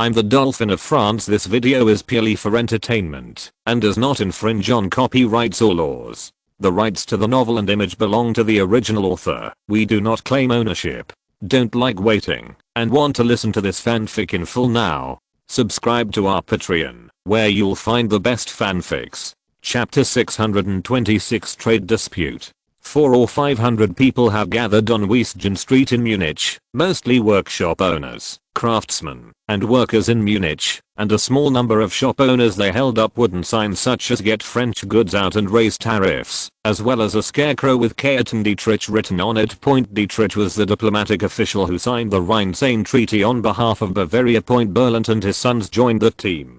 I'm the Dolphin of France. This video is purely for entertainment and does not infringe on copyrights or laws. The rights to the novel and image belong to the original author. We do not claim ownership. Don't like waiting and want to listen to this fanfic in full now? Subscribe to our Patreon, where you'll find the best fanfics. Chapter 626 Trade Dispute. 400 or 500 people have gathered on Wiesgen Street in Munich, mostly workshop owners, craftsmen, and workers in Munich, and a small number of shop owners. They held up wooden signs such as "Get French goods out and raise tariffs," as well as a scarecrow with Kate and Dietrich written on it. Dietrich was the diplomatic official who signed the Rhine-Seine Treaty on behalf of Bavaria. Berland and his sons joined the team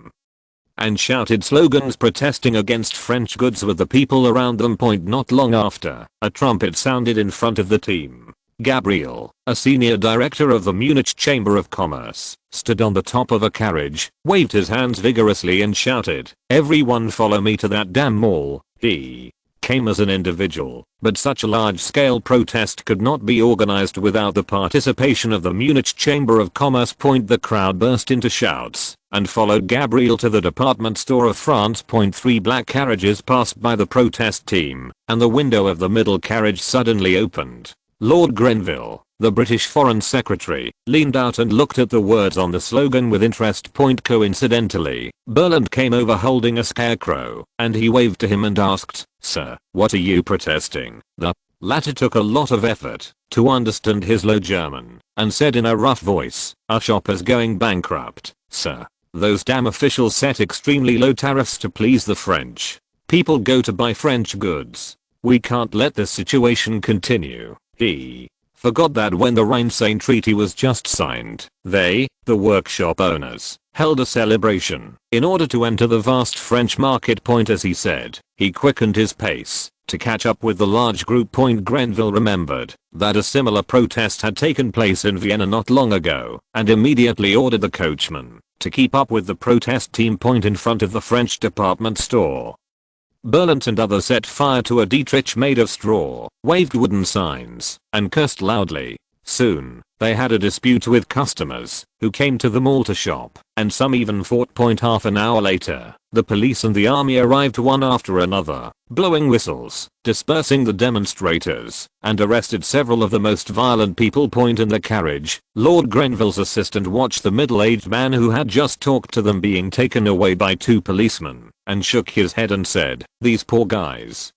and shouted slogans protesting against French goods with the people around them. Not long after, a trumpet sounded in front of the team. Gabriel, a senior director of the Munich Chamber of Commerce, stood on the top of a carriage, waved his hands vigorously and shouted, "Everyone follow me to that damn mall." He came as an individual, but such a large-scale protest could not be organized without the participation of the Munich Chamber of Commerce. The crowd burst into shouts and followed Gabriel to the department store of France. 3 black carriages passed by the protest team, and the window of the middle carriage suddenly opened. Lord Grenville, the British Foreign Secretary, leaned out and looked at the words on the slogan with interest. Coincidentally, Berland came over holding a scarecrow, and he waved to him and asked, "Sir, what are you protesting?" The latter took a lot of effort to understand his low German, and said in a rough voice, "Our shop is going bankrupt, sir. Those damn officials set extremely low tariffs to please the French. People go to buy French goods. We can't let this situation continue." He forgot that when the Rhine-Seine Treaty was just signed, they, the workshop owners, held a celebration in order to enter the vast French market. As he said, he quickened his pace to catch up with the large group. Grenville remembered that a similar protest had taken place in Vienna not long ago, and immediately ordered the coachman to keep up with the protest team. In front of the French department store, Berland and others set fire to a Dietrich made of straw, waved wooden signs, and cursed loudly. Soon, they had a dispute with customers who came to the mall to shop, and some even fought. Half an hour later, the police and the army arrived one after another, blowing whistles, dispersing the demonstrators, and arrested several of the most violent people. In the carriage, Lord Grenville's assistant watched the middle-aged man who had just talked to them being taken away by 2 policemen, and shook his head and said, "These poor guys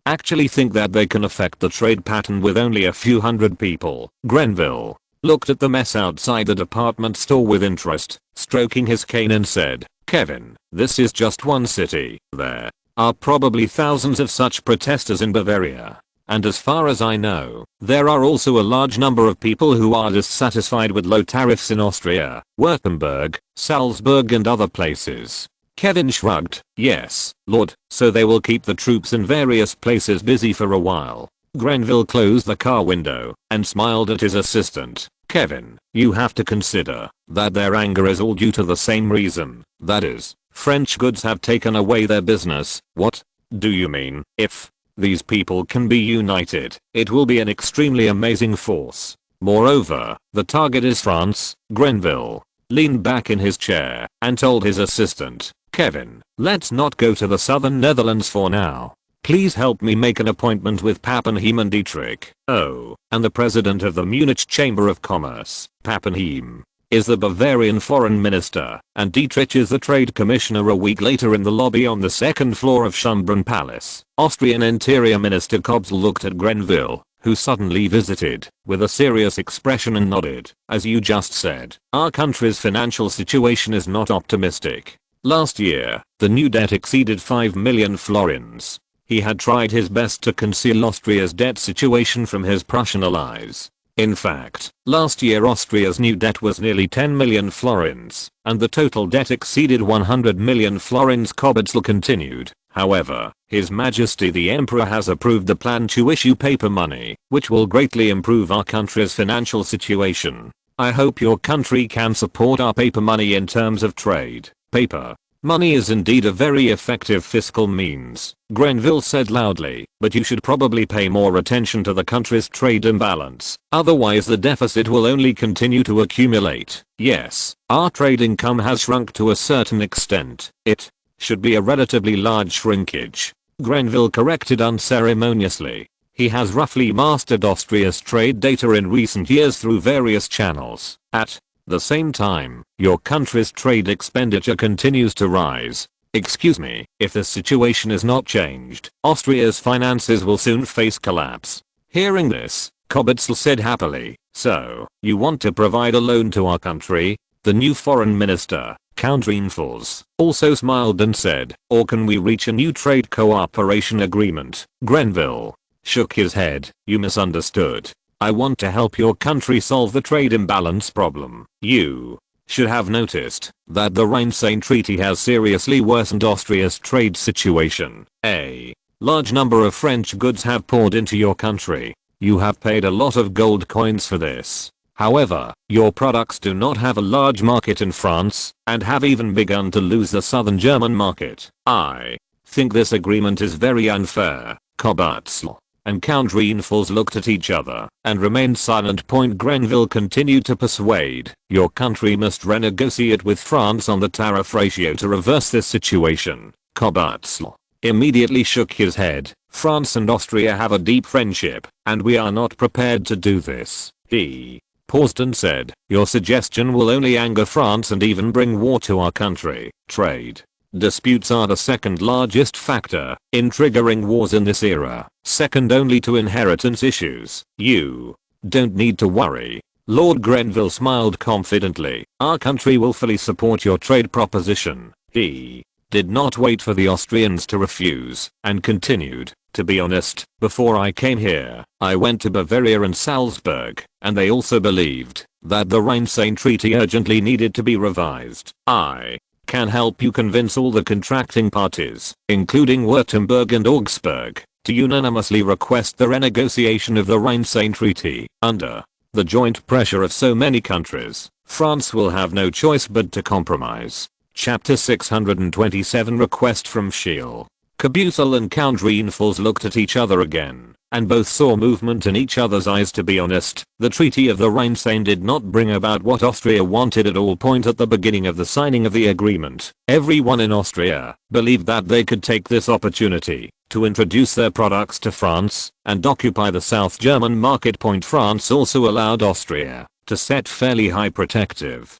actually think that they can affect the trade pattern with only a few hundred people." Grenville looked at the mess outside the department store with interest, stroking his cane, and said, "Kevin, this is just one city. There are probably thousands of such protesters in Bavaria. And as far as I know, there are also a large number of people who are dissatisfied with low tariffs in Austria, Württemberg, Salzburg and other places." Kevin shrugged. "Yes, Lord, so they will keep the troops in various places busy for a while." Grenville closed the car window and smiled at his assistant. "Kevin, you have to consider that their anger is all due to the same reason. That is, French goods have taken away their business." "What do you mean?" "If these people can be united, it will be an extremely amazing force. Moreover, the target is France." Grenville leaned back in his chair and told his assistant, "Kevin, let's not go to the southern Netherlands for now. Please help me make an appointment with Pappenheim and Dietrich." "Oh, and the president of the Munich Chamber of Commerce, Pappenheim, is the Bavarian foreign minister, and Dietrich is the trade commissioner." A week later, in the lobby on the 2nd floor of Schönbrunn Palace, Austrian Interior Minister Kobs looked at Grenville, who suddenly visited with a serious expression, and nodded. "As you just said, our country's financial situation is not optimistic. Last year, the new debt exceeded 5 million florins. He had tried his best to conceal Austria's debt situation from his Prussian allies. In fact, last year Austria's new debt was nearly 10 million florins, and the total debt exceeded 100 million florins." Kobzl continued, "However, His Majesty the Emperor has approved the plan to issue paper money, which will greatly improve our country's financial situation. I hope your country can support our paper money in terms of trade, paper, Money is indeed a very effective fiscal means, Grenville said loudly, but you should probably pay more attention to the country's trade imbalance, otherwise the deficit will only continue to accumulate. Yes, our trade income has shrunk to a certain extent. It should be a relatively large shrinkage, Grenville corrected unceremoniously. He has roughly mastered Austria's trade data in recent years through various channels. At the same time, your country's trade expenditure continues to rise. Excuse me, if the situation is not changed, Austria's finances will soon face collapse. Hearing this, Kobitzl said happily, so, you want to provide a loan to our country? The new foreign minister, Count Reinfels, also smiled and said, or can we reach a new trade cooperation agreement? Grenville shook his head. You misunderstood. I want to help your country solve the trade imbalance problem. You should have noticed that the Rhine-Seine Treaty has seriously worsened Austria's trade situation. A large number of French goods have poured into your country. You have paid a lot of gold coins for this. However, your products do not have a large market in France and have even begun to lose the southern German market. I think this agreement is very unfair. Kobitzl and Count Reinfels looked at each other and remained silent. Grenville continued to persuade, your country must renegotiate with France on the tariff ratio to reverse this situation. Kobitzl immediately shook his head. France and Austria have a deep friendship, and we are not prepared to do this. He paused and said, your suggestion will only anger France and even bring war to our country. Trade disputes are the second largest factor in triggering wars in this era, second only to inheritance issues. You don't need to worry. Lord Grenville smiled confidently. Our country will fully support your trade proposition. He did not wait for the Austrians to refuse and continued, to be honest, before I came here, I went to Bavaria and Salzburg, and they also believed that the Rhine-Seine Treaty urgently needed to be revised. I can help you convince all the contracting parties, including Württemberg and Augsburg, to unanimously request the renegotiation of the Rhine-Seine Treaty. Under the joint pressure of so many countries, France will have no choice but to compromise. Chapter 627 Request from Schiele. Kobitzl and Count Reinfels looked at each other again, and both saw movement in each other's eyes. To be honest, the Treaty of the Rhine-Seine did not bring about what Austria wanted at all. At the beginning of the signing of the agreement, everyone in Austria believed that they could take this opportunity to introduce their products to France and occupy the South German market. France also allowed Austria to set fairly high protective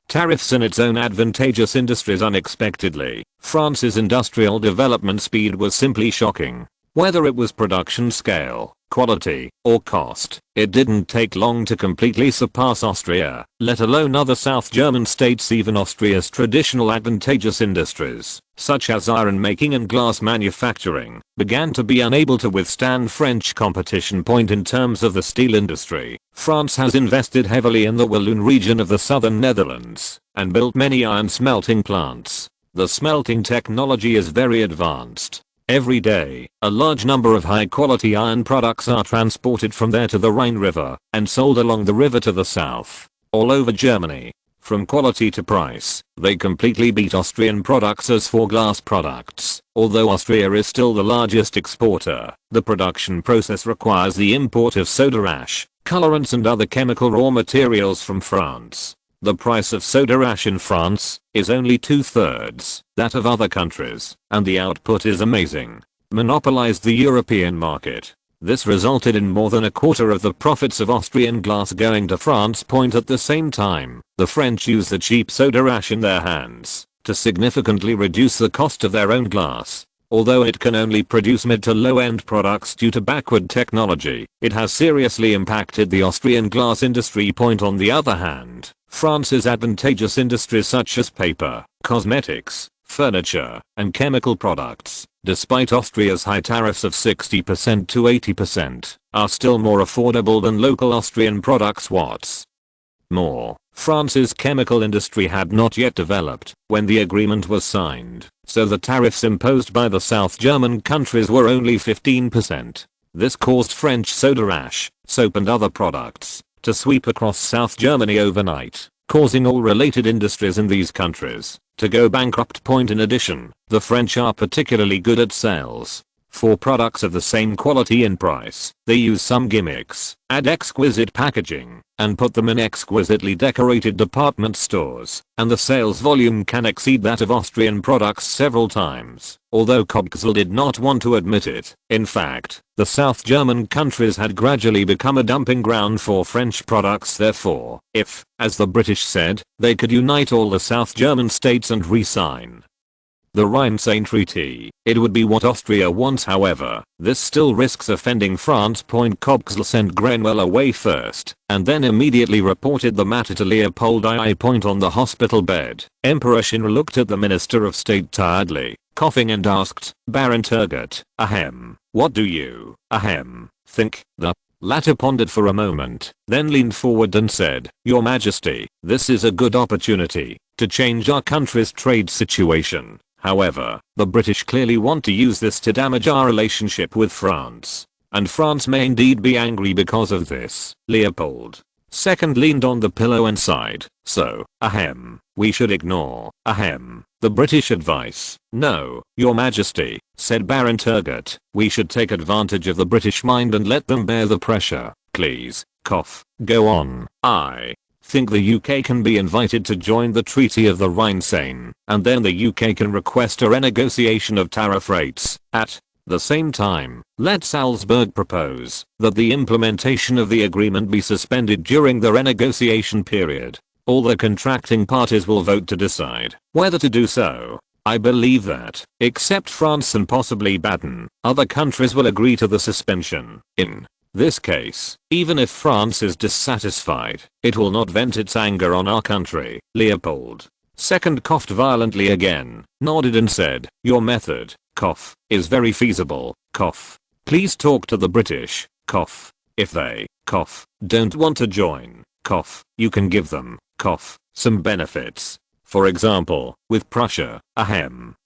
tariffs in its own advantageous industries. Unexpectedly, France's industrial development speed was simply shocking. Whether it was production scale, quality, or cost, it didn't take long to completely surpass Austria, let alone other South German states. Even Austria's traditional advantageous industries, such as iron making and glass manufacturing, began to be unable to withstand French competition. In terms of the steel industry, France has invested heavily in the Walloon region of the southern Netherlands and built many iron smelting plants. The smelting technology is very advanced. Every day, a large number of high-quality iron products are transported from there to the Rhine River and sold along the river to the south. All over Germany. From quality to price, they completely beat Austrian products. As for glass products, although Austria is still the largest exporter, the production process requires the import of soda ash, colorants and other chemical raw materials from France. The price of soda ash in France is only 2/3 that of other countries, and the output is amazing. Monopolized the European market. This resulted in more than a quarter of the profits of Austrian glass going to France. At the same time, the French use the cheap soda ash in their hands to significantly reduce the cost of their own glass. Although it can only produce mid to low-end products due to backward technology, it has seriously impacted the Austrian glass industry. On the other hand, France's advantageous industries such as paper, cosmetics, furniture, and chemical products, despite Austria's high tariffs of 60% to 80%, are still more affordable than local Austrian products. What's more, France's chemical industry had not yet developed when the agreement was signed, so the tariffs imposed by the South German countries were only 15%. This caused French soda ash, soap and other products to sweep across South Germany overnight, causing all related industries in these countries to go bankrupt. In addition, the French are particularly good at sales. For products of the same quality and price, they use some gimmicks, add exquisite packaging, and put them in exquisitely decorated department stores, and the sales volume can exceed that of Austrian products several times, although Kopgzl did not want to admit it. In fact, the South German countries had gradually become a dumping ground for French products. Therefore, if, as the British said, they could unite all the South German states and re-sign the Rhine-Seine Treaty, it would be what Austria wants. However, this still risks offending France. Kopgzl sent Grenville away first, and then immediately reported the matter to Leopold II. On the hospital bed, Emperor Shinra looked at the Minister of State tiredly, coughing, and asked, Baron Turgot, ahem, what do you, think? The latter pondered for a moment, then leaned forward and said, Your Majesty, this is a good opportunity to change our country's trade situation. However, the British clearly want to use this to damage our relationship with France. And France may indeed be angry because of this. Leopold II leaned on the pillow and sighed. So, we should ignore, the British advice. No, Your Majesty, said Baron Turgot, we should take advantage of the British mind and let them bear the pressure. Please, go on. I think the UK can be invited to join the Treaty of the Rhine-Seine, and then the UK can request a renegotiation of tariff rates. At the same time, let Salzburg propose that the implementation of the agreement be suspended during the renegotiation period. All the contracting parties will vote to decide whether to do so. I believe that, except France and possibly Baden, other countries will agree to the suspension. In this case, even if France is dissatisfied, it will not vent its anger on our country. Leopold II coughed violently again, nodded and said, Your method, is very feasible. Please talk to the British. If they, don't want to join, you can give them, some benefits. For example, with Prussia,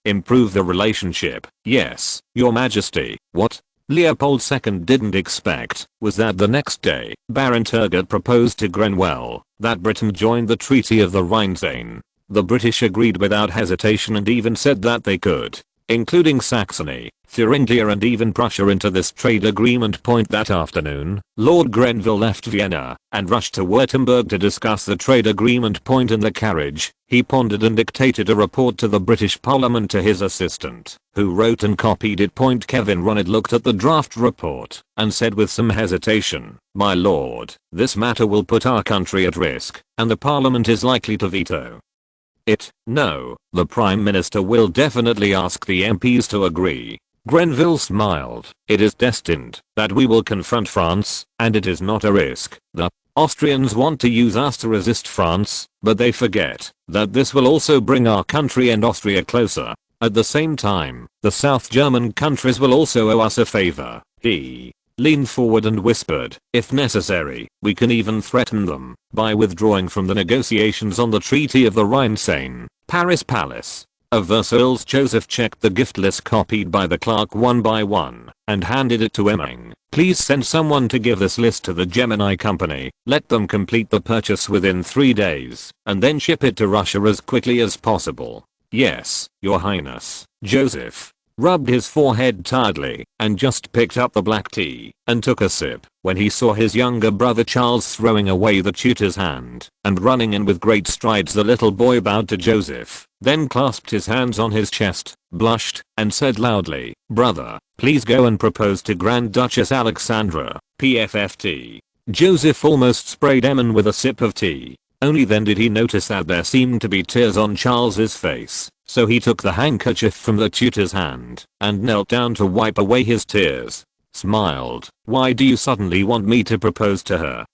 improve the relationship. Yes, Your Majesty. What Leopold II didn't expect was that the next day, Baron Turgot proposed to Grenville that Britain join the Treaty of the Rhine-Seine. The British agreed without hesitation and even said that they could, including Saxony, Thuringia and even Prussia, into this trade agreement. That afternoon, Lord Grenville left Vienna and rushed to Württemberg to discuss the trade agreement. In the carriage, he pondered and dictated a report to the British Parliament to his assistant, who wrote and copied it. Kevin Runnard looked at the draft report and said with some hesitation, My lord, this matter will put our country at risk, and the Parliament is likely to veto it. No, the Prime Minister will definitely ask the MPs to agree. Grenville smiled. It is destined that we will confront France, and it is not a risk. The Austrians want to use us to resist France, but they forget that this will also bring our country and Austria closer. At the same time, the South German countries will also owe us a favor. He leaned forward and whispered, if necessary, we can even threaten them by withdrawing from the negotiations on the Treaty of the Rhine-Seine. Paris Palace of Versailles. Joseph checked the gift list copied by the clerk one by one and handed it to Emming. Please send someone to give this list to the Gemini Company. Let them complete the purchase within 3 days and then ship it to Russia as quickly as possible. Yes, Your Highness. Joseph rubbed his forehead tiredly and just picked up the black tea and took a sip when he saw his younger brother Charles throwing away the tutor's hand and running in with great strides. The little boy bowed to Joseph, then clasped his hands on his chest, blushed, and said loudly, Brother, please go and propose to Grand Duchess Alexandra, PFFT. Joseph almost sprayed Emin with a sip of tea. Only then did he notice that there seemed to be tears on Charles's face, so he took the handkerchief from the tutor's hand and knelt down to wipe away his tears. Smiled. Why do you suddenly want me to propose to her?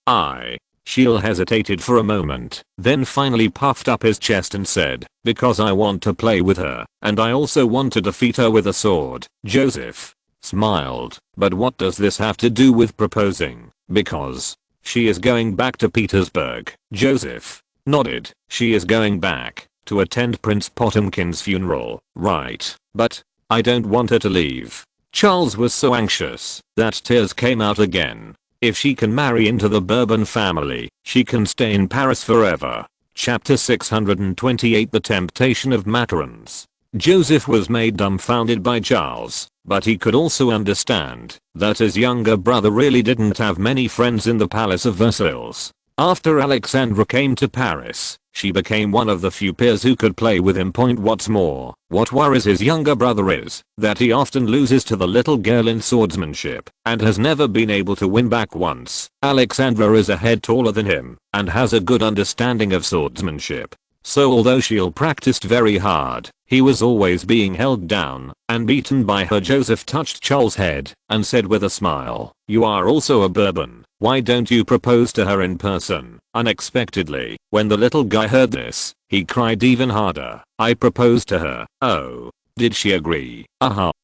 Sheil hesitated for a moment, then finally puffed up his chest and said, because I want to play with her, and I also want to defeat her with a sword. Joseph smiled. But what does this have to do with proposing? Because she is going back to Petersburg. Joseph nodded. She is going back to attend Prince Potemkin's funeral, right? But I don't want her to leave. Charles was so anxious that tears came out again. If she can marry into the Bourbon family, she can stay in Paris forever. Chapter 628 The Temptation of Macarons. Joseph was made dumbfounded by Charles, but he could also understand that his younger brother really didn't have many friends in the Palace of Versailles. After Alexandra came to Paris, she became one of the few peers who could play with him. What's more, what worries his younger brother is that he often loses to the little girl in swordsmanship and has never been able to win back once. Alexandra is a head taller than him and has a good understanding of swordsmanship. So although she practiced very hard, he was always being held down and beaten by her. Joseph touched Charles' head and said with a smile, "You are also a Bourbon. Why don't you propose to her in person?" Unexpectedly, when the little guy heard this, he cried even harder. "I proposed to her." "Oh, did she agree?"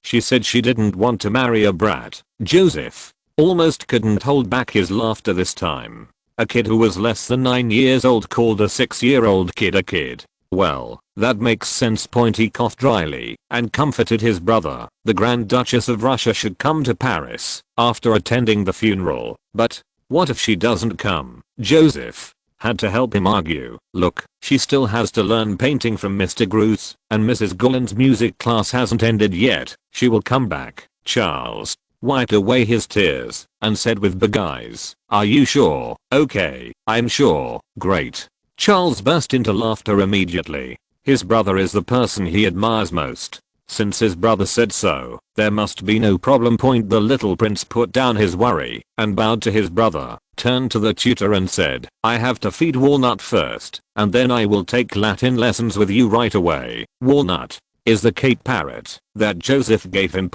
She said she didn't want to marry a brat." Joseph almost couldn't hold back his laughter this time. A kid who was less than 9 years old called a 6-year-old kid a kid. "Well, that makes sense." He coughed dryly and comforted his brother. The Grand Duchess of Russia should come to Paris after attending the funeral. But what if she doesn't come? Joseph had to help him argue. "Look, she still has to learn painting from Mr. Greuze, and Mrs. Gullen's music class hasn't ended yet. She will come back." Charles wiped away his tears and said with big eyes, "Are you sure?" "Okay, I'm sure." "Great." Charles burst into laughter immediately. His brother is the person he admires most. Since his brother said so, there must be no problem. The little prince put down his worry and bowed to his brother, turned to the tutor and said, "I have to feed Walnut first, and then I will take Latin lessons with you right away." Walnut is the Cape parrot that Joseph gave him.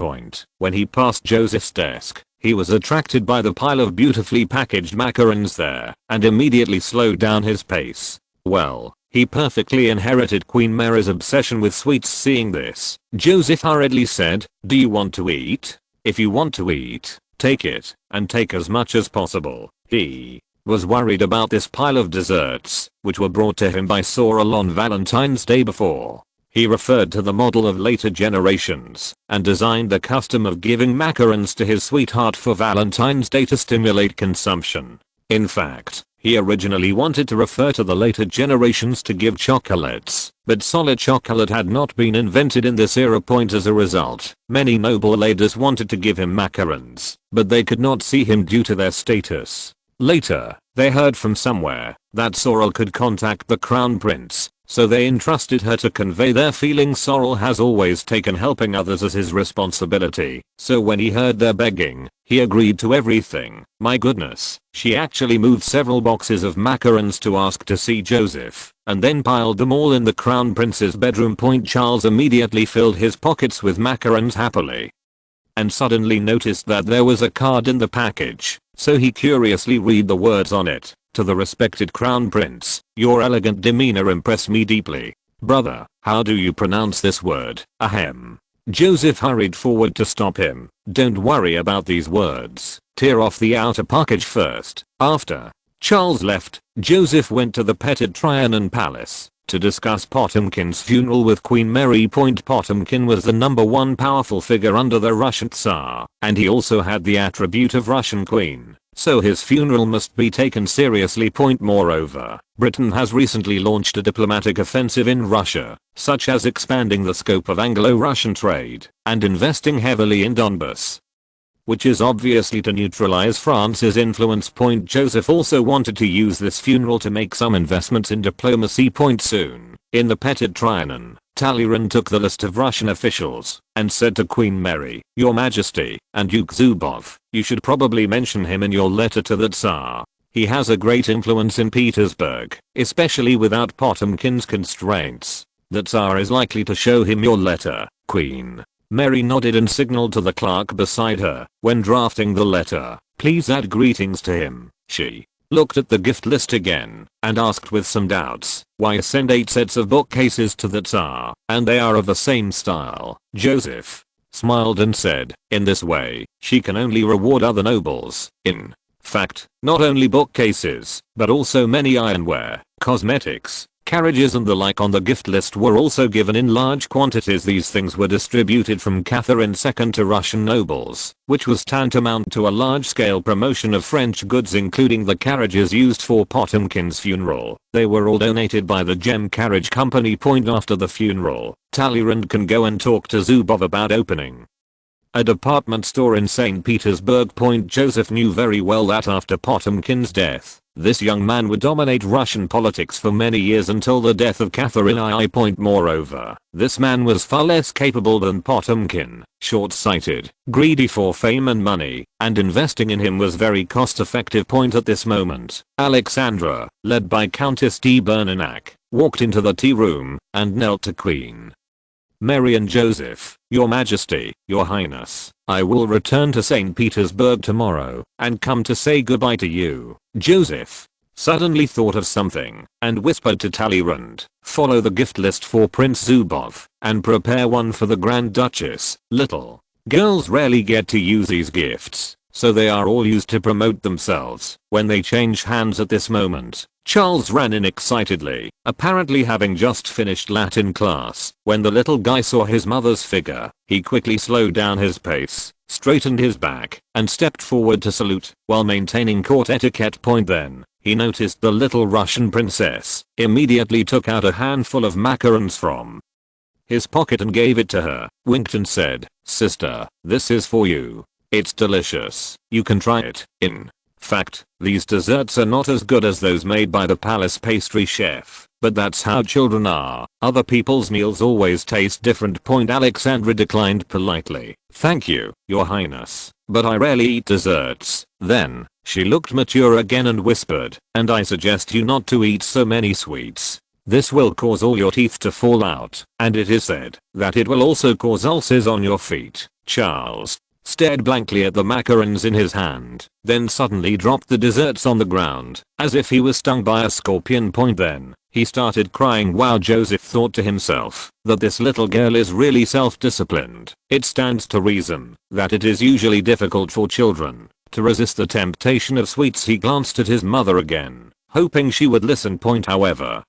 When he passed Joseph's desk, he was attracted by the pile of beautifully packaged macarons there and immediately slowed down his pace. Well, he perfectly inherited Queen Mary's obsession with sweets. Seeing this, Joseph hurriedly said, "Do you want to eat? If you want to eat, take it, and take as much as possible." He was worried about this pile of desserts, which were brought to him by Sorel on Valentine's Day before. He referred to the model of later generations and designed the custom of giving macarons to his sweetheart for Valentine's Day to stimulate consumption. In fact, he originally wanted to refer to the later generations to give chocolates, but solid chocolate had not been invented in this era. As a result, many noble ladies wanted to give him macarons, but they could not see him due to their status. Later, they heard from somewhere that Sorel could contact the crown prince, so they entrusted her to convey their feelings. Sorel has always taken helping others as his responsibility, so when he heard their begging, he agreed to everything. My goodness, she actually moved several boxes of macarons to ask to see Joseph, and then piled them all in the crown prince's bedroom. Charles immediately filled his pockets with macarons happily, and suddenly noticed that there was a card in the package, so he curiously read the words on it. "To the respected crown prince, your elegant demeanor impressed me deeply. Brother, how do you pronounce this word?" "Ahem." Joseph hurried forward to stop him. "Don't worry about these words. Tear off the outer package first." After Charles left, Joseph went to the Petit Trianon Palace to discuss Potemkin's funeral with Queen Mary. Potemkin was the #1 powerful figure under the Russian Tsar, and he also had the attribute of Russian Queen. So his funeral must be taken seriously. Moreover, Britain has recently launched a diplomatic offensive in Russia, such as expanding the scope of Anglo-Russian trade and investing heavily in Donbass, which is obviously to neutralize France's influence. Joseph also wanted to use this funeral to make some investments in diplomacy. Soon, in the Petit Trianon, Talleyrand took the list of Russian officials and said to Queen Mary, "Your Majesty, and Duke Zubov, you should probably mention him in your letter to the Tsar. He has a great influence in Petersburg, especially without Potemkin's constraints. The Tsar is likely to show him your letter." Queen Mary nodded and signaled to the clerk beside her, when drafting the letter, "Please add greetings to him." She looked at the gift list again and asked with some doubts, "Why send 8 sets of bookcases to the Tsar, and they are of the same style?" Joseph smiled and said, "In this way, she can only reward other nobles. In fact, not only bookcases, but also many ironware, cosmetics, carriages and the like on the gift list were also given in large quantities. These things were distributed from Catherine II to Russian nobles, which was tantamount to a large-scale promotion of French goods, including the carriages used for Potemkin's funeral. They were all donated by the Gem Carriage Company. After the funeral, Talleyrand can go and talk to Zubov about opening a department store in St. Petersburg. Joseph knew very well that after Potemkin's death, this young man would dominate Russian politics for many years until the death of Catherine I. Moreover, this man was far less capable than Potemkin, short-sighted, greedy for fame and money, and investing in him was very cost-effective. At this moment, Alexandra, led by Countess de Bernenac, walked into the tea room and knelt to Queen Mary and Joseph. "Your Majesty, Your Highness, I will return to St. Petersburg tomorrow and come to say goodbye to you." Joseph suddenly thought of something and whispered to Talleyrand, "Follow the gift list for Prince Zubov and prepare one for the Grand Duchess." Little girls rarely get to use these gifts, so they are all used to promote themselves when they change hands. At this moment, Charles ran in excitedly, apparently having just finished Latin class. When the little guy saw his mother's figure, he quickly slowed down his pace, straightened his back, and stepped forward to salute, while maintaining court etiquette. Then, he noticed the little Russian princess, immediately took out a handful of macarons from his pocket and gave it to her, winked and said, "Sister, this is for you. It's delicious. You can try it." In fact, these desserts are not as good as those made by the palace pastry chef, but that's how children are. Other people's meals always taste different. Alexandra declined politely. "Thank you, Your Highness, but I rarely eat desserts." Then, she looked mature again and whispered, "And I suggest you not to eat so many sweets. This will cause all your teeth to fall out, and it is said that it will also cause ulcers on your feet." Charles stared blankly at the macarons in his hand, then suddenly dropped the desserts on the ground, as if he was stung by a scorpion. Then, he started crying. Wow, Joseph thought to himself that this little girl is really self-disciplined. It stands to reason that it is usually difficult for children to resist the temptation of sweets. He glanced at his mother again, hoping she would listen. However,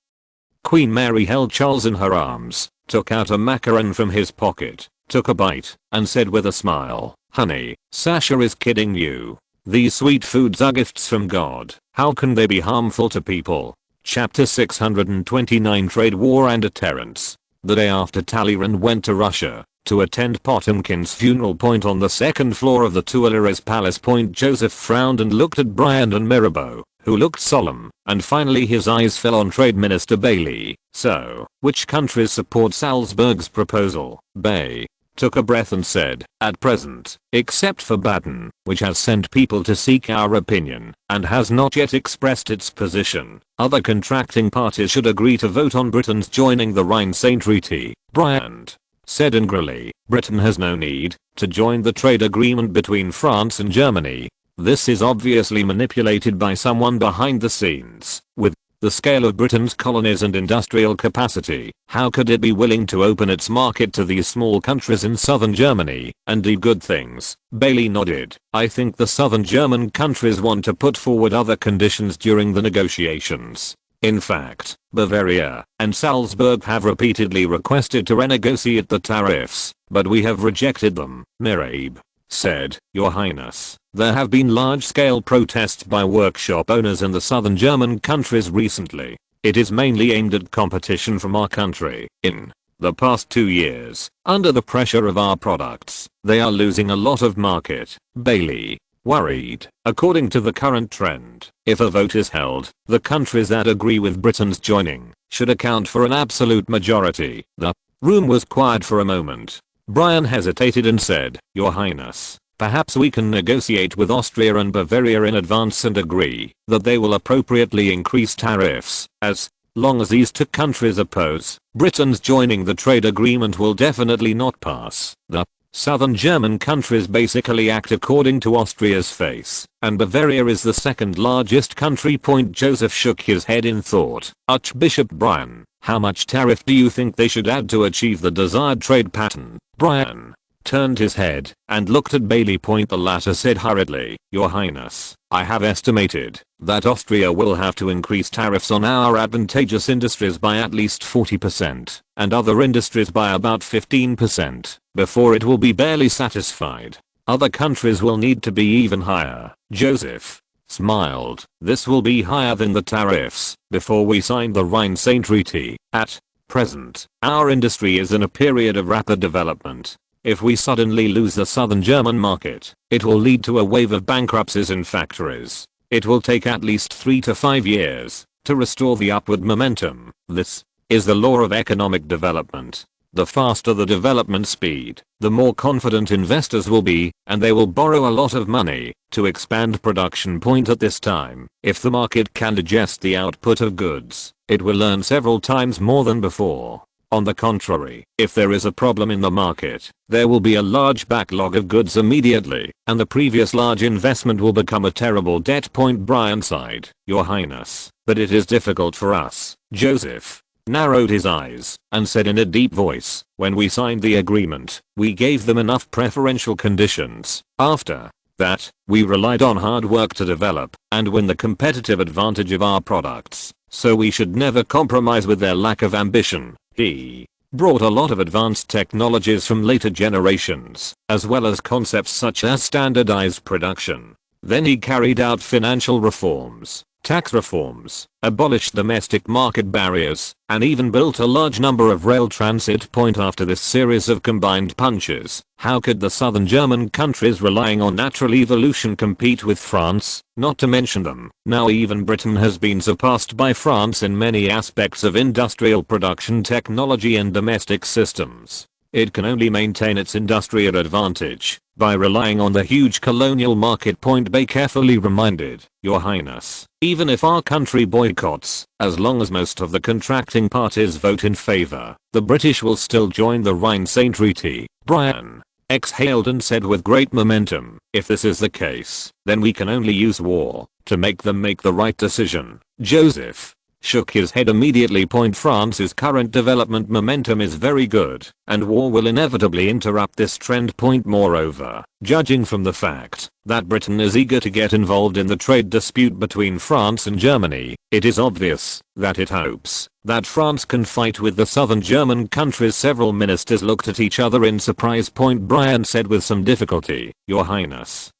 Queen Mary held Charles in her arms, took out a macaron from his pocket, took a bite, and said with a smile, "Honey, Sasha is kidding you. These sweet foods are gifts from God. How can they be harmful to people?" Chapter 629 Trade War and Deterrence. The day after Talleyrand went to Russia to attend Potemkin's funeral. On the second floor of the Tuileries Palace. Joseph frowned and looked at Briand and Mirabeau, who looked solemn, and finally his eyes fell on Trade Minister Bailey. "So, which countries support Salzburg's proposal?" Bay took a breath and said, "At present, except for Baden, which has sent people to seek our opinion, and has not yet expressed its position, other contracting parties should agree to vote on Britain's joining the Rhine-Seine Treaty." Briand said angrily, "Britain has no need to join the trade agreement between France and Germany. This is obviously manipulated by someone behind the scenes. With the scale of Britain's colonies and industrial capacity, how could it be willing to open its market to these small countries in southern Germany and do good things?" Bailey nodded. "I think the southern German countries want to put forward other conditions during the negotiations. In fact, Bavaria and Salzburg have repeatedly requested to renegotiate the tariffs, but we have rejected them." Mirabeau said, "Your Highness, there have been large-scale protests by workshop owners in the southern German countries recently. It is mainly aimed at competition from our country. In the past 2 years, under the pressure of our products, they are losing a lot of market." Bailey worried. "According to the current trend, if a vote is held, the countries that agree with Britain's joining should account for an absolute majority." The room was quiet for a moment. Brian hesitated and said, "Your Highness, perhaps we can negotiate with Austria and Bavaria in advance and agree that they will appropriately increase tariffs. As long as these two countries oppose, Britain's joining the trade agreement will definitely not pass. The southern German countries basically act according to Austria's face, and Bavaria is the second largest country." Joseph shook his head in thought. "Archbishop Brian, how much tariff do you think they should add to achieve the desired trade pattern?" Brian turned his head, and looked at Bailey. The latter said hurriedly, "Your Highness, I have estimated that Austria will have to increase tariffs on our advantageous industries by at least 40% and other industries by about 15% before it will be barely satisfied. Other countries will need to be even higher." Joseph smiled. "This will be higher than the tariffs before we signed the Rhine-Seine Treaty. At present, our industry is in a period of rapid development. If we suddenly lose the southern German market, it will lead to a wave of bankruptcies in factories. It will take at least 3 to 5 years to restore the upward momentum. This is the law of economic development. The faster the development speed, the more confident investors will be, and they will borrow a lot of money to expand production. At this time, if the market can digest the output of goods, it will earn several times more than before. On the contrary, if there is a problem in the market, there will be a large backlog of goods immediately, and the previous large investment will become a terrible debt." Brian sighed. "Your Highness, but it is difficult for us." Joseph narrowed his eyes and said in a deep voice, "When we signed the agreement, we gave them enough preferential conditions. After that, we relied on hard work to develop and win the competitive advantage of our products, so we should never compromise with their lack of ambition." He brought a lot of advanced technologies from later generations, as well as concepts such as standardized production. Then he carried out financial reforms, tax reforms, abolished domestic market barriers, and even built a large number of rail transit. After this series of combined punches, how could the southern German countries relying on natural evolution compete with France? Not to mention them. Now even Britain has been surpassed by France in many aspects of industrial production technology and domestic systems. It can only maintain its industrial advantage by relying on the huge colonial market. Bay carefully reminded, "Your Highness, even if our country boycotts, as long as most of the contracting parties vote in favor, the British will still join the Rhine-Seine Treaty." Brian exhaled and said with great momentum, "If this is the case, then we can only use war to make them make the right decision." Joseph shook his head immediately. France's current development momentum is very good, and war will inevitably interrupt this trend. Moreover, judging from the fact that Britain is eager to get involved in the trade dispute between France and Germany, it is obvious that it hopes that France can fight with the southern German countries. Several ministers looked at each other in surprise. Brian said with some difficulty, "Your Highness,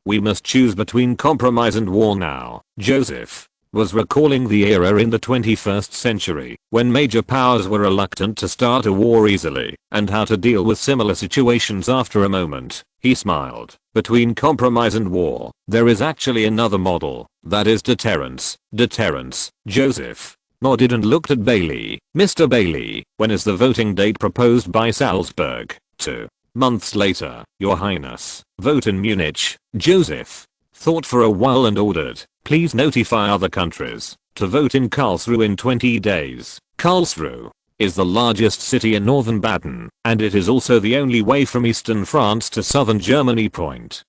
we must choose between compromise and war now." Joseph was recalling the era in the 21st century when major powers were reluctant to start a war easily, and how to deal with similar situations. After a moment, he smiled. "Between compromise and war, there is actually another model, that is deterrence." Deterrence. Joseph nodded and looked at Bailey. "Mr. Bailey, when is the voting date proposed by Salzburg?" 2 months later, Your Highness. "Vote in Munich." Joseph thought for a while and ordered, "Please notify other countries to vote in Karlsruhe in 20 days. Karlsruhe is the largest city in northern Baden, and it is also the only way from eastern France to southern Germany.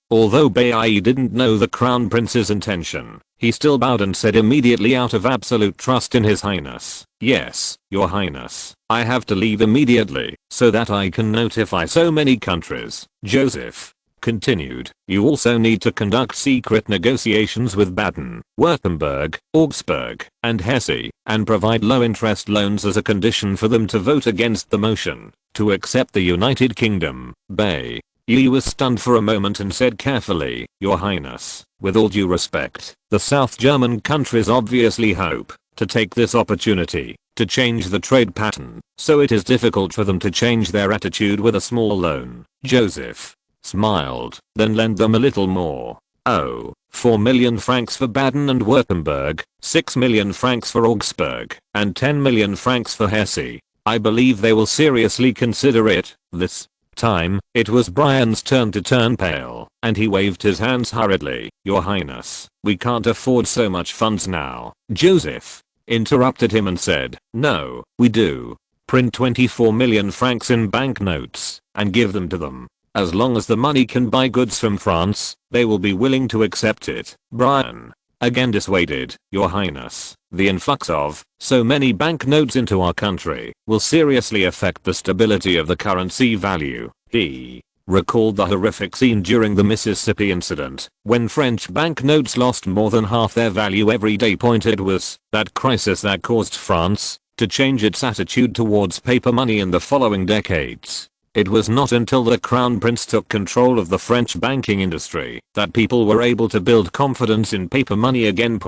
Although Bailly didn't know the Crown Prince's intention, he still bowed and said immediately out of absolute trust in His Highness, "Yes, Your Highness, I have to leave immediately so that I can notify so many countries." Joseph continued, "You also need to conduct secret negotiations with Baden, Württemberg, Augsburg, and Hesse, and provide low-interest loans as a condition for them to vote against the motion to accept the United Kingdom." Bailly was stunned for a moment and said carefully, "Your Highness, with all due respect, the South German countries obviously hope to take this opportunity to change the trade pattern, so it is difficult for them to change their attitude with a small loan." Joseph smiled, "Then lend them a little more. Oh, 4 million francs for Baden and Württemberg, 6 million francs for Augsburg, and 10 million francs for Hesse. I believe they will seriously consider it." This time, it was Brian's turn to turn pale, and he waved his hands hurriedly. "Your Highness, we can't afford so much funds now." Joseph interrupted him and said, "No, we do. Print 24 million francs in banknotes and give them to them. As long as the money can buy goods from France, they will be willing to accept it." Brian again dissuaded, "Your Highness, the influx of so many banknotes into our country will seriously affect the stability of the currency value." He recalled the horrific scene during the Mississippi incident, when French banknotes lost more than half their value every day. It was that crisis that caused France to change its attitude towards paper money in the following decades. It was not until the Crown Prince took control of the French banking industry that people were able to build confidence in paper money again.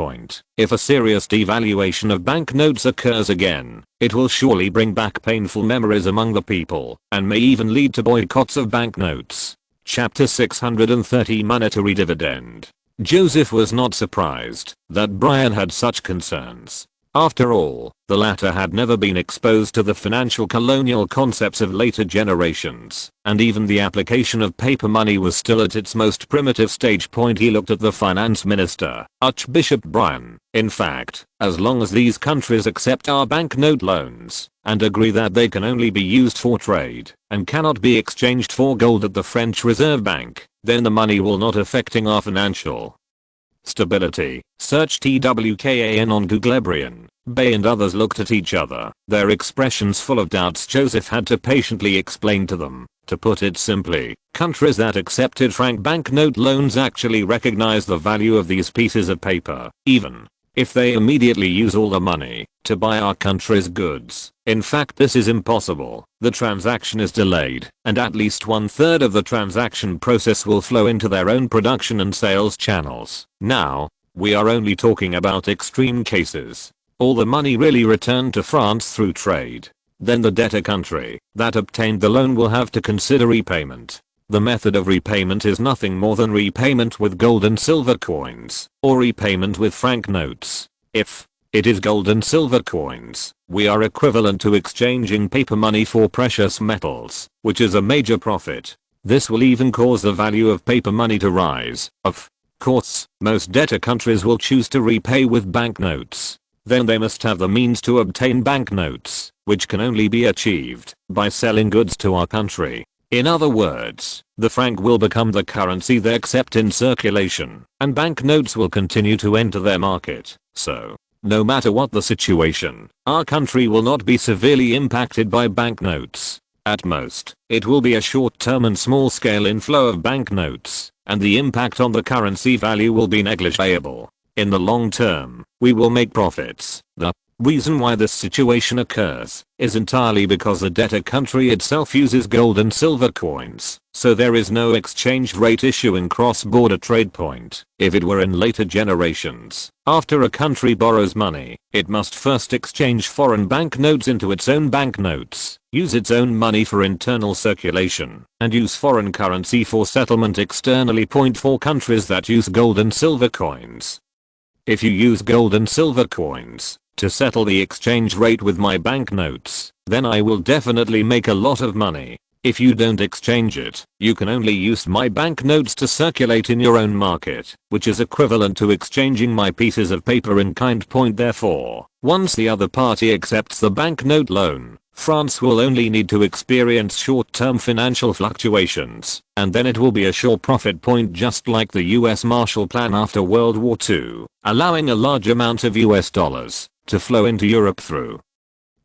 If a serious devaluation of banknotes occurs again, it will surely bring back painful memories among the people and may even lead to boycotts of banknotes. Chapter 630 Monetary Dividend. Joseph was not surprised that Brian had such concerns. After all, the latter had never been exposed to the financial colonial concepts of later generations, and even the application of paper money was still at its most primitive stage. He looked at the finance minister, Archbishop Brian. In fact, as long as these countries accept our banknote loans, and agree that they can only be used for trade, and cannot be exchanged for gold at the French Reserve Bank, then the money will not affecting our financial stability. Search TWKAN on Google. Brian, Bay and others looked at each other, their expressions full of doubts. Joseph had to patiently explain to them. To put it simply, countries that accepted franc banknote loans actually recognize the value of these pieces of paper, even if they immediately use all the money to buy our country's goods. In fact, this is impossible. The transaction is delayed, and at least 1/3 of the transaction process will flow into their own production and sales channels. Now, we are only talking about extreme cases. All the money really returned to France through trade. Then the debtor country that obtained the loan will have to consider repayment. The method of repayment is nothing more than repayment with gold and silver coins, or repayment with franc notes. If it is gold and silver coins, we are equivalent to exchanging paper money for precious metals, which is a major profit. This will even cause the value of paper money to rise. Of course, most debtor countries will choose to repay with banknotes. Then they must have the means to obtain banknotes, which can only be achieved by selling goods to our country. In other words, the franc will become the currency they accept in circulation, and banknotes will continue to enter their market. So, no matter what the situation, our country will not be severely impacted by banknotes. At most, it will be a short-term and small-scale inflow of banknotes, and the impact on the currency value will be negligible. In the long term, we will make profits. The reason why this situation occurs is entirely because the debtor country itself uses gold and silver coins, so there is no exchange rate issue in cross-border trade. If it were in later generations, after a country borrows money, it must first exchange foreign banknotes into its own banknotes, use its own money for internal circulation, and use foreign currency for settlement externally. For countries that use gold and silver coins, if you use gold and silver coins to settle the exchange rate with my banknotes, then I will definitely make a lot of money. If you don't exchange it, you can only use my banknotes to circulate in your own market, which is equivalent to exchanging my pieces of paper in kind. Therefore, once the other party accepts the banknote loan, France will only need to experience short-term financial fluctuations, and then it will be a sure profit. Just like the US Marshall Plan after World War II, allowing a large amount of US dollars to flow into Europe through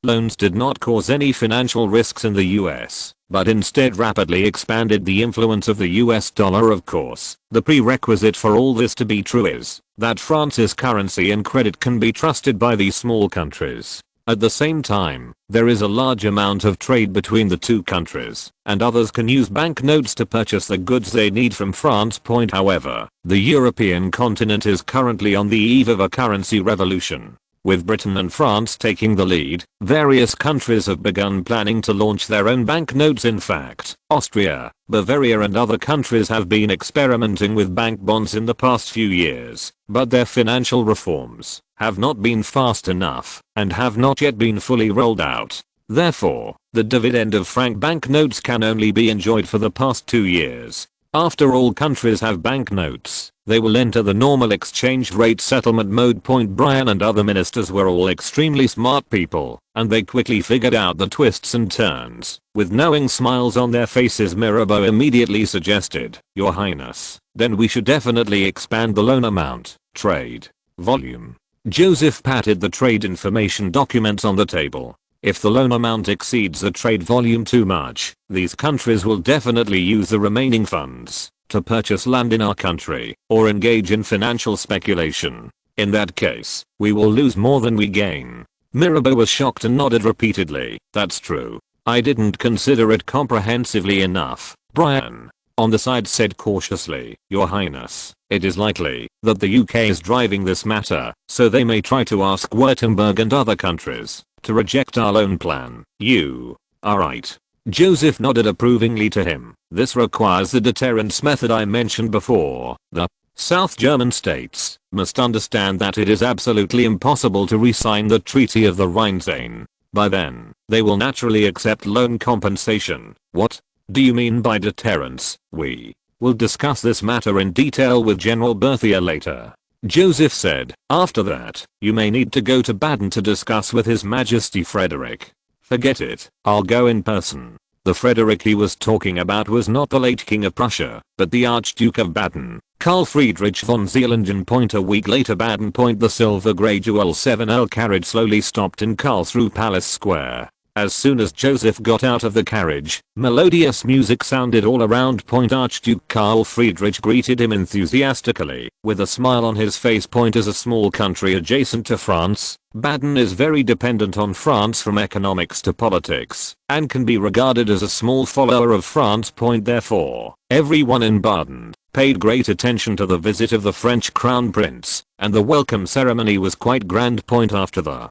loans did not cause any financial risks in the US, but instead rapidly expanded the influence of the US dollar. Of course, the prerequisite for all this to be true is that France's currency and credit can be trusted by these small countries. At the same time, there is a large amount of trade between the two countries, and others can use banknotes to purchase the goods they need from France. However, the European continent is currently on the eve of a currency revolution. With Britain and France taking the lead, various countries have begun planning to launch their own banknotes. In fact, Austria, Bavaria and other countries have been experimenting with bank bonds in the past few years, but their financial reforms have not been fast enough and have not yet been fully rolled out. Therefore, the dividend of franc banknotes can only be enjoyed for the past 2 years. After all countries have banknotes, they will enter the normal exchange rate settlement mode. Brian and other ministers were all extremely smart people, and they quickly figured out the twists and turns. With knowing smiles on their faces, Mirabeau immediately suggested, "Your Highness, then we should definitely expand the loan amount, trade, volume." Joseph patted the trade information documents on the table. If the loan amount exceeds the trade volume too much, these countries will definitely use the remaining funds to purchase land in our country or engage in financial speculation. In that case, we will lose more than we gain. Mirabeau was shocked and nodded repeatedly. That's true. I didn't consider it comprehensively enough. Brian, on the side, said cautiously, Your Highness, it is likely that the UK is driving this matter, so they may try to ask Württemberg and other countries to reject our loan plan. You are right. Joseph nodded approvingly to him. This requires the deterrence method I mentioned before. The South German states must understand that it is absolutely impossible to re-sign the Treaty of the Rhine. By then, they will naturally accept loan compensation. What do you mean by deterrence? We will discuss this matter in detail with General Berthier later, Joseph said. After that, you may need to go to Baden to discuss with His Majesty Frederick. Forget it, I'll go in person. The Frederick he was talking about was not the late King of Prussia, but the Archduke of Baden, Karl Friedrich von Zeilingen. A week later, Baden. The silver grey Jewel 7L carriage slowly stopped in Karlsruhe Palace Square. As soon as Joseph got out of the carriage, melodious music sounded all around. Archduke Karl Friedrich greeted him enthusiastically, with a smile on his face. As a small country adjacent to France, Baden is very dependent on France from economics to politics, and can be regarded as a small follower of France. Therefore, everyone in Baden paid great attention to the visit of the French Crown Prince, and the welcome ceremony was quite grand. After the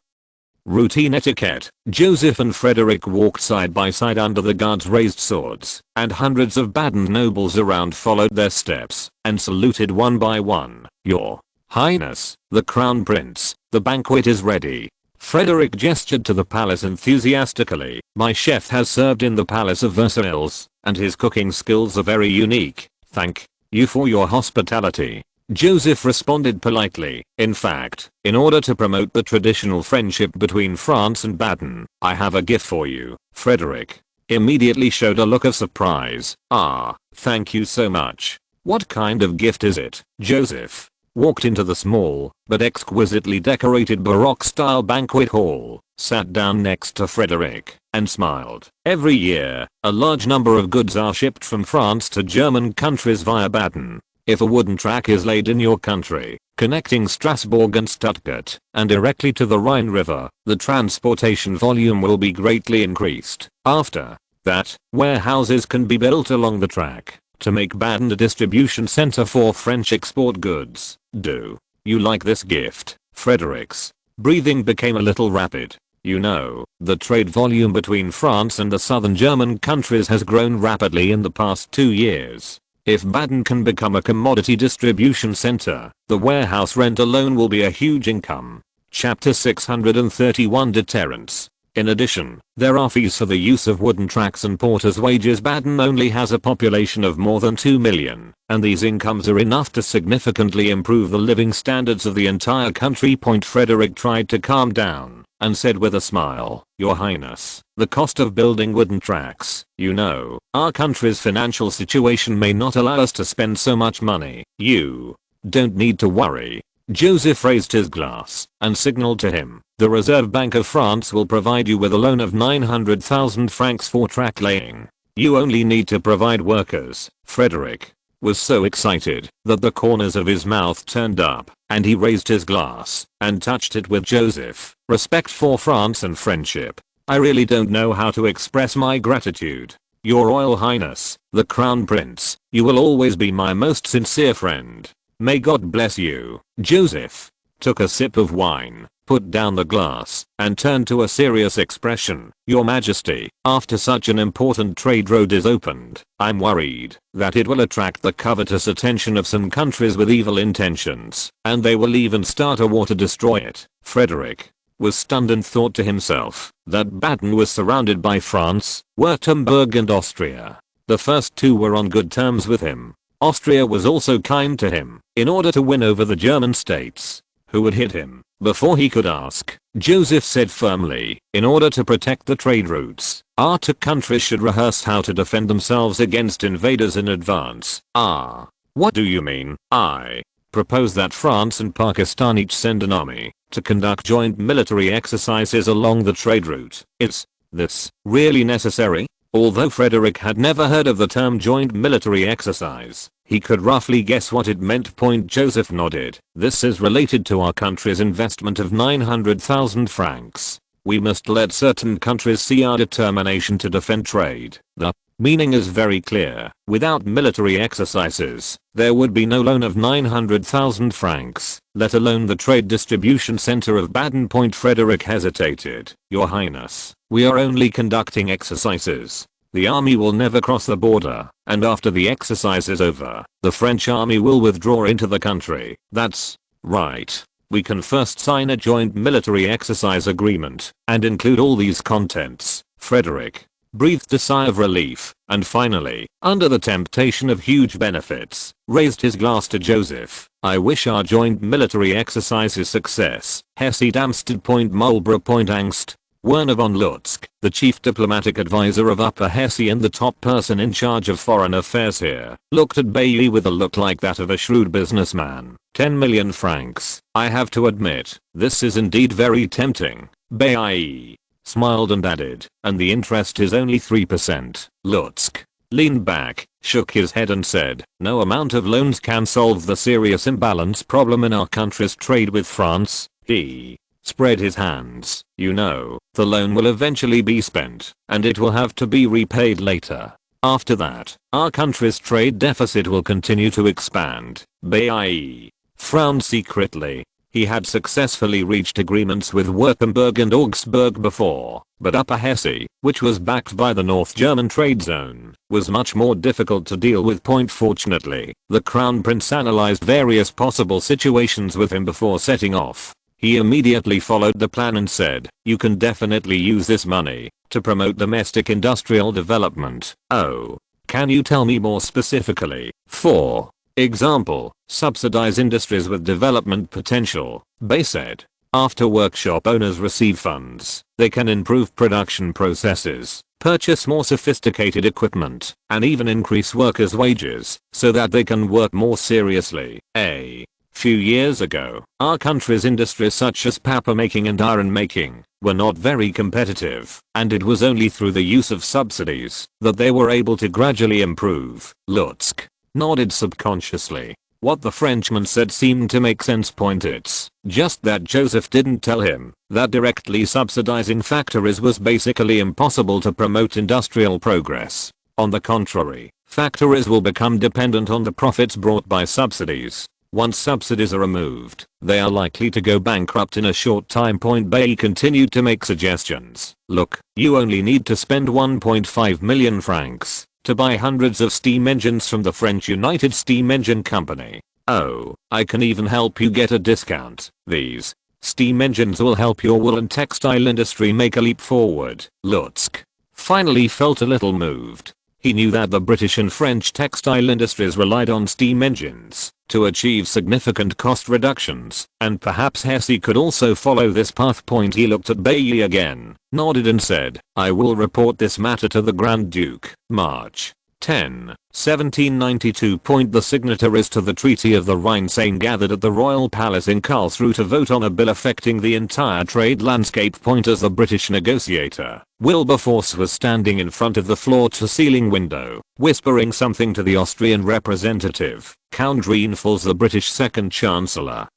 routine etiquette, Joseph and Frederick walked side by side under the guards' raised swords, and hundreds of Baden nobles around followed their steps and saluted one by one. Your Highness, the Crown Prince, the banquet is ready. Frederick gestured to the palace enthusiastically. My chef has served in the Palace of Versailles, and his cooking skills are very unique. Thank you for your hospitality. Joseph responded politely. In fact, in order to promote the traditional friendship between France and Baden, I have a gift for you. Frederick immediately showed a look of surprise. Ah, thank you so much. What kind of gift is it? Joseph walked into the small but exquisitely decorated Baroque-style banquet hall, sat down next to Frederick, and smiled. Every year, a large number of goods are shipped from France to German countries via Baden. If a wooden track is laid in your country, connecting Strasbourg and Stuttgart, and directly to the Rhine River, the transportation volume will be greatly increased. After that, warehouses can be built along the track to make Baden a distribution center for French export goods. Do you like this gift? Frederick's breathing became a little rapid. You know, the trade volume between France and the southern German countries has grown rapidly in the past 2 years. If Baden can become a commodity distribution center, the warehouse rent alone will be a huge income. Chapter 631 Deterrence. In addition, there are fees for the use of wooden tracks and porters' wages. Baden only has a population of more than 2 million, and these incomes are enough to significantly improve the living standards of the entire country. Frederick tried to calm down and said with a smile, Your Highness, the cost of building wooden tracks, you know, our country's financial situation may not allow us to spend so much money. You don't need to worry. Joseph raised his glass and signaled to him. The Reserve Bank of France will provide you with a loan of 900,000 francs for track laying. You only need to provide workers. Frederick was so excited that the corners of his mouth turned up, and he raised his glass and touched it with Joseph. Respect for France and friendship. I really don't know how to express my gratitude. Your Royal Highness, the Crown Prince, you will always be my most sincere friend. May God bless you. Joseph took a sip of wine, put down the glass, and turned to a serious expression. Your Majesty, after such an important trade road is opened, I'm worried that it will attract the covetous attention of some countries with evil intentions, and they will even start a war to destroy it. Frederick was stunned and thought to himself that Baden was surrounded by France, Württemberg and Austria. The first two were on good terms with him. Austria was also kind to him. In order to win over the German states, who would hit him before he could ask, Joseph said firmly, in order to protect the trade routes, our two countries should rehearse how to defend themselves against invaders in advance. Ah, what do you mean? I proposed that France and Pakistan each send an army to conduct joint military exercises along the trade route. Is this really necessary? Although Frederick had never heard of the term joint military exercise, he could roughly guess what it meant. Joseph nodded. This is related to our country's investment of 900,000 francs. We must let certain countries see our determination to defend trade. The meaning is very clear. Without military exercises, there would be no loan of 900,000 francs, let alone the trade distribution center of Baden. Frederick hesitated. Your Highness, we are only conducting exercises. The army will never cross the border, and after the exercise is over, the French army will withdraw into the country. That's right. We can first sign a joint military exercise agreement and include all these contents. Frederick breathed a sigh of relief, and finally, under the temptation of huge benefits, raised his glass to Joseph. I wish our joint military exercise is success. Hesse Darmstadt. Marlborough. Angst. Werner von Lutsk, the chief diplomatic advisor of Upper Hesse and the top person in charge of foreign affairs here, looked at Bailly with a look like that of a shrewd businessman. 10 million francs. I have to admit, this is indeed very tempting. Bailly smiled and added, and the interest is only 3%. Lutsk leaned back, shook his head and said, no amount of loans can solve the serious imbalance problem in our country's trade with France. He spread his hands. You know, the loan will eventually be spent, and it will have to be repaid later. After that, our country's trade deficit will continue to expand. Bailly frowned secretly. He had successfully reached agreements with Württemberg and Augsburg before, but Upper Hesse, which was backed by the North German trade zone, was much more difficult to deal with. Fortunately, the Crown Prince analyzed various possible situations with him before setting off. He immediately followed the plan and said, you can definitely use this money to promote domestic industrial development. Oh, can you tell me more specifically? For example, subsidize industries with development potential. Bay said. After workshop owners receive funds, they can improve production processes, purchase more sophisticated equipment, and even increase workers' wages so that they can work more seriously. A few years ago, our country's industries such as paper making and iron making were not very competitive, and it was only through the use of subsidies that they were able to gradually improve. Lutsk nodded subconsciously. What the Frenchman said seemed to make sense. It's just that Joseph didn't tell him that directly subsidizing factories was basically impossible to promote industrial progress. On the contrary, factories will become dependent on the profits brought by subsidies. Once subsidies are removed, they are likely to go bankrupt in a short time. Bay continued to make suggestions. Look, you only need to spend 1.5 million francs to buy hundreds of steam engines from the French United Steam Engine Company. Oh, I can even help you get a discount. These steam engines will help your wool and textile industry make a leap forward. Lutsk finally felt a little moved. He knew that the British and French textile industries relied on steam engines to achieve significant cost reductions, and perhaps Hesse could also follow this path. He looked at Bailly again, nodded and said, I will report this matter to the Grand Duke. March 10, 1792. The signatories to the Treaty of the Rhine-Seine gathered at the Royal Palace in Karlsruhe to vote on a bill affecting the entire trade landscape. As the British negotiator, Wilberforce was standing in front of the floor-to-ceiling window, whispering something to the Austrian representative. Count Reinfels, the British second Chancellor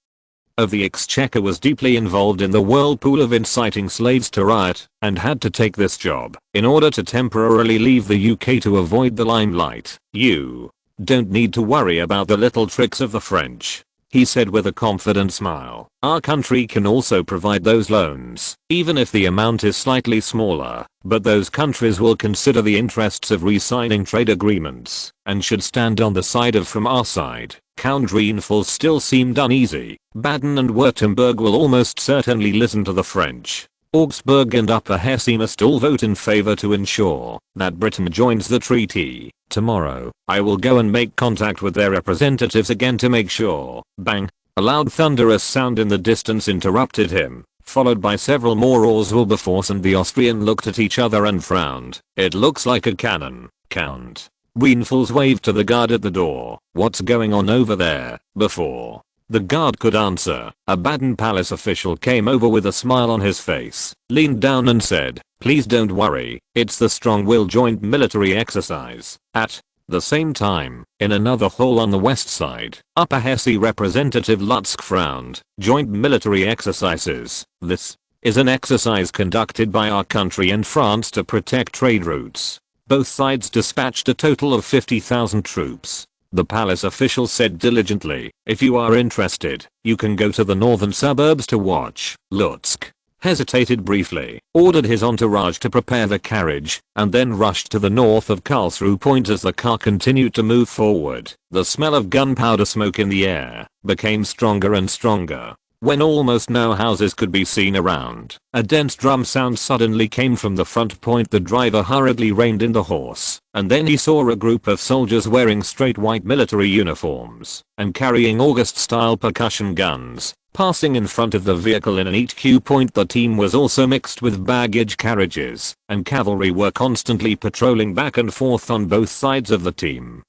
of the Exchequer, was deeply involved in the whirlpool of inciting slaves to riot, and had to take this job in order to temporarily leave the UK to avoid the limelight. You don't need to worry about the little tricks of the French, he said with a confident smile. Our country can also provide those loans, even if the amount is slightly smaller, but those countries will consider the interests of re-signing trade agreements, and should stand on the side of from our side. Count Reinfels still seemed uneasy. Baden and Württemberg will almost certainly listen to the French. Augsburg and Upper Hesse must all vote in favor to ensure that Britain joins the treaty. Tomorrow, I will go and make contact with their representatives again to make sure. Bang! A loud thunderous sound in the distance interrupted him, followed by several more roars. Wilberforce and the Austrian looked at each other and frowned. It looks like a cannon, Count, Reinforce waved to the guard at the door. "What's going on over there?" Before the guard could answer, a Baden palace official came over with a smile on his face, leaned down and said, "Please don't worry, it's the Strong-Will Joint Military Exercise." At the same time, in another hall on the west side, Upper Hesse Representative Lutzk frowned. "Joint military exercises. This is an exercise conducted by our country and France to protect trade routes. Both sides dispatched a total of 50,000 troops." The palace official said diligently, "If you are interested, you can go to the northern suburbs to watch." Lutzk hesitated briefly, ordered his entourage to prepare the carriage, and then rushed to the north of Karlsruhe Point as the car continued to move forward. The smell of gunpowder smoke in the air became stronger and stronger. When almost no houses could be seen around, a dense drum sound suddenly came from the front point. The driver hurriedly reined in the horse, and then he saw a group of soldiers wearing straight white military uniforms and carrying August-style percussion guns, passing in front of the vehicle in a neat queue. The team was also mixed with baggage carriages, and cavalry were constantly patrolling back and forth on both sides of the team.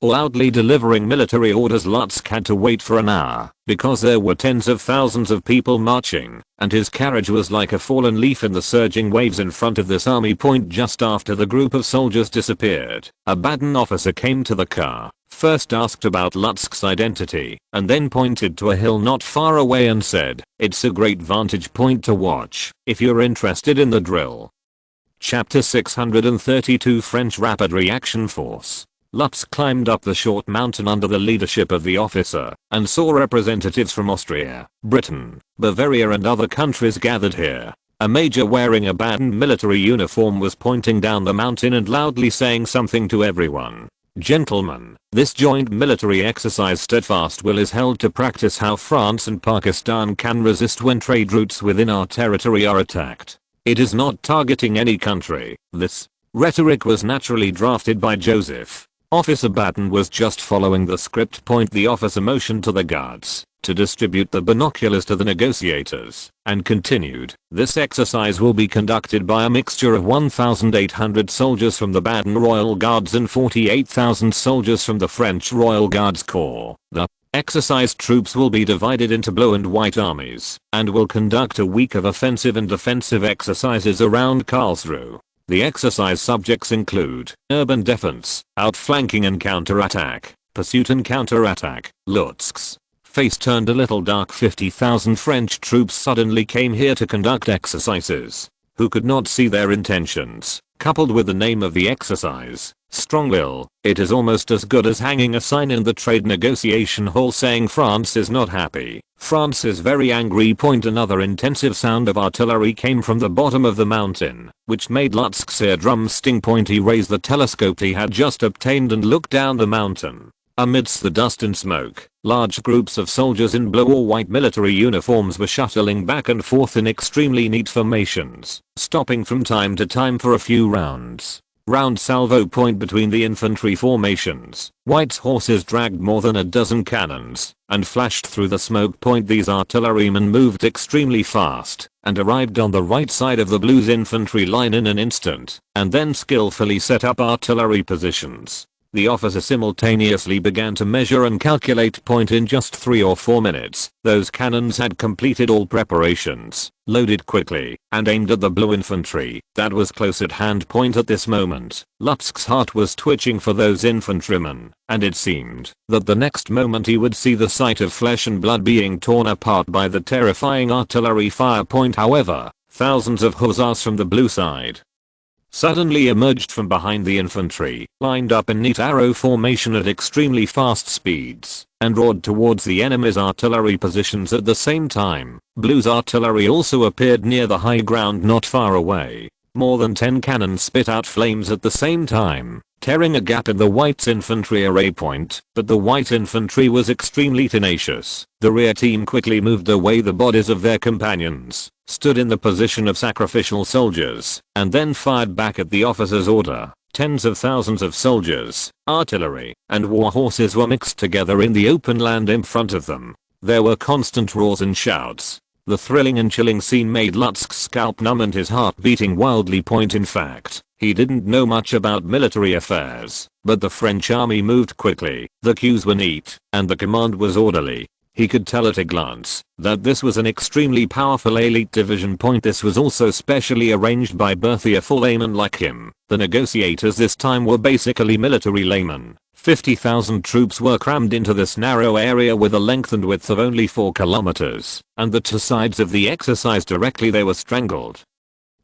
Loudly delivering military orders, Lutzk had to wait for an hour because there were tens of thousands of people marching, and his carriage was like a fallen leaf in the surging waves in front of this army. Just after the group of soldiers disappeared, a Baden officer came to the car, first asked about Lutzk's identity, and then pointed to a hill not far away and said, "It's a great vantage point to watch if you're interested in the drill." Chapter 632 French Rapid Reaction Force. Lutzk climbed up the short mountain under the leadership of the officer and saw representatives from Austria, Britain, Bavaria and other countries gathered here. A major wearing a Baden military uniform was pointing down the mountain and loudly saying something to everyone. "Gentlemen, this joint military exercise steadfast will is held to practice how France and Pakistan can resist when trade routes within our territory are attacked. It is not targeting any country." This rhetoric was naturally drafted by Joseph. Officer Baden was just following the script. The officer motioned to the guards to distribute the binoculars to the negotiators and continued, "This exercise will be conducted by a mixture of 1,800 soldiers from the Baden Royal Guards and 48,000 soldiers from the French Royal Guards Corps. The exercise troops will be divided into blue and white armies and will conduct a week of offensive and defensive exercises around Karlsruhe. The exercise subjects include urban defense, outflanking and counterattack, pursuit and counterattack." Lutzk's face turned a little dark. 50,000 French troops suddenly came here to conduct exercises. Who could not see their intentions? Coupled with the name of the exercise, strong will, it is almost as good as hanging a sign in the trade negotiation hall saying France is not happy. France is very angry. Another intensive sound of artillery came from the bottom of the mountain, which made Lutzk's eardrums sting. He raised the telescope he had just obtained and looked down the mountain. Amidst the dust and smoke, large groups of soldiers in blue or white military uniforms were shuttling back and forth in extremely neat formations, stopping from time to time for a few rounds. Round salvo between the infantry formations. White's horses dragged more than a dozen cannons and flashed through the smoke. These artillerymen moved extremely fast and arrived on the right side of the Blues infantry line in an instant, and then skillfully set up artillery positions. The officer simultaneously began to measure and calculate. In just 3 or 4 minutes, those cannons had completed all preparations, loaded quickly, and aimed at the blue infantry that was close at hand. At this moment, Lutzk's heart was twitching for those infantrymen, and it seemed that the next moment he would see the sight of flesh and blood being torn apart by the terrifying artillery fire. However, thousands of hussars from the blue side suddenly emerged from behind the infantry, lined up in neat arrow formation at extremely fast speeds, and roared towards the enemy's artillery positions at the same time. Blue's artillery also appeared near the high ground not far away. More than 10 cannons spit out flames at the same time, tearing a gap in the White's infantry array. But the White infantry was extremely tenacious. The rear team quickly moved away the bodies of their companions, stood in the position of sacrificial soldiers, and then fired back at the officer's order. Tens of thousands of soldiers, artillery, and war horses were mixed together in the open land in front of them. There were constant roars and shouts. The thrilling and chilling scene made Lutzk's scalp numb and his heart beating wildly. In fact, He didn't know much about military affairs, but the French army moved quickly, the queues were neat, and the command was orderly. He could tell at a glance that this was an extremely powerful elite division. This was also specially arranged by Berthier for laymen like him. The negotiators this time were basically military laymen. 50,000 troops were crammed into this narrow area with a length and width of only 4 kilometers, and the two sides of the exercise directly they were strangled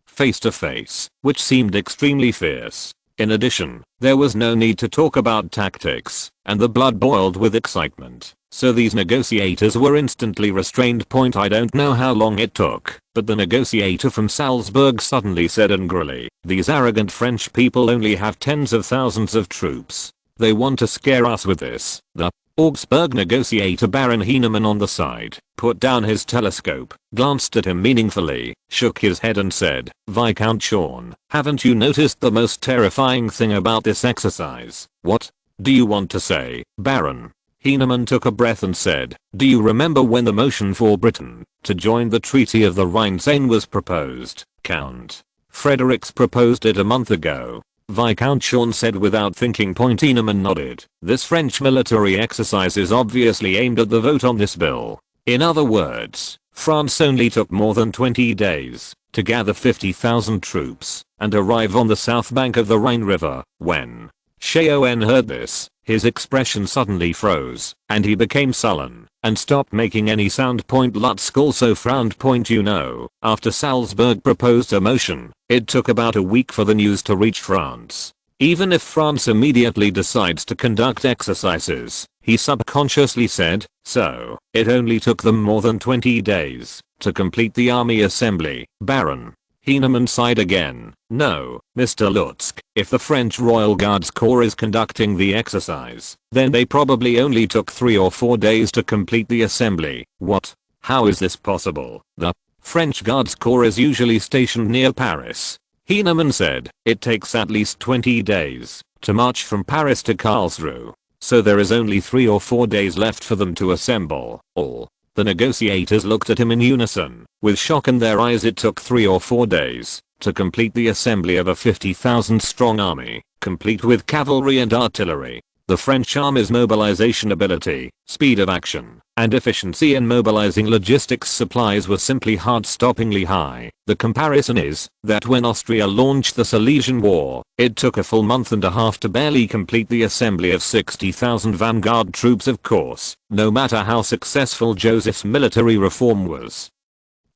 face to face, which seemed extremely fierce. In addition, there was no need to talk about tactics, and the blood boiled with excitement. So these negotiators were instantly restrained. I don't know how long it took, but the negotiator from Salzburg suddenly said angrily, "These arrogant French people only have tens of thousands of troops. They want to scare us with this." The Augsburg negotiator Baron Heinemann on the side put down his telescope, glanced at him meaningfully, shook his head and said, "Viscount Sean, haven't you noticed the most terrifying thing about this exercise?" "What do you want to say, Baron?" Heinemann took a breath and said, "Do you remember when the motion for Britain to join the Treaty of the Rhine-Seine was proposed, Count? Fredericks proposed it a month ago." Viscount Sean said without thinking. Heinemann nodded. "This French military exercise is obviously aimed at the vote on this bill. In other words, France only took more than 20 days to gather 50,000 troops and arrive on the south bank of the Rhine River." When Sean heard this, his expression suddenly froze, and he became sullen and stopped making any sound. Lutsk also frowned. You know, after Salzburg proposed a motion, it took about a week for the news to reach France. Even if France immediately decides to conduct exercises, he subconsciously said, so it only took them more than 20 days to complete the army assembly. Baron Heinemann sighed again. "No, Mr. Lutsk, if the French Royal Guards Corps is conducting the exercise, then they probably only took 3 or 4 days to complete the assembly." "What? How is this possible?" "The French Guards Corps is usually stationed near Paris," Heinemann said. "It takes at least 20 days to march from Paris to Karlsruhe. So there is only 3 or 4 days left for them to assemble." All the negotiators looked at him in unison, with shock in their eyes. It took 3 or 4 days to complete the assembly of a 50,000 strong army, complete with cavalry and artillery. The French army's mobilization ability, speed of action, and efficiency in mobilizing logistics supplies were simply heart-stoppingly high. The comparison is that when Austria launched the Silesian War, it took a full month and a half to barely complete the assembly of 60,000 vanguard troops. Of course, no matter how successful Joseph's military reform was,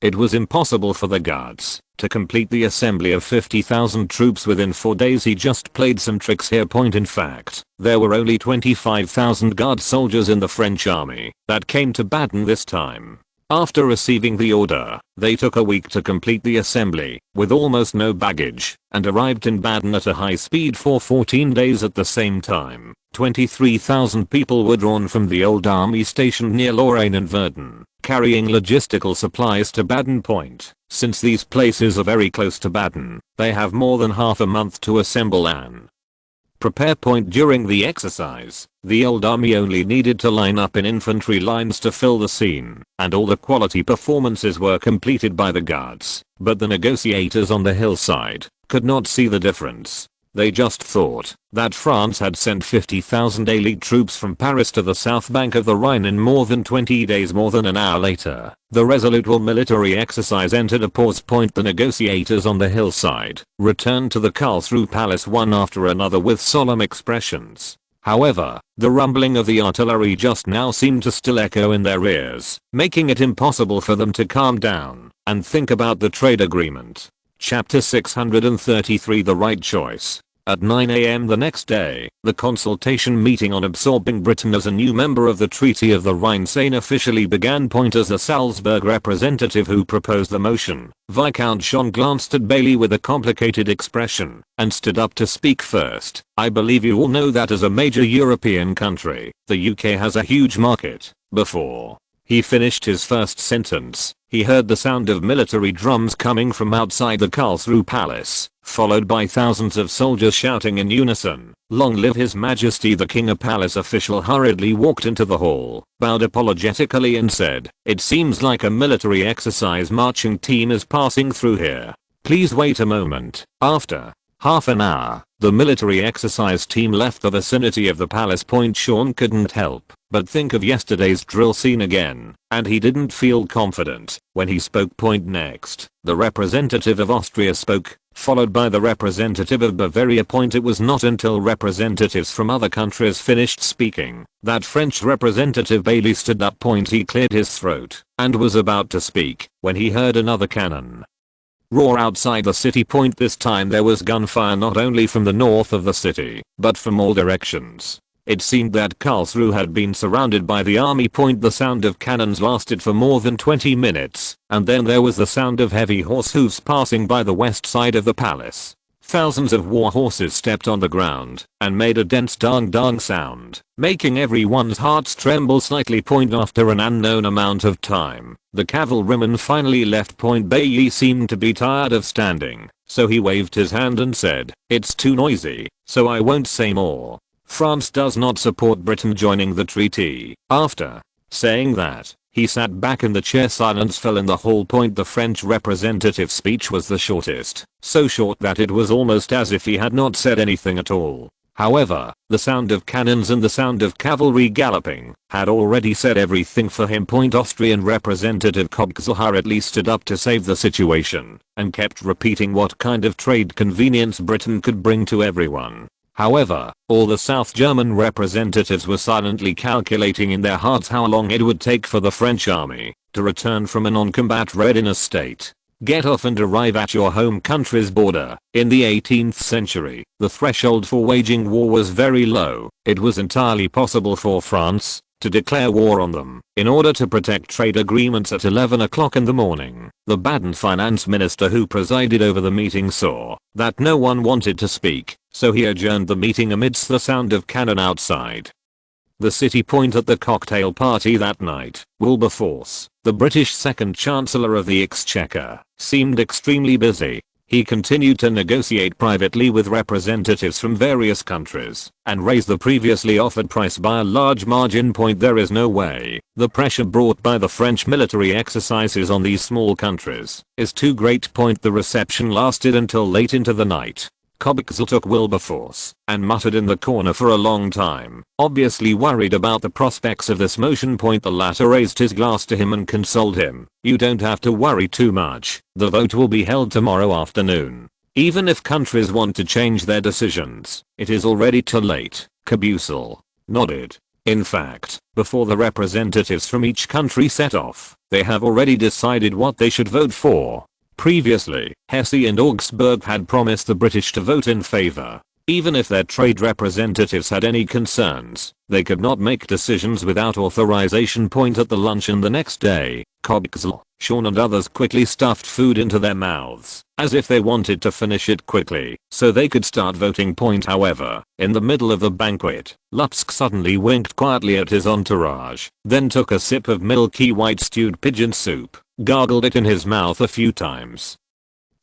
it was impossible for the Guards to complete the assembly of 50,000 troops within 4 days. He just played some tricks here. In fact, there were only 25,000 Guard soldiers in the French army that came to Baden this time. After receiving the order, they took a week to complete the assembly, with almost no baggage, and arrived in Baden at a high speed for 14 days. At the same time, 23,000 people were drawn from the old army stationed near Lorraine and Verdun, carrying logistical supplies to Baden. Since these places are very close to Baden, they have more than half a month to assemble and prepare. During the exercise, the old army only needed to line up in infantry lines to fill the scene, and all the quality performances were completed by the Guards. But the negotiators on the hillside could not see the difference. They just thought that France had sent 50,000 elite troops from Paris to the south bank of the Rhine in more than 20 days. More than an hour later, the resolute military exercise entered a pause. The negotiators on the hillside returned to the Karlsruhe palace one after another with solemn expressions. However, the rumbling of the artillery just now seemed to still echo in their ears, making it impossible for them to calm down and think about the trade agreement. Chapter 633 The Right Choice. At 9 AM the next day, the consultation meeting on absorbing Britain as a new member of the Treaty of the Rhine-Seine officially began. As the Salzburg representative who proposed the motion, Viscount Sean glanced at Bailey with a complicated expression and stood up to speak first. "I believe you all know that as a major European country, the UK has a huge market." Before he finished his first sentence, he heard the sound of military drums coming from outside the Karlsruhe palace, followed by thousands of soldiers shouting in unison, "Long live His Majesty the King!" A palace official hurriedly walked into the hall, bowed apologetically and said, "It seems like a military exercise marching team is passing through here. Please wait a moment." After Half an hour, the military exercise team left the vicinity of the palace. Sean couldn't help but think of yesterday's drill scene again, and he didn't feel confident when he spoke. Next, the representative of Austria spoke, followed by the representative of Bavaria. It was not until representatives from other countries finished speaking that French representative Bailey stood up. He cleared his throat and was about to speak when he heard another cannon roar outside the city. This time there was gunfire not only from the north of the city, but from all directions. It seemed that Karlsruhe had been surrounded by the army. The sound of cannons lasted for more than 20 minutes, and then there was the sound of heavy horse hooves passing by the west side of the palace. Thousands of war horses stepped on the ground and made a dense dang dang sound, making everyone's hearts tremble slightly. After an unknown amount of time, the cavalryman finally left. Bailly seemed to be tired of standing, so he waved his hand and said, "It's too noisy, so I won't say more. France does not support Britain joining the treaty." After saying that, he sat back in the chair. Silence fell in the hall. The French representative's speech was the shortest, so short that it was almost as if he had not said anything at all. However, the sound of cannons and the sound of cavalry galloping had already said everything for him. Austrian Representative Kobkzl hurriedly stood up to save the situation and kept repeating what kind of trade convenience Britain could bring to everyone. However, all the South German representatives were silently calculating in their hearts how long it would take for the French army to return from a non-combat readiness state. Get off and arrive at your home country's border. In the 18th century, the threshold for waging war was very low. It was entirely possible for France to declare war on them in order to protect trade agreements. At 11 o'clock in the morning, the Baden finance minister who presided over the meeting saw that no one wanted to speak, so he adjourned the meeting amidst the sound of cannon outside the city. At the cocktail party that night, Wilberforce, the British second Chancellor of the Exchequer, seemed extremely busy. He continued to negotiate privately with representatives from various countries and raise the previously offered price by a large margin. There is no way the pressure brought by the French military exercises on these small countries is too great. The reception lasted until late into the night. Kobkzl took Wilberforce and muttered in the corner for a long time, obviously worried about the prospects of this motion. The latter raised his glass to him and consoled him. "You don't have to worry too much. The vote will be held tomorrow afternoon. Even if countries want to change their decisions, it is already too late." Kobkzl nodded. In fact, before the representatives from each country set off, they have already decided what they should vote for. Previously, Hesse and Augsburg had promised the British to vote in favor. Even if their trade representatives had any concerns, they could not make decisions without authorization. At the luncheon the next day, Kobkzl, Sean and others quickly stuffed food into their mouths, as if they wanted to finish it quickly, so they could start voting. However, in the middle of the banquet, Lutsk suddenly winked quietly at his entourage, then took a sip of milky white stewed pigeon soup, gargled it in his mouth a few times,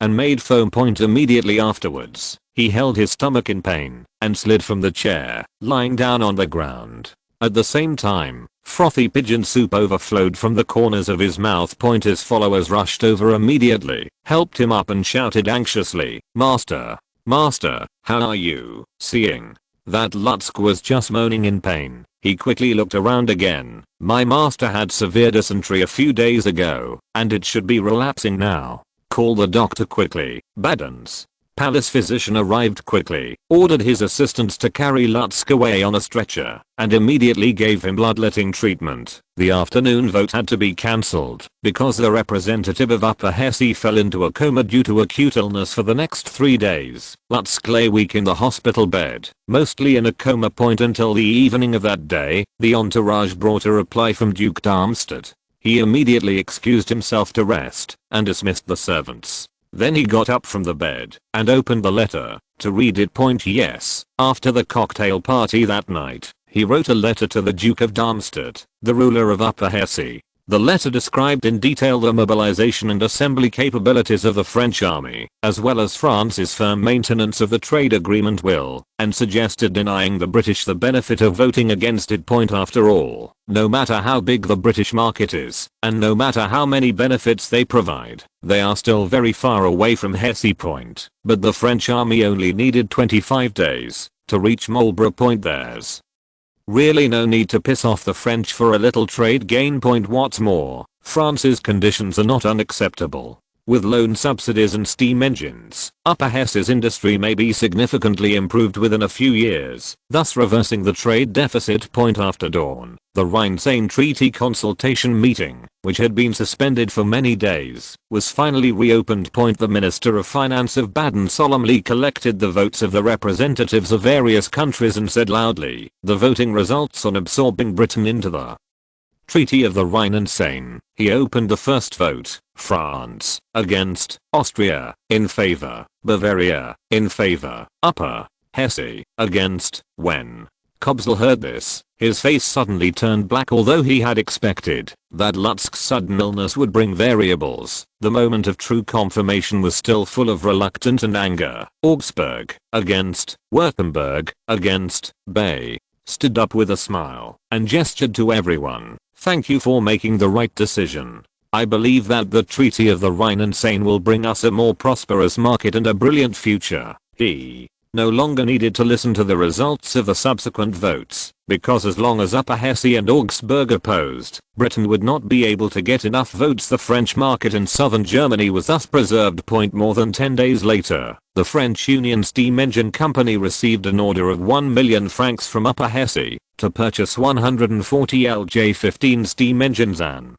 and made foam. Immediately afterwards, he held his stomach in pain and slid from the chair, lying down on the ground. At the same time, frothy pigeon soup overflowed from the corners of his mouth. His followers rushed over immediately, helped him up and shouted anxiously, "Master, Master, how are you?" Seeing that Lutsk was just moaning in pain, he quickly looked around again. "My master had severe dysentery a few days ago, and it should be relapsing now. Call the doctor quickly." Baden's palace physician arrived quickly, ordered his assistants to carry Lutsk away on a stretcher, and immediately gave him bloodletting treatment. The afternoon vote had to be cancelled because the representative of Upper Hesse fell into a coma due to acute illness for the next 3 days. Lutsk lay weak in the hospital bed, mostly in a coma. Until the evening of that day, the entourage brought a reply from Duke Darmstadt. He immediately excused himself to rest and dismissed the servants. Then he got up from the bed and opened the letter to read it. Yes, after the cocktail party that night, he wrote a letter to the Duke of Darmstadt, the ruler of Upper Hesse. The letter described in detail the mobilization and assembly capabilities of the French army, as well as France's firm maintenance of the trade agreement will, and suggested denying the British the benefit of voting against it. After all, no matter how big the British market is, and no matter how many benefits they provide, they are still very far away from Hesse Point. But the French army only needed 25 days to reach Marlborough Point. There's really no need to piss off the French for a little trade gain. What's more, France's conditions are not unacceptable. With loan subsidies and steam engines, Upper Hesse's industry may be significantly improved within a few years, thus reversing the trade deficit. After dawn, the Rhine-Seine Treaty consultation meeting, which had been suspended for many days, was finally reopened. The Minister of Finance of Baden solemnly collected the votes of the representatives of various countries and said loudly, the voting results on absorbing Britain into the Treaty of the Rhine and Seine. He opened the first vote, France, against, Austria, in favor, Bavaria, in favor, Upper Hesse, against. When Kobzl heard this, his face suddenly turned black. Although he had expected that Lutz's sudden illness would bring variables, the moment of true confirmation was still full of reluctance and anger. Augsburg, against, Württemberg, against, Bay, stood up with a smile and gestured to everyone. Thank you for making the right decision. I believe that the Treaty of the Rhine and Seine will bring us a more prosperous market and a brilliant future. He no longer needed to listen to the results of the subsequent votes, because as long as Upper Hesse and Augsburg opposed, Britain would not be able to get enough votes. The French market in southern Germany was thus preserved. More than 10 days later, the French Union Steam Engine Company received an order of 1 million francs from Upper Hesse to purchase 140 LJ-15 steam engines and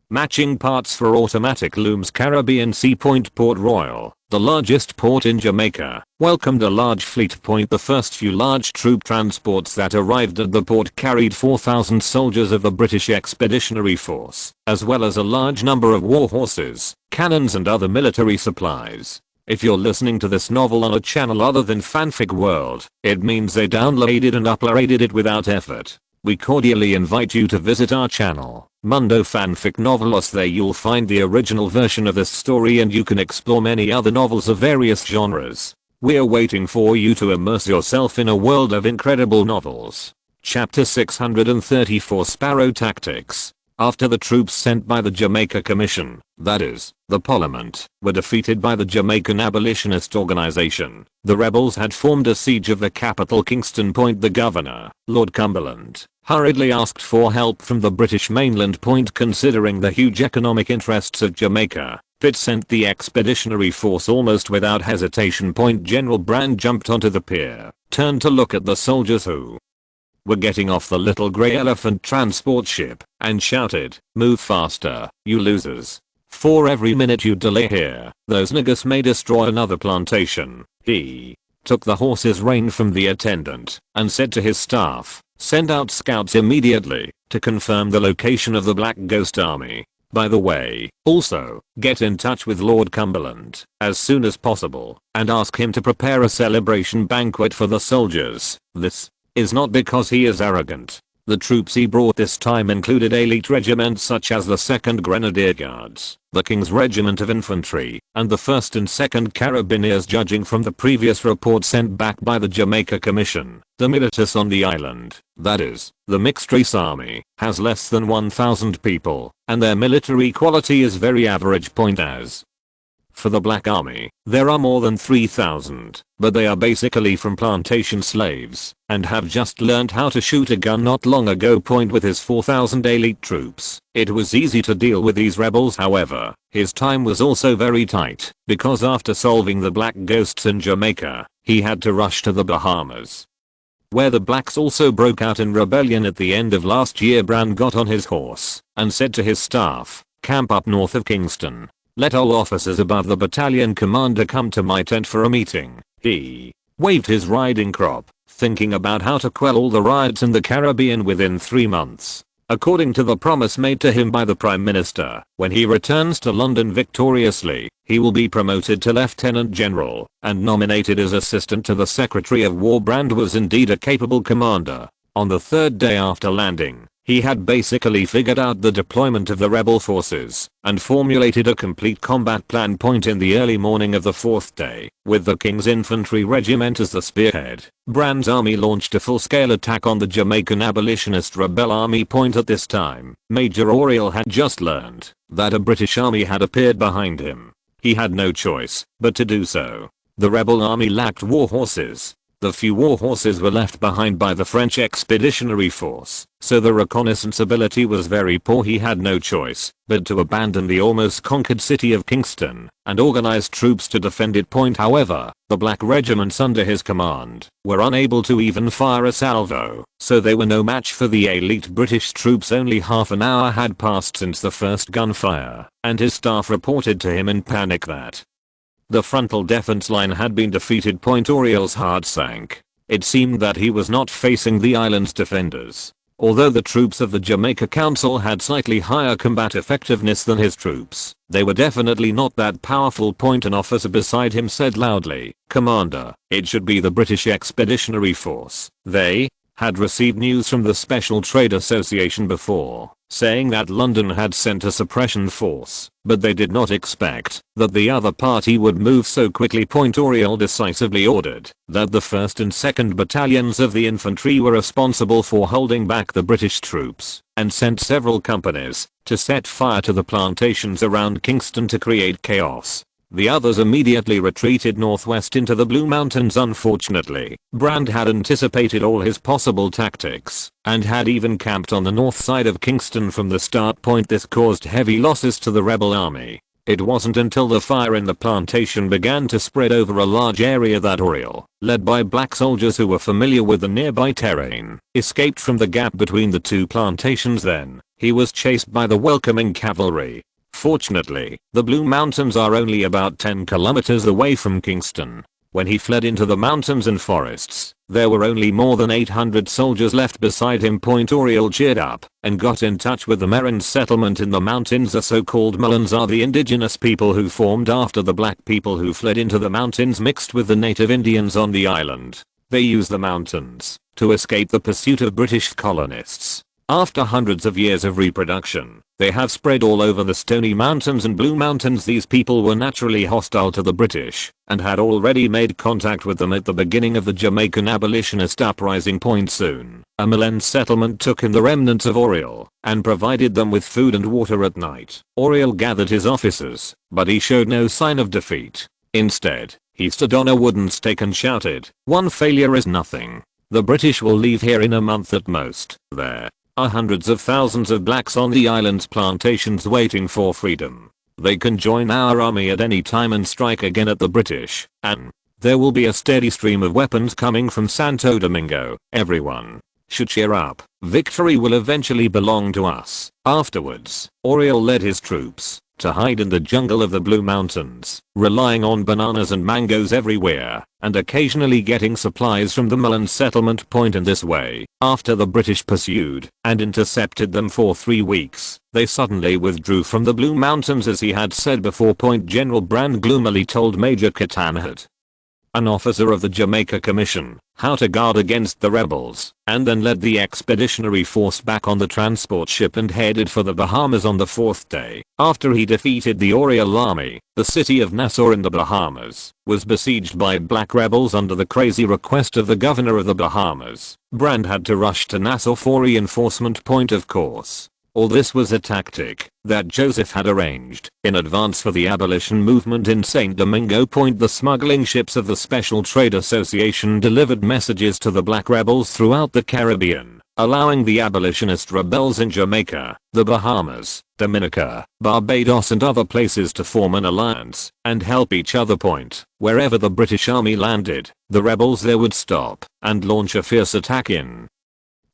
matching parts for automatic looms. Caribbean Sea. Port Royal, the largest port in Jamaica, welcomed a large fleet. The first few large troop transports that arrived at the port carried 4,000 soldiers of the British Expeditionary Force, as well as a large number of war horses, cannons and other military supplies. If you're listening to this novel on a channel other than Fanfic World, it means they downloaded and uploaded it without effort. We cordially invite you to visit our channel, Mundo Fanfic Novelos. There you'll find the original version of this story and you can explore many other novels of various genres. We're waiting for you to immerse yourself in a world of incredible novels. Chapter 634 Sparrow Tactics. After the troops sent by the Jamaica Commission, that is, the Parliament, were defeated by the Jamaican Abolitionist Organization, the rebels had formed a siege of the capital Kingston. The governor, Lord Cumberland, hurriedly asked for help from the British mainland. Considering the huge economic interests of Jamaica, Pitt sent the expeditionary force almost without hesitation. General Brand jumped onto the pier, turned to look at the soldiers who were getting off the little grey elephant transport ship, and shouted, "Move faster, you losers. For every minute you delay here, those niggers may destroy another plantation." He took the horse's rein from the attendant, and said to his staff, "Send out scouts immediately, to confirm the location of the Black Ghost Army. By the way, also, get in touch with Lord Cumberland, as soon as possible, and ask him to prepare a celebration banquet for the soldiers." This is not because he is arrogant. The troops he brought this time included elite regiments such as the 2nd Grenadier Guards, the King's Regiment of Infantry, and the 1st and 2nd Carabineers. Judging from the previous report sent back by the Jamaica Commission, the militias on the island, that is, the mixed race army, has less than 1,000 people, and their military quality is very average. As for the Black Army, there are more than 3,000, but they are basically from plantation slaves, and have just learned how to shoot a gun not long ago. With his 4,000 elite troops, it was easy to deal with these rebels. However, his time was also very tight, because after solving the Black Ghosts in Jamaica, he had to rush to the Bahamas, where the blacks also broke out in rebellion at the end of last year. Brand got on his horse, and said to his staff, "Camp up north of Kingston. Let all officers above the battalion commander come to my tent for a meeting." He waved his riding crop, thinking about how to quell all the riots in the Caribbean within 3 months. According to the promise made to him by the Prime Minister, when he returns to London victoriously, he will be promoted to Lieutenant General and nominated as assistant to the Secretary of War. Brand was indeed a capable commander. On the 3rd day after landing, He had basically figured out the deployment of the rebel forces and formulated a complete combat plan. In the early morning of the fourth day, with the King's Infantry Regiment as the spearhead, Brand's army launched a full-scale attack on the Jamaican abolitionist rebel army. At this time, Major Oriel had just learned that a British army had appeared behind him. He had no choice but to do so. The rebel army lacked war horses. The few war horses were left behind by the French expeditionary force, so the reconnaissance ability was very poor. He had no choice but to abandon the almost conquered city of Kingston and organize troops to defend it. However, the black regiments under his command were unable to even fire a salvo, so they were no match for the elite British troops. Only half an hour had passed since the first gunfire, and his staff reported to him in panic that the frontal defense line had been defeated. Oriel's heart sank. It seemed that he was not facing the island's defenders. Although the troops of the Jamaica Council had slightly higher combat effectiveness than his troops, they were definitely not that powerful. An officer beside him said loudly, "Commander, it should be the British Expeditionary Force." They had received news from the Special Trade Association before, saying that London had sent a suppression force, but they did not expect that the other party would move so quickly. Oriel decisively ordered that the 1st and 2nd battalions of the infantry were responsible for holding back the British troops, and sent several companies to set fire to the plantations around Kingston to create chaos. The others immediately retreated northwest into the Blue Mountains. Unfortunately, Brand had anticipated all his possible tactics and had even camped on the north side of Kingston from the start. This caused heavy losses to the rebel army. It wasn't until the fire in the plantation began to spread over a large area that Oriel, led by black soldiers who were familiar with the nearby terrain, escaped from the gap between the two plantations. Then, he was chased by the welcoming cavalry. Fortunately, the Blue Mountains are only about 10 kilometers away from Kingston. When he fled into the mountains and forests, there were only more than 800 soldiers left beside him. Oriel cheered up and got in touch with the Merins settlement in the mountains. The so-called Mullans are the indigenous people who formed after the black people who fled into the mountains mixed with the native Indians on the island. They used the mountains to escape the pursuit of British colonists. After hundreds of years of reproduction, they have spread all over the Stony Mountains and Blue Mountains. These people were naturally hostile to the British and had already made contact with them at the beginning of the Jamaican abolitionist uprising. Soon, a Milan settlement took in the remnants of Oriel and provided them with food and water at night. Oriel gathered his officers, but he showed no sign of defeat. Instead, he stood on a wooden stake and shouted, "One failure is nothing. The British will leave here in a month at most." There are hundreds of thousands of blacks on the island's plantations waiting for freedom. They can join our army at any time and strike again at the British, and there will be a steady stream of weapons coming from Santo Domingo. Everyone should cheer up. Victory will eventually belong to us. Afterwards, Oriel led his troops to hide in the jungle of the Blue Mountains, relying on bananas and mangoes everywhere, and occasionally getting supplies from the Milan settlement. In this way, after the British pursued and intercepted them for 3 weeks, they suddenly withdrew from the Blue Mountains as he had said before. General Brand gloomily told Major Catanhart, an officer of the Jamaica Commission, how to guard against the rebels, and then led the expeditionary force back on the transport ship and headed for the Bahamas on the 4th day. After he defeated the Oriel army, the city of Nassau in the Bahamas was besieged by black rebels under the crazy request of the governor of the Bahamas. Brand had to rush to Nassau for reinforcement. Of course, all this was a tactic that Joseph had arranged in advance for the abolition movement in St. Domingo. The smuggling ships of the Special Trade Association delivered messages to the black rebels throughout the Caribbean, allowing the abolitionist rebels in Jamaica, the Bahamas, Dominica, Barbados and other places to form an alliance and help each other. Wherever the British army landed, the rebels there would stop and launch a fierce attack in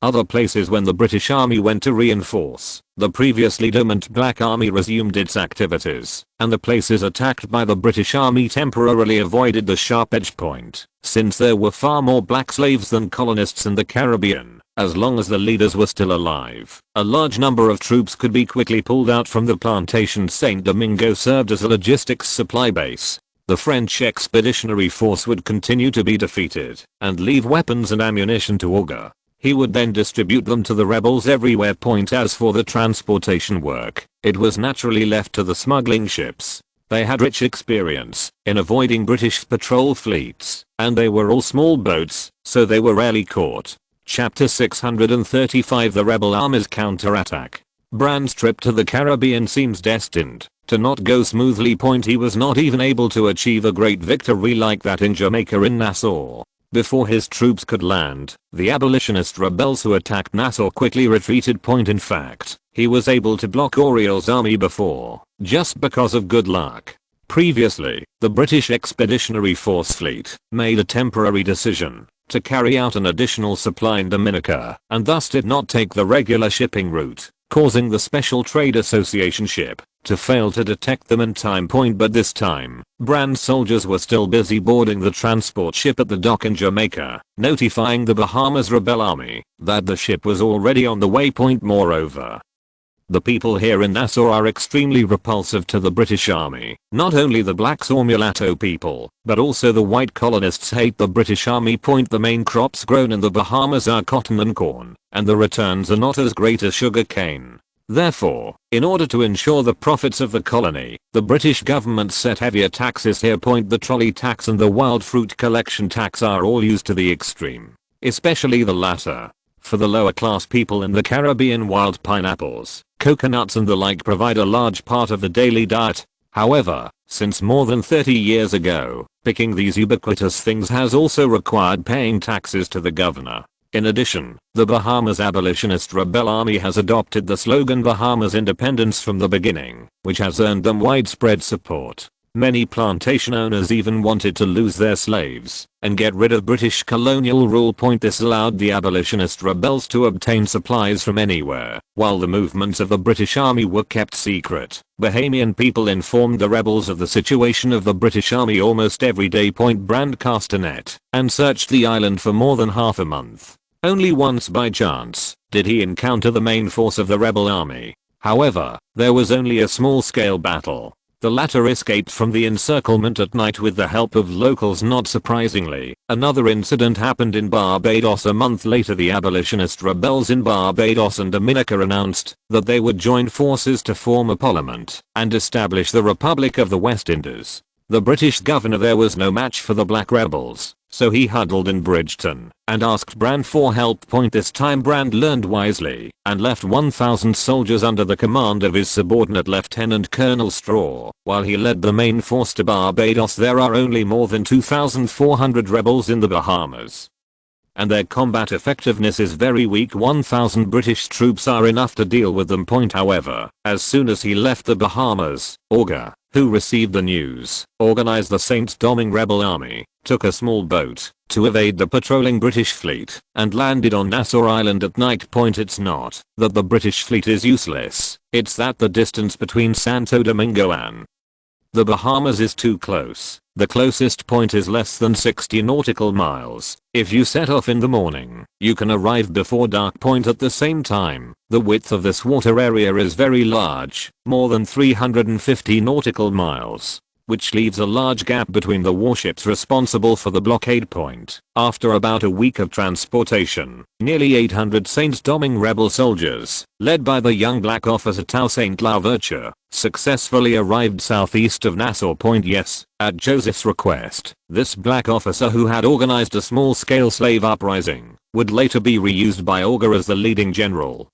other places. When the British army went to reinforce, the previously dormant black army resumed its activities, and the places attacked by the British army temporarily avoided the sharp edge point, since there were far more black slaves than colonists in the Caribbean. As long as the leaders were still alive, a large number of troops could be quickly pulled out from the plantation. St. Domingo served as a logistics supply base. The French expeditionary force would continue to be defeated and leave weapons and ammunition to augur. He would then distribute them to the rebels everywhere. As for the transportation work, it was naturally left to the smuggling ships. They had rich experience in avoiding British patrol fleets, and they were all small boats, so they were rarely caught. Chapter 635 The Rebel Army's Counterattack. Bran's trip to the Caribbean seems destined to not go smoothly. He was not even able to achieve a great victory like that in Jamaica in Nassau. Before his troops could land, the abolitionist rebels who attacked Nassau quickly retreated. In fact, he was able to block Auriol's army before, just because of good luck. Previously, the British Expeditionary Force Fleet made a temporary decision to carry out an additional supply in Dominica, and thus did not take the regular shipping route, causing the Special Trade Association ship to fail to detect them in time. But this time, Bran's soldiers were still busy boarding the transport ship at the dock in Jamaica, notifying the Bahamas Rebel Army that the ship was already on the way. Moreover, the people here in Nassau are extremely repulsive to the British Army. Not only the blacks or mulatto people, but also the white colonists hate the British Army. The main crops grown in the Bahamas are cotton and corn, and the returns are not as great as sugar cane. Therefore, in order to ensure the profits of the colony, the British government set heavier taxes here. The trolley tax and the wild fruit collection tax are all used to the extreme, especially the latter. For the lower class people in the Caribbean, wild pineapples, coconuts and the like provide a large part of the daily diet. However, since more than 30 years ago, picking these ubiquitous things has also required paying taxes to the governor. In addition, the Bahamas Abolitionist Rebel Army has adopted the slogan Bahamas Independence from the beginning, which has earned them widespread support. Many plantation owners even wanted to lose their slaves and get rid of British colonial rule. This allowed the abolitionist rebels to obtain supplies from anywhere, while the movements of the British Army were kept secret. Bahamian people informed the rebels of the situation of the British Army almost every day. Brand cast a net and searched the island for more than half a month. Only once by chance did he encounter the main force of the rebel army. However, there was only a small-scale battle. The latter escaped from the encirclement at night with the help of locals. Not surprisingly, another incident happened in Barbados a month later. The abolitionist rebels in Barbados and Dominica announced that they would join forces to form a parliament and establish the Republic of the West Indies. The British governor there was no match for the black rebels, so he huddled in Bridgeton and asked Brand for help. This time Brand learned wisely and left 1,000 soldiers under the command of his subordinate Lieutenant Colonel Straw. While he led the main force to Barbados, there are only more than 2,400 rebels in the Bahamas, and their combat effectiveness is very weak. 1,000 British troops are enough to deal with them. However, as soon as he left the Bahamas, Auger, who received the news, organized the Saint Domingue rebel army, took a small boat to evade the patrolling British fleet, and landed on Nassau Island at night. It's not that the British fleet is useless, it's that the distance between Santo Domingo and the Bahamas is too close. The closest point is less than 60 nautical miles. If you set off in the morning, you can arrive before dark. At the same time, the width of this water area is very large, more than 350 nautical miles, which leaves a large gap between the warships responsible for the blockade. After about a week of transportation, nearly 800 Saint Domingue rebel soldiers, led by the young black officer Toussaint Louverture, successfully arrived southeast of Nassau. Yes, at Joseph's request, this black officer, who had organized a small-scale slave uprising, would later be reused by Auger as the leading general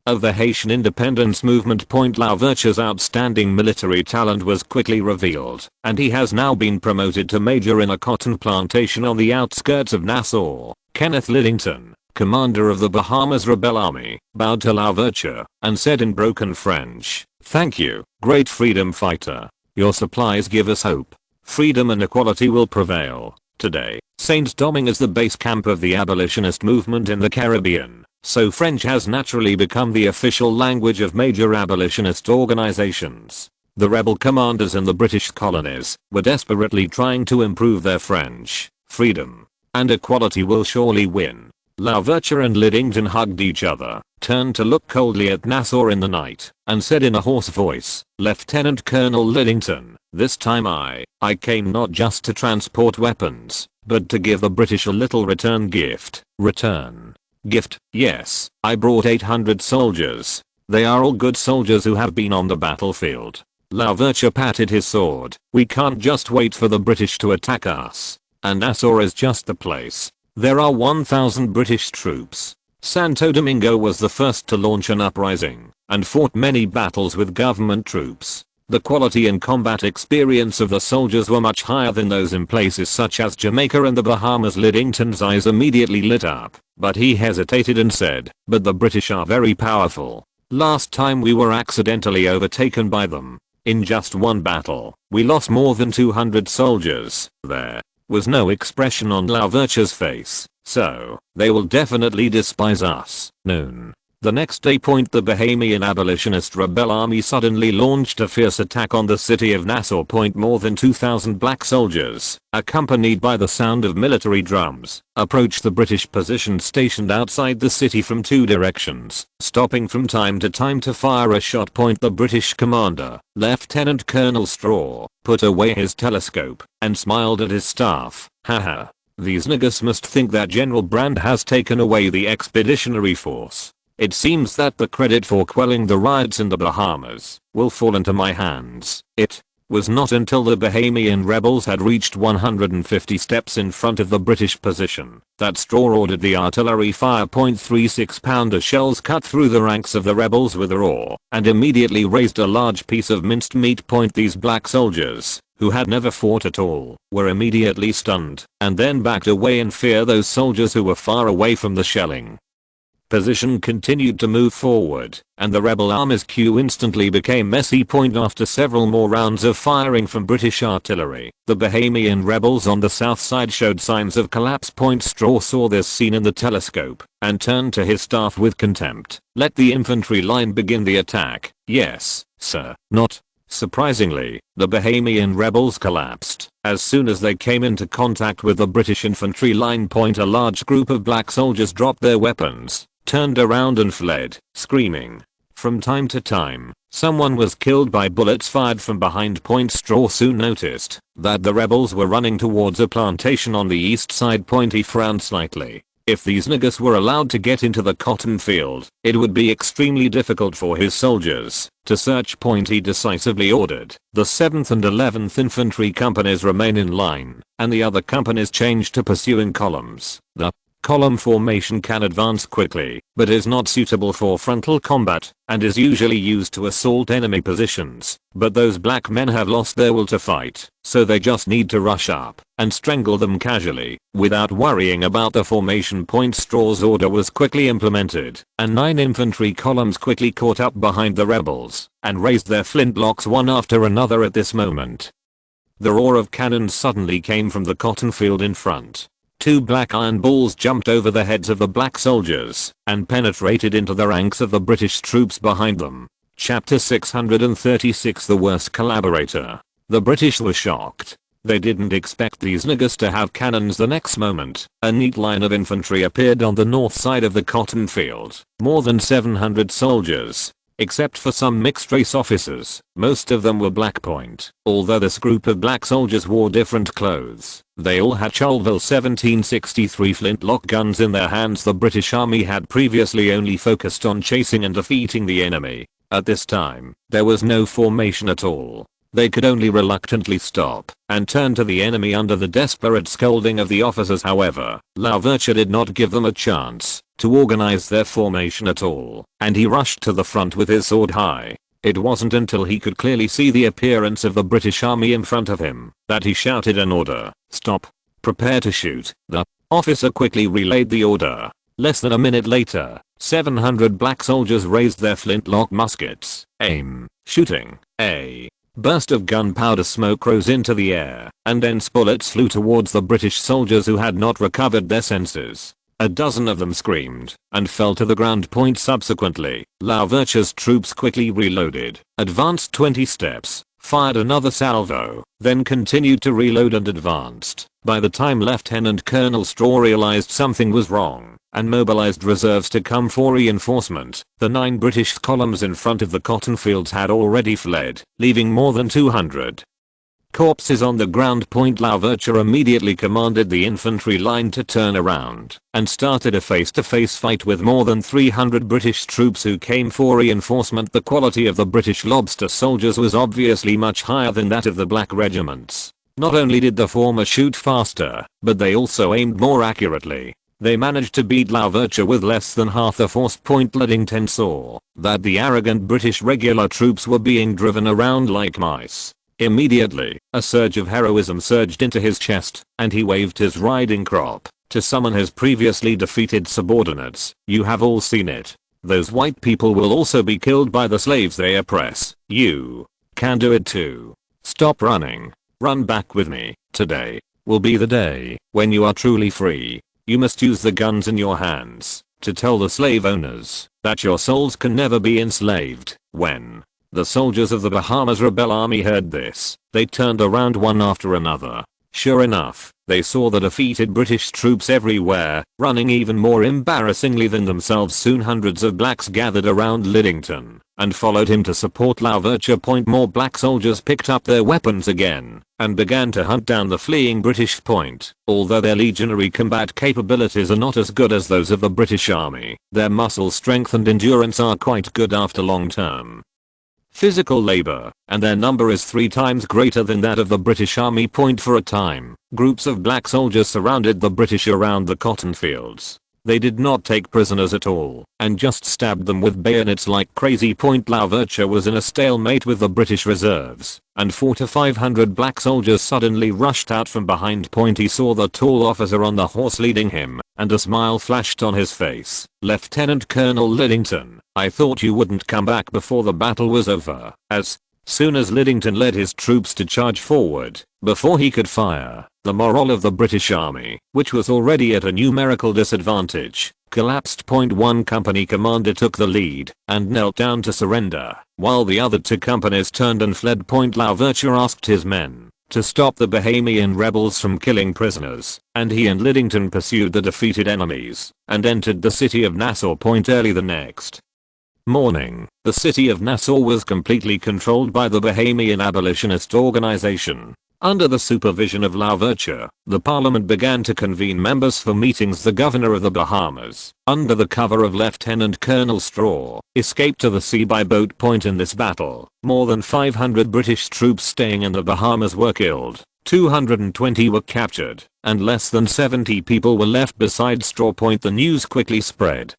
of the Haitian independence movement. Louverture's outstanding military talent was quickly revealed, and he has now been promoted to major in a cotton plantation on the outskirts of Nassau. Kenneth Lidington, commander of the Bahamas Rebel Army, bowed to Louverture and said in broken French, "Thank you, great freedom fighter. Your supplies give us hope. Freedom and equality will prevail." Today, Saint Domingue is the base camp of the abolitionist movement in the Caribbean, so French has naturally become the official language of major abolitionist organizations. The rebel commanders in the British colonies were desperately trying to improve their French. Freedom and equality will surely win. Louverture and Lidington hugged each other, turned to look coldly at Nassau in the night, and said in a hoarse voice, "Lieutenant Colonel Lidington, this time I came not just to transport weapons, but to give the British a little return gift." Return Gift, yes, I brought 800 soldiers. They are all good soldiers who have been on the battlefield. Louverture patted his sword. We can't just wait for the British to attack us. And Nassau is just the place. There are 1,000 British troops. Santo Domingo was the first to launch an uprising and fought many battles with government troops. The quality and combat experience of the soldiers were much higher than those in places such as Jamaica and the Bahamas. Lidington's eyes immediately lit up, but he hesitated and said, "But the British are very powerful. Last time we were accidentally overtaken by them. In just one battle, we lost more than 200 soldiers." There was no expression on Louverture's face, so they will definitely despise us. Noon. The next day. The Bahamian abolitionist rebel army suddenly launched a fierce attack on the city of Nassau. More than 2,000 black soldiers, accompanied by the sound of military drums, approached the British position stationed outside the city from two directions, stopping from time to time to fire a shot. The British commander, Lieutenant Colonel Straw, put away his telescope and smiled at his staff. Haha. These niggas must think that General Brand has taken away the expeditionary force. It seems that the credit for quelling the riots in the Bahamas will fall into my hands. It was not until the Bahamian rebels had reached 150 steps in front of the British position that Straw ordered the artillery fire. 36-pounder shells cut through the ranks of the rebels with a roar and immediately raised a large piece of minced meat. These black soldiers, who had never fought at all, were immediately stunned and then backed away in fear. Those soldiers who were far away from the shelling position continued to move forward, and the rebel army's queue instantly became messy. After several more rounds of firing from British artillery, the Bahamian rebels on the south side showed signs of collapse. Straw saw this scene in the telescope and turned to his staff with contempt. "Let the infantry line begin the attack." "Yes, sir." Not surprisingly, the Bahamian rebels collapsed as soon as they came into contact with the British infantry line. A large group of black soldiers dropped their weapons, turned around and fled, screaming. From time to time, someone was killed by bullets fired from behind. Straw soon noticed that the rebels were running towards a plantation on the east side. He frowned slightly. If these niggas were allowed to get into the cotton field, it would be extremely difficult for his soldiers to search. He decisively ordered the 7th and 11th Infantry companies remain in line, and the other companies change to pursuing columns. The column formation can advance quickly, but is not suitable for frontal combat, and is usually used to assault enemy positions. But those black men have lost their will to fight, so they just need to rush up and strangle them casually, without worrying about the formation. Straw's order was quickly implemented, and 9 infantry columns quickly caught up behind the rebels, and raised their flintlocks one after another. At this moment, the roar of cannons suddenly came from the cotton field in front. 2 black iron balls jumped over the heads of the black soldiers and penetrated into the ranks of the British troops behind them. Chapter 636. The worst collaborator. The British were shocked. They didn't expect these niggas to have cannons. The next moment, a neat line of infantry appeared on the north side of the cotton field. More than 700 soldiers. Except for some mixed race officers, most of them were black. Although this group of black soldiers wore different clothes, they all had Charleville 1763 flintlock guns in their hands. The British army had previously only focused on chasing and defeating the enemy. At this time, there was no formation at all. They could only reluctantly stop and turn to the enemy under the desperate scolding of the officers. However, Louverture did not give them a chance to organize their formation at all, and he rushed to the front with his sword high. It wasn't until he could clearly see the appearance of the British army in front of him that he shouted an order. "Stop. Prepare to shoot." The officer quickly relayed the order. Less than a minute later, 700 black soldiers raised their flintlock muskets. Aim. Shooting. A burst of gunpowder smoke rose into the air, and dense bullets flew towards the British soldiers who had not recovered their senses. A dozen of them screamed and fell to the ground. Subsequently, Louverture's troops quickly reloaded, advanced 20 steps, fired another salvo, then continued to reload and advanced. By the time Lieutenant Colonel Straw realized something was wrong and mobilized reserves to come for reinforcement, the 9 British columns in front of the cotton fields had already fled, leaving more than 200 corpses on the ground. Louverture immediately commanded the infantry line to turn around and started a face-to-face fight with more than 300 British troops who came for reinforcement. The quality of the British lobster soldiers was obviously much higher than that of the black regiments. Not only did the former shoot faster, but they also aimed more accurately. They managed to beat Louverture with less than half the force. Ludington saw that the arrogant British regular troops were being driven around like mice. Immediately, a surge of heroism surged into his chest, and he waved his riding crop to summon his previously defeated subordinates. You have all seen it. Those white people will also be killed by the slaves they oppress. You can do it too. Stop running. Run back with me. Today will be the day when you are truly free. You must use the guns in your hands to tell the slave owners that your souls can never be enslaved. When the soldiers of the Bahamas Rebel Army heard this, they turned around one after another. Sure enough, they saw the defeated British troops everywhere, running even more embarrassingly than themselves. Soon hundreds of blacks gathered around Lidington and followed him to support Louverture. More black soldiers picked up their weapons again and began to hunt down the fleeing British. Although their legionary combat capabilities are not as good as those of the British Army, their muscle strength and endurance are quite good after long-term physical labor, and their number is 3 times greater than that of the British Army. For a time, groups of black soldiers surrounded the British around the cotton fields. They did not take prisoners at all, and just stabbed them with bayonets like crazy. Louverture was in a stalemate with the British reserves, and 400 to 500 black soldiers suddenly rushed out from behind. He saw the tall officer on the horse leading him, and a smile flashed on his face. Lieutenant Colonel Lidington, I thought you wouldn't come back before the battle was over. As soon as Lidington led his troops to charge forward, before he could fire, the morale of the British Army, which was already at a numerical disadvantage, collapsed. One company commander took the lead and knelt down to surrender, while the other 2 companies turned and fled. Louverture asked his men to stop the Bahamian rebels from killing prisoners, and he and Lidington pursued the defeated enemies and entered the city of Nassau. Early the next morning, the city of Nassau was completely controlled by the Bahamian abolitionist organization. Under the supervision of Louverture, the parliament began to convene members for meetings. The governor of the Bahamas, under the cover of Lieutenant Colonel Straw, escaped to the sea by boat. In this battle, more than 500 British troops staying in the Bahamas were killed, 220 were captured, and less than 70 people were left. Besides Straw, the news quickly spread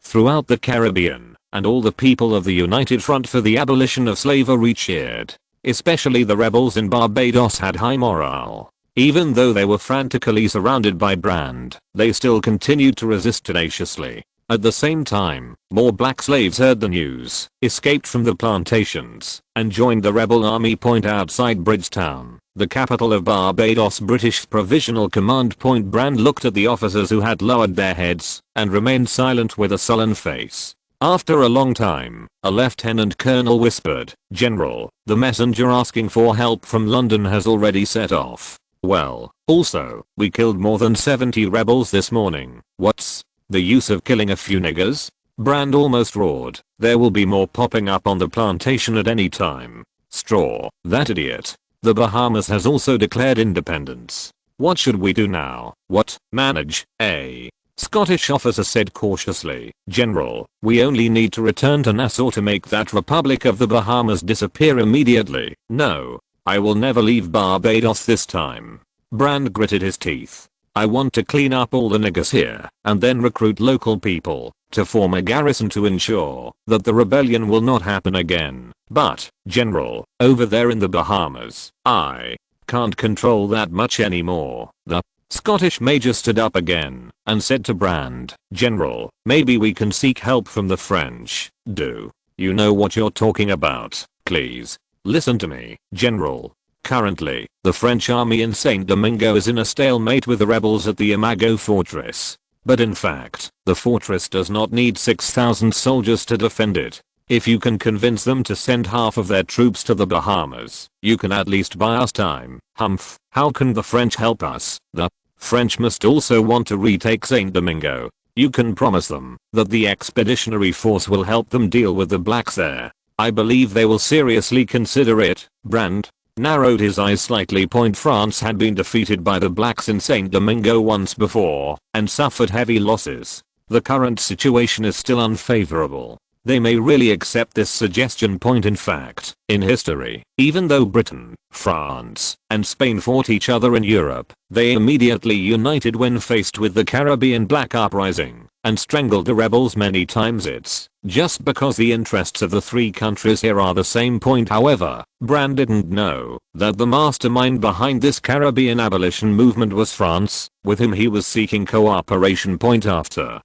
throughout the Caribbean, and all the people of the United Front for the Abolition of Slavery cheered. Especially the rebels in Barbados had high morale. Even though they were frantically surrounded by Brand, they still continued to resist tenaciously. At the same time, more black slaves heard the news, escaped from the plantations, and joined the rebel army. Outside Bridgetown, the capital of Barbados, British Provisional Command. Brand looked at the officers who had lowered their heads and remained silent with a sullen face. After a long time, a lieutenant colonel whispered, "General, the messenger asking for help from London has already set off. Well, also, we killed more than 70 rebels this morning. What's the use of killing a few niggers?" Brand almost roared. "There will be more popping up on the plantation at any time." Straw, that idiot. "The Bahamas has also declared independence. What should we do now?" "What, manage, eh?" Scottish officer said cautiously. "General, we only need to return to Nassau to make that Republic of the Bahamas disappear immediately." "No, I will never leave Barbados this time." Brand gritted his teeth. "I want to clean up all the niggers here and then recruit local people to form a garrison to ensure that the rebellion will not happen again. But, General, over there in the Bahamas, I can't control that much anymore." The Scottish major stood up again and said to Brand, "General, maybe we can seek help from the French." "Do you know what you're talking about? Please listen to me, General. Currently, the French army in Saint Domingo is in a stalemate with the rebels at the Imago fortress. But in fact, the fortress does not need 6,000 soldiers to defend it. If you can convince them to send half of their troops to the Bahamas, you can at least buy us time." "Humph, how can the French help us?" "The French must also want to retake Saint Domingo. You can promise them that the expeditionary force will help them deal with the blacks there. I believe they will seriously consider it." Brand narrowed his eyes slightly. France had been defeated by the blacks in Saint Domingo once before and suffered heavy losses. The current situation is still unfavorable. They may really accept this suggestion. In fact, in history, even though Britain, France, and Spain fought each other in Europe, they immediately united when faced with the Caribbean Black Uprising and strangled the rebels many times. It's just because the interests of the three countries here are the same. However, Brand didn't know that the mastermind behind this Caribbean abolition movement was France, with whom he was seeking cooperation. After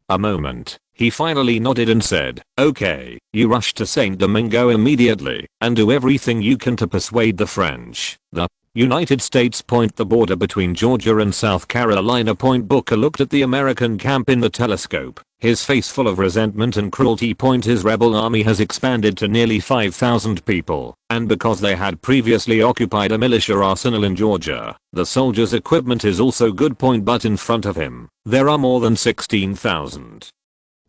a moment, he finally nodded and said, "Okay, you rush to Saint Domingo immediately and do everything you can to persuade the French, the United States." The border between Georgia and South Carolina. Booker looked at the American camp in the telescope, his face full of resentment and cruelty. His rebel army has expanded to nearly 5,000 people, and because they had previously occupied a militia arsenal in Georgia, the soldiers' equipment is also good. But in front of him, there are more than 16,000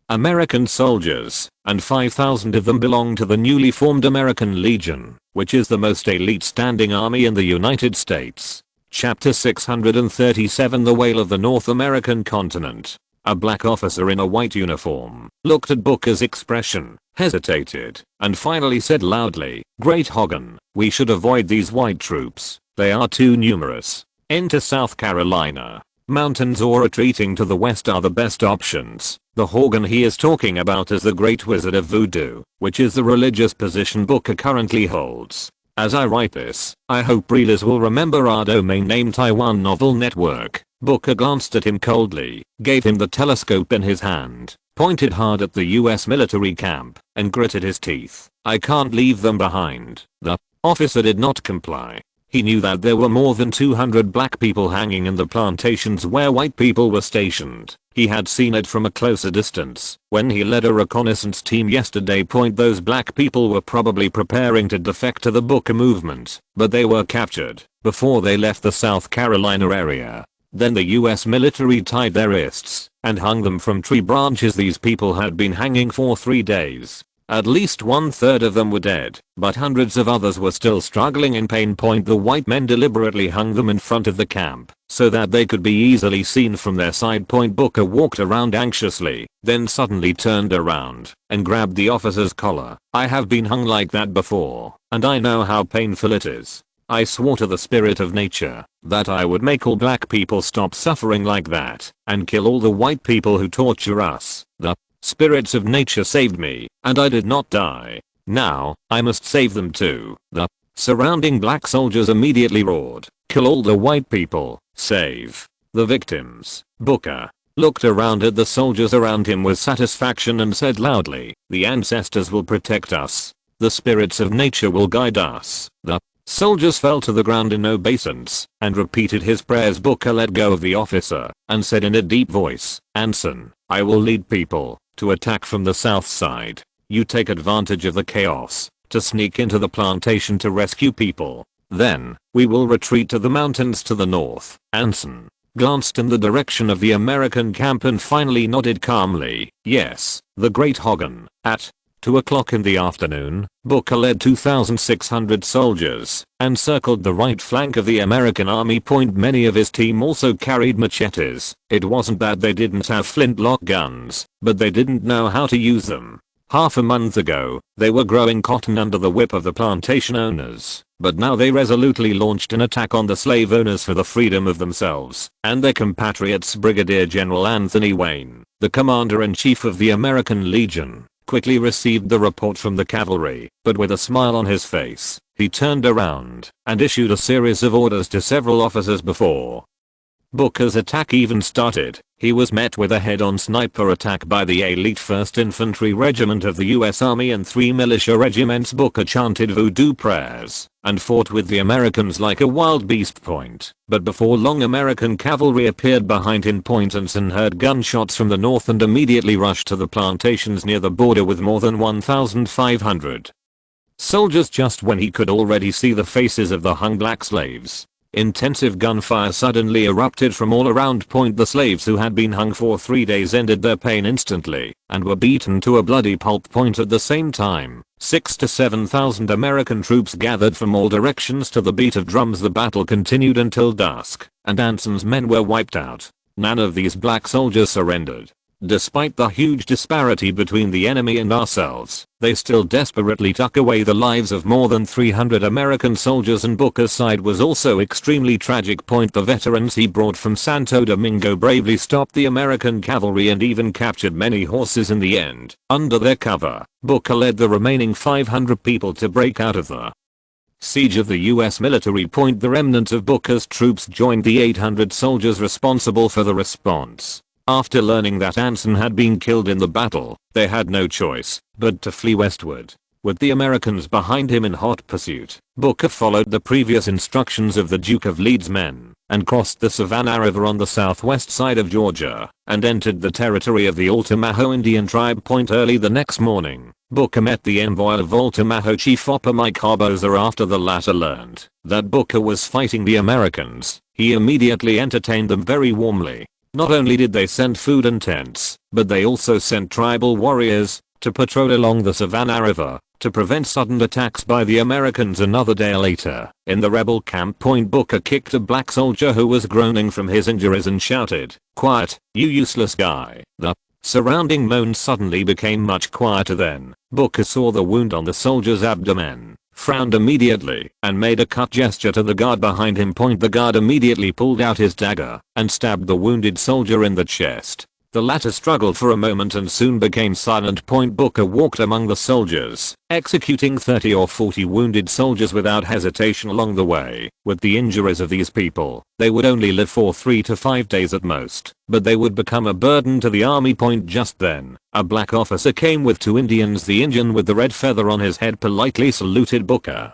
American soldiers, and 5,000 of them belong to the newly formed American Legion, which is the most elite standing army in the United States. Chapter 637. The Whale of the North American Continent. A black officer in a white uniform looked at Booker's expression, hesitated, and finally said loudly, "Great Hogan, we should avoid these white troops. They are too numerous. Into South Carolina. Mountains or retreating to the west are the best options." The Hogan he is talking about is the Great Wizard of Voodoo, which is the religious position Booker currently holds. As I write this, I hope readers will remember our domain name Taiwan Novel Network. Booker glanced at him coldly, gave him the telescope in his hand, pointed hard at the US military camp, and gritted his teeth. "I can't leave them behind." The officer did not comply. He knew that there were more than 200 black people hanging in the plantations where white people were stationed. He had seen it from a closer distance when he led a reconnaissance team yesterday. Those black people were probably preparing to defect to the Booker movement, but they were captured before they left the South Carolina area. Then the US military tied their wrists and hung them from tree branches. These people had been hanging for 3 days. At least 1/3 of them were dead, but hundreds of others were still struggling in pain. The white men deliberately hung them in front of the camp so that they could be easily seen from their side. Booker walked around anxiously, then suddenly turned around and grabbed the officer's collar. "I have been hung like that before, and I know how painful it is. I swore to the spirit of nature that I would make all black people stop suffering like that and kill all the white people who torture us. The spirits of nature saved me, and I did not die. Now, I must save them too." The surrounding black soldiers immediately roared, "Kill all the white people, save the victims." Booker looked around at the soldiers around him with satisfaction and said loudly, "The ancestors will protect us. The spirits of nature will guide us." The soldiers fell to the ground in obeisance and repeated his prayers. Booker let go of the officer and said in a deep voice, "Anson, I will lead people to attack from the south side. You take advantage of the chaos to sneak into the plantation to rescue people. Then, we will retreat to the mountains to the north." Anson glanced in the direction of the American camp and finally nodded calmly, "Yes, the Great Hogan." At 2 o'clock in the afternoon, Booker led 2,600 soldiers and circled the right flank of the American army. Many of his team also carried machetes. It wasn't that they didn't have flintlock guns, but they didn't know how to use them. Half a month ago, they were growing cotton under the whip of the plantation owners, but now they resolutely launched an attack on the slave owners for the freedom of themselves and their compatriots. Brigadier General Anthony Wayne, the commander-in-chief of the American Legion, quickly received the report from the cavalry, but with a smile on his face, he turned around and issued a series of orders to several officers before Booker's attack even started. He was met with a head-on sniper attack by the elite 1st Infantry Regiment of the US Army and 3 militia regiments. Booker chanted voodoo prayers and fought with the Americans like a wild beast. But before long, American cavalry appeared behind him. Anson heard gunshots from the north and immediately rushed to the plantations near the border with more than 1,500 soldiers just when he could already see the faces of the hung black slaves. Intensive gunfire suddenly erupted from all around. The slaves who had been hung for 3 days ended their pain instantly and were beaten to a bloody pulp. At the same time, 6 to 7,000 American troops gathered from all directions to the beat of drums. The battle continued until dusk, and Anson's men were wiped out. None of these black soldiers surrendered. Despite the huge disparity between the enemy and ourselves, they still desperately took away the lives of more than 300 American soldiers, and Booker's side was also extremely tragic. The veterans he brought from Santo Domingo bravely stopped the American cavalry and even captured many horses in the end. Under their cover, Booker led the remaining 500 people to break out of the siege of the US military. The remnant of Booker's troops joined the 800 soldiers responsible for the response. After learning that Anson had been killed in the battle, they had no choice but to flee westward. With the Americans behind him in hot pursuit, Booker followed the previous instructions of the Duke of Leeds' men and crossed the Savannah River on the southwest side of Georgia and entered the territory of the Altamahaw Indian tribe. Early the next morning, Booker met the envoy of Altamahaw Chief Mike Barboza. After the latter learned that Booker was fighting the Americans, he immediately entertained them very warmly. Not only did they send food and tents, but they also sent tribal warriors to patrol along the Savannah River to prevent sudden attacks by the Americans. Another day later, in the rebel camp, Booker kicked a black soldier who was groaning from his injuries and shouted, "Quiet, you useless guy." The surrounding moans suddenly became much quieter. Then Booker saw the wound on the soldier's abdomen, frowned immediately, and made a cut gesture to the guard behind him. The guard immediately pulled out his dagger and stabbed the wounded soldier in the chest. The latter struggled for a moment and soon became silent. Booker walked among the soldiers, executing 30 or 40 wounded soldiers without hesitation along the way. With the injuries of these people, they would only live for 3 to 5 days at most, but they would become a burden to the army. Just then, a black officer came with 2 Indians. The Indian with the red feather on his head politely saluted Booker.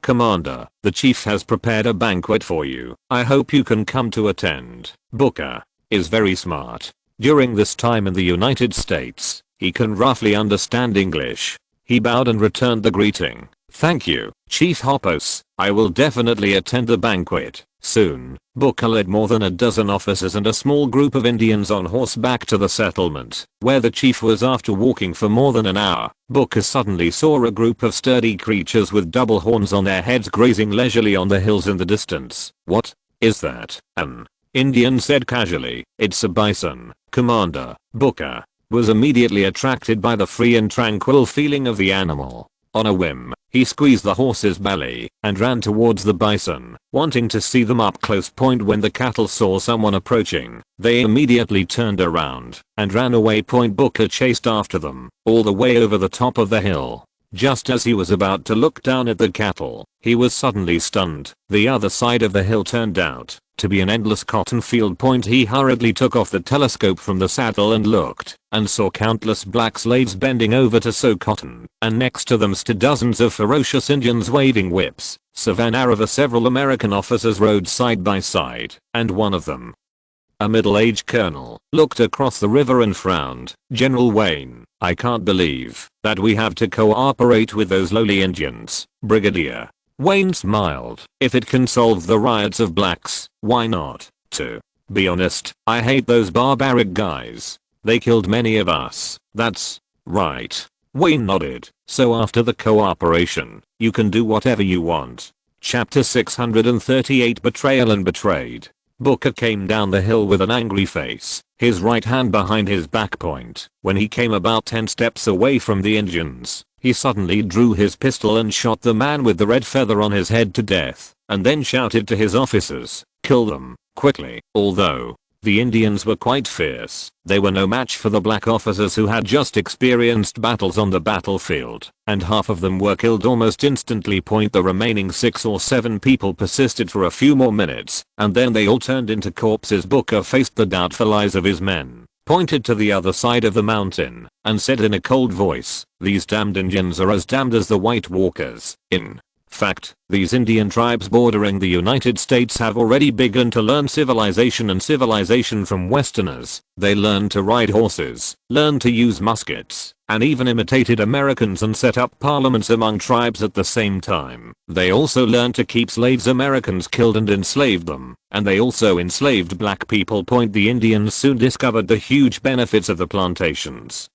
"Commander, the chief has prepared a banquet for you. I hope you can come to attend." Booker is very smart. During this time in the United States, he can roughly understand English. He bowed and returned the greeting. "Thank you, Chief Hoppus. I will definitely attend the banquet soon." Booker led more than a dozen officers and a small group of Indians on horseback to the settlement, where the chief was. After walking for more than an hour, Booker suddenly saw a group of sturdy creatures with double horns on their heads grazing leisurely on the hills in the distance. "What is that?" An Indian said casually. "It's a bison, Commander." Booker was immediately attracted by the free and tranquil feeling of the animal. On a whim, he squeezed the horse's belly and ran towards the bison, wanting to see them up close. When the cattle saw someone approaching, they immediately turned around and ran away. Booker chased after them all the way over the top of the hill. Just as he was about to look down at the cattle, he was suddenly stunned. The other side of the hill turned out to be an endless cotton field. He hurriedly took off the telescope from the saddle and looked, and saw countless black slaves bending over to sow cotton, and next to them stood dozens of ferocious Indians waving whips. Savannah River. Several American officers rode side by side, and one of them, a middle-aged colonel, looked across the river and frowned. "General Wayne, I can't believe that we have to cooperate with those lowly Indians." "Brigadier." Wayne smiled. "If it can solve the riots of blacks, why not? To be honest, I hate those barbaric guys. They killed many of us." "That's right." Wayne nodded. "So after the cooperation, you can do whatever you want." Chapter 638 Betrayal and Betrayed. Booker came down the hill with an angry face, his right hand behind his back. When he came about 10 steps away from the Indians, he suddenly drew his pistol and shot the man with the red feather on his head to death, and then shouted to his officers, "Kill them, quickly." Although the Indians were quite fierce, they were no match for the black officers who had just experienced battles on the battlefield, and half of them were killed almost instantly. The remaining 6 or 7 people persisted for a few more minutes, and then they all turned into corpses. Booker faced the doubtful eyes of his men, pointed to the other side of the mountain, and said in a cold voice, "These damned Indians are as damned as the White Walkers. In fact, these Indian tribes bordering the United States have already begun to learn civilization and civilization from Westerners. They learned to ride horses, learned to use muskets, and even imitated Americans and set up parliaments among tribes at the same time. They also learned to keep slaves. Americans killed and enslaved them, and they also enslaved black people." The Indians soon discovered the huge benefits of the plantations.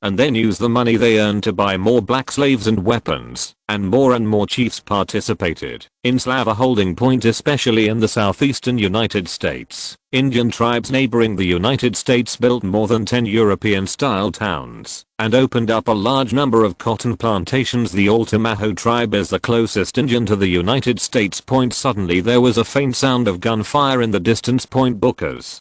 and then use the money they earned to buy more black slaves and weapons, and more chiefs participated in slaveholding, especially in the southeastern United States. Indian tribes neighboring the United States built more than 10 European-style towns and opened up a large number of cotton plantations. The Altamaho tribe is the closest Indian to the United States. Suddenly there was a faint sound of gunfire in the distance. Booker's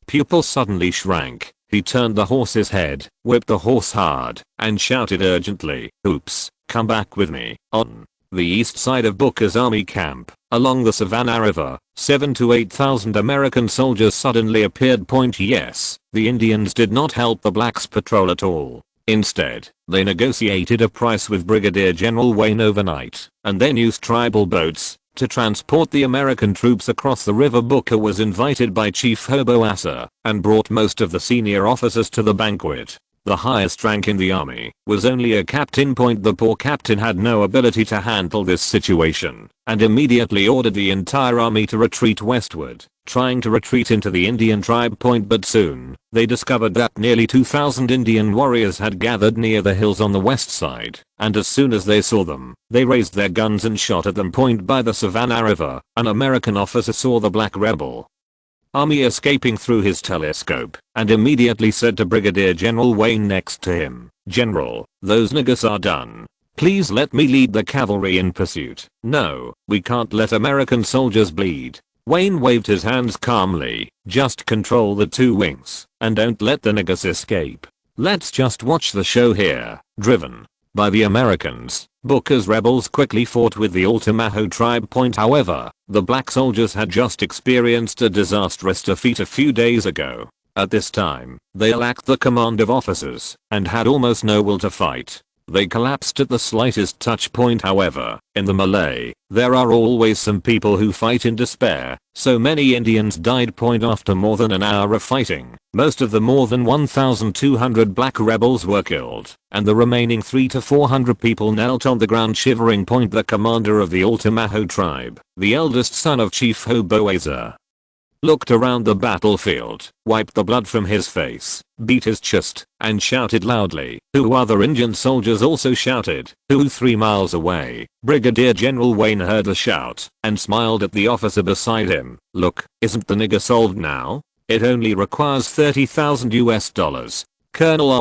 pupil suddenly shrank. He turned the horse's head, whipped the horse hard, and shouted urgently, "Oops, come back with me." On the east side of Booker's army camp, along the Savannah River, 7,000 to 8,000 American soldiers suddenly appeared. Yes, the Indians did not help the blacks patrol at all. Instead, they negotiated a price with Brigadier General Wayne overnight, and then used tribal boats to transport the American troops across the river. Booker was invited by Chief Hoboasa and brought most of the senior officers to the banquet. The highest rank in the army was only a captain. The poor captain had no ability to handle this situation and immediately ordered the entire army to retreat westward, trying to retreat into the Indian tribe. But soon, they discovered that nearly 2,000 Indian warriors had gathered near the hills on the west side, and as soon as they saw them, they raised their guns and shot at them. By the Savannah River, an American officer saw the black rebel army escaping through his telescope and immediately said to Brigadier General Wayne next to him, "General, those niggas are done. Please let me lead the cavalry in pursuit." "No, we can't let American soldiers bleed." Wayne waved his hands calmly. "Just control the two wings and don't let the niggas escape. Let's just watch the show here." Driven by the Americans, Booker's rebels quickly fought with the Altamaho tribe. However, the black soldiers had just experienced a disastrous defeat a few days ago. At this time, they lacked the command of officers and had almost no will to fight. They collapsed at the slightest touch. However, in the melee, there are always some people who fight in despair, so many Indians died. After more than an hour of fighting, most of the more than 1,200 black rebels were killed, and the remaining 300 to 400 people knelt on the ground shivering. The commander of the Altamaho tribe, the eldest son of Chief Hoboasa, looked around the battlefield, wiped the blood from his face, beat his chest, and shouted loudly. "Who?" Other Indian soldiers also shouted, "Who?" 3 miles away, Brigadier General Wayne heard the shout and smiled at the officer beside him. "Look, isn't the nigger solved now? It only requires $30,000. Colonel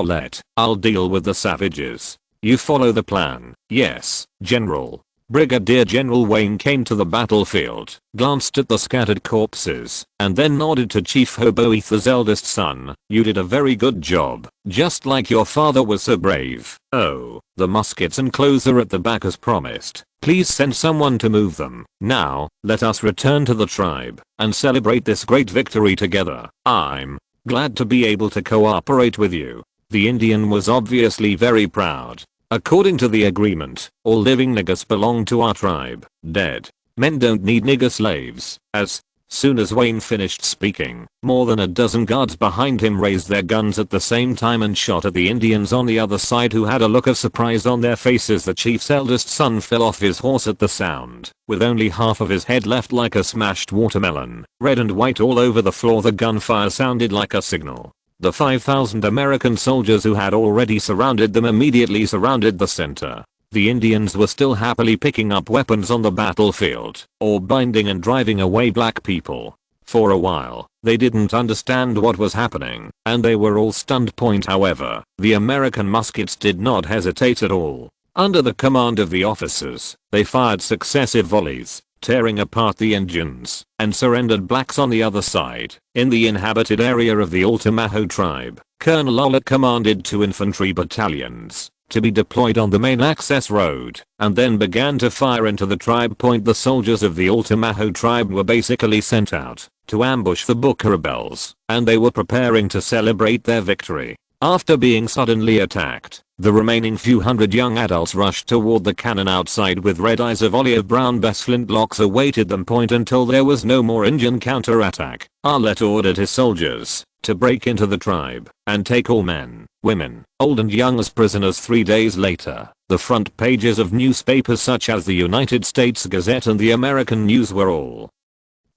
I'll deal with the savages. You follow the plan." "Yes, General." Brigadier General Wayne came to the battlefield, glanced at the scattered corpses, and then nodded to Chief Hoboasa's eldest son. "You did a very good job, just like your father was so brave." "Oh, the muskets and clothes are at the back as promised. Please send someone to move them. Now, let us return to the tribe and celebrate this great victory together. I'm glad to be able to cooperate with you." The Indian was obviously very proud. "According to the agreement, all living niggers belong to our tribe. Dead men don't need nigger slaves." As soon as Wayne finished speaking, more than a dozen guards behind him raised their guns at the same time and shot at the Indians on the other side, who had a look of surprise on their faces. The chief's eldest son fell off his horse at the sound, with only half of his head left like a smashed watermelon, red and white all over the floor. The gunfire sounded like a signal. The 5,000 American soldiers who had already surrounded them immediately surrounded the center. The Indians were still happily picking up weapons on the battlefield, or binding and driving away black people. For a while, they didn't understand what was happening, and they were all stunned. However, the American muskets did not hesitate at all. Under the command of the officers, they fired successive volleys, tearing apart the Indians, and surrendered blacks on the other side. In the inhabited area of the Altamaho tribe, Colonel Olet commanded 2 infantry battalions to be deployed on the main access road, and then began to fire into the tribe. The soldiers of the Altamaho tribe were basically sent out to ambush the Booker rebels, and they were preparing to celebrate their victory. After being suddenly attacked, the remaining few hundred young adults rushed toward the cannon outside with red eyes. A volley of brown bess flintlocks awaited them. Until there was no more Indian counterattack, Arlett ordered his soldiers to break into the tribe and take all men, women, old and young as prisoners. 3 days later, the front pages of newspapers such as the United States Gazette and the American News were all.